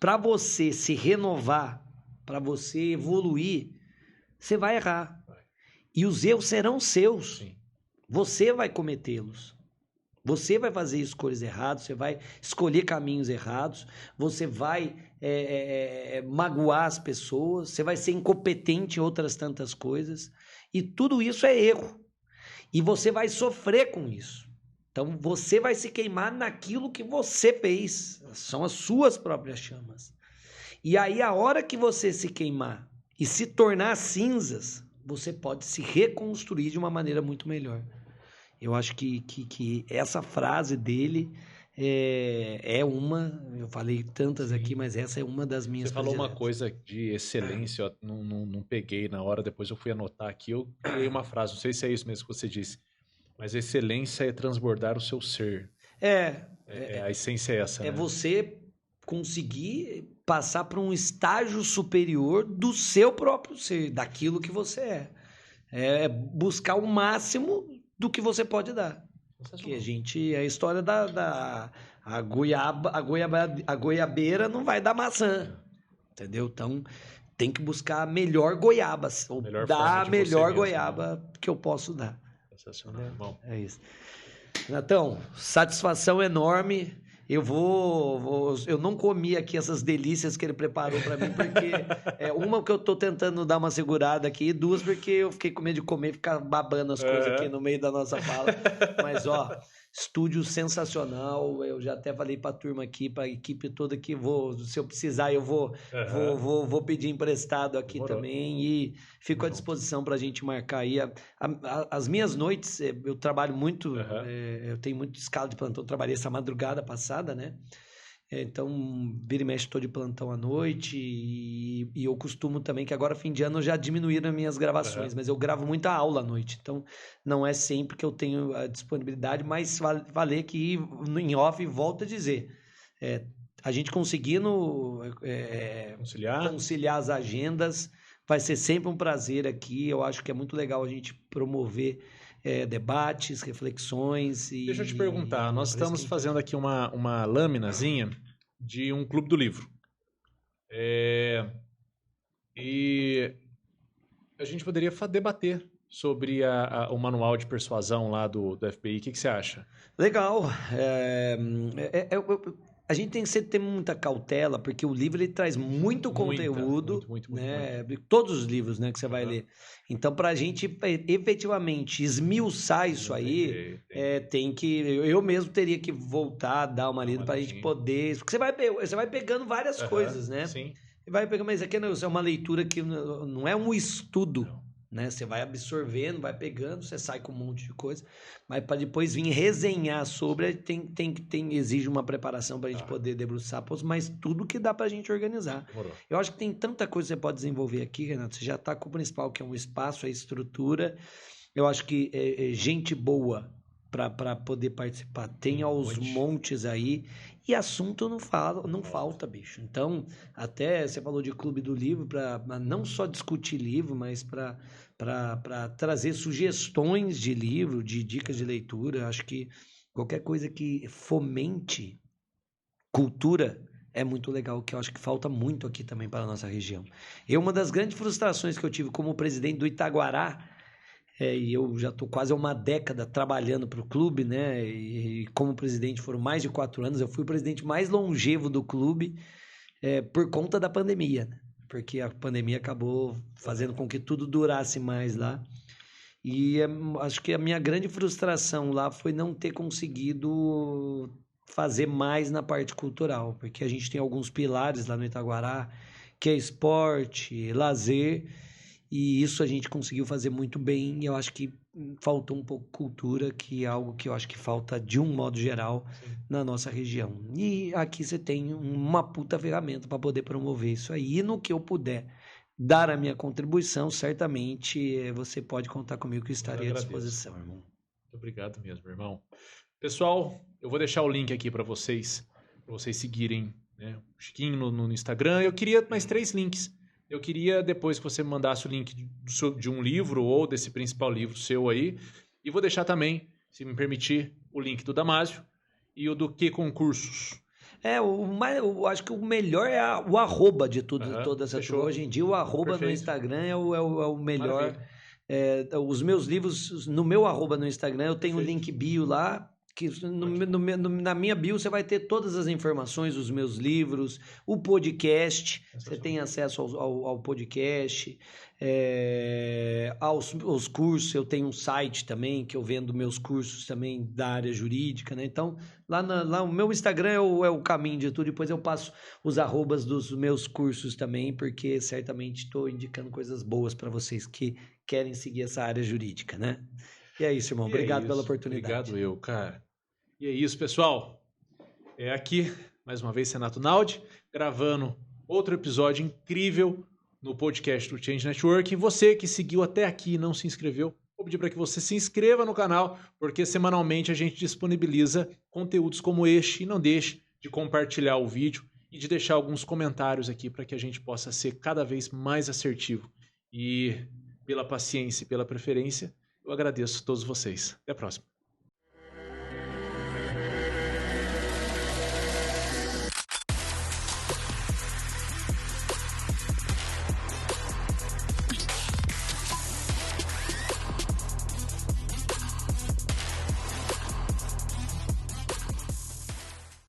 para você se renovar, para você evoluir, você vai errar. E os erros serão seus. Sim. Você vai cometê-los. Você vai fazer escolhas erradas, você vai escolher caminhos errados, você vai magoar as pessoas, você vai ser incompetente em outras tantas coisas. E tudo isso é erro. E você vai sofrer com isso. Então, você vai se queimar naquilo que você fez. São as suas próprias chamas. E aí, a hora que você se queimar e se tornar cinzas, você pode se reconstruir de uma maneira muito melhor. Eu acho que essa frase dele é uma... Eu falei tantas aqui, mas essa é uma das minhas. Você falou uma coisa de excelência, eu não peguei na hora, depois eu fui anotar aqui, eu criei uma frase, não sei se é isso mesmo que você disse, mas excelência é transbordar o seu ser. A essência é essa, né? É você conseguir passar para um estágio superior do seu próprio ser, daquilo que você é. É buscar o máximo do que você pode dar. Que a história a goiabeira não vai dar maçã, entendeu? Então tem que buscar a melhor goiaba, ou dar a melhor goiaba que eu posso dar. Sensacional, irmão. É isso. Renatão, satisfação enorme. Eu não comi aqui essas delícias que ele preparou para mim, porque uma que eu tô tentando dar uma segurada aqui, duas porque eu fiquei com medo de comer e ficar babando as coisas aqui no meio da nossa fala. Mas, estúdio sensacional. Eu já até falei pra turma aqui, pra equipe toda que se eu precisar, eu vou pedir emprestado aqui também e fico à disposição pra gente marcar aí. As minhas noites, eu trabalho muito, eu tenho muito escala de plantão, eu trabalhei essa madrugada passada, né? Então, vira e mexe, estou de plantão à noite e eu costumo também, que agora fim de ano já diminuíram as minhas gravações, mas eu gravo muita aula à noite, então não é sempre que eu tenho a disponibilidade, mas falei que em off, volto a dizer, a gente conseguindo conciliar as agendas, vai ser sempre um prazer aqui. Eu acho que é muito legal a gente promover debates, reflexões. Deixa eu te perguntar, nós estamos fazendo aqui uma laminazinha de um clube do livro. E a gente poderia debater sobre o manual de persuasão lá do FBI. O que você acha? Legal. A gente tem que sempre ter muita cautela, porque o livro ele traz muito conteúdo, muito. Todos os livros, né, que você vai ler. Então, para a gente efetivamente esmiuçar isso aí, tem que... Eu mesmo teria que voltar, dar uma lida para a gente poder... Porque você vai pegando várias coisas, né? Sim. Vai pegando, mas aqui é uma leitura que não é um estudo, né? Você vai absorvendo, vai pegando, você sai com um monte de coisa, mas para depois vir resenhar sobre, exige uma preparação para a gente poder debruçar, mas tudo que dá para a gente organizar. Demorou. Eu acho que tem tanta coisa que você pode desenvolver aqui, Renato. Você já está com o principal, que é um espaço, a estrutura. Eu acho que gente boa para poder participar tem aos montes aí. E assunto não falta, bicho. Então, até você falou de Clube do Livro, para não só discutir livro, mas para trazer sugestões de livro, de dicas de leitura. Acho que qualquer coisa que fomente cultura é muito legal, que eu acho que falta muito aqui também para a nossa região. Uma das grandes frustrações que eu tive como presidente do Itaguará, e eu já estou quase uma década trabalhando para o clube, né? E como presidente foram mais de 4 anos. Eu fui o presidente mais longevo do clube por conta da pandemia, né? Porque a pandemia acabou fazendo com que tudo durasse mais lá. E acho que a minha grande frustração lá foi não ter conseguido fazer mais na parte cultural, porque a gente tem alguns pilares lá no Itaguará, que é esporte, lazer. E isso a gente conseguiu fazer muito bem, e eu acho que faltou um pouco cultura, que é algo que eu acho que falta de um modo geral na nossa região. E aqui você tem uma puta ferramenta para poder promover isso aí. E no que eu puder dar a minha contribuição, certamente você pode contar comigo, que eu estarei à disposição, irmão. Muito obrigado mesmo, irmão. Pessoal, eu vou deixar o link aqui para vocês seguirem, né, o Chiquinho no Instagram. Eu queria mais 3 links. Eu queria depois que você me mandasse o link de um livro ou desse principal livro seu aí. E vou deixar também, se me permitir, o link do Damásio e o do Que Concursos. Eu acho que o melhor é o arroba de tudo, toda essa turma. Hoje em dia o arroba Perfeito. No Instagram é o melhor. Os meus livros, no meu arroba no Instagram, eu tenho o link bio lá. Que na minha bio você vai ter todas as informações, os meus livros, o podcast, você tem acesso ao podcast, aos cursos. Eu tenho um site também, que eu vendo meus cursos também da área jurídica, né? Então, lá o meu Instagram é o caminho de tudo. Depois eu passo os arrobas dos meus cursos também, porque certamente estou indicando coisas boas para vocês que querem seguir essa área jurídica, né? E é isso, irmão. Obrigado pela oportunidade. Obrigado cara. E é isso, pessoal. É aqui, mais uma vez, Renato Naldi, gravando outro episódio incrível no podcast do Change Network. E você que seguiu até aqui e não se inscreveu, vou pedir para que você se inscreva no canal, porque semanalmente a gente disponibiliza conteúdos como este. E não deixe de compartilhar o vídeo e de deixar alguns comentários aqui para que a gente possa ser cada vez mais assertivo. E pela paciência e pela preferência, eu agradeço a todos vocês. Até a próxima.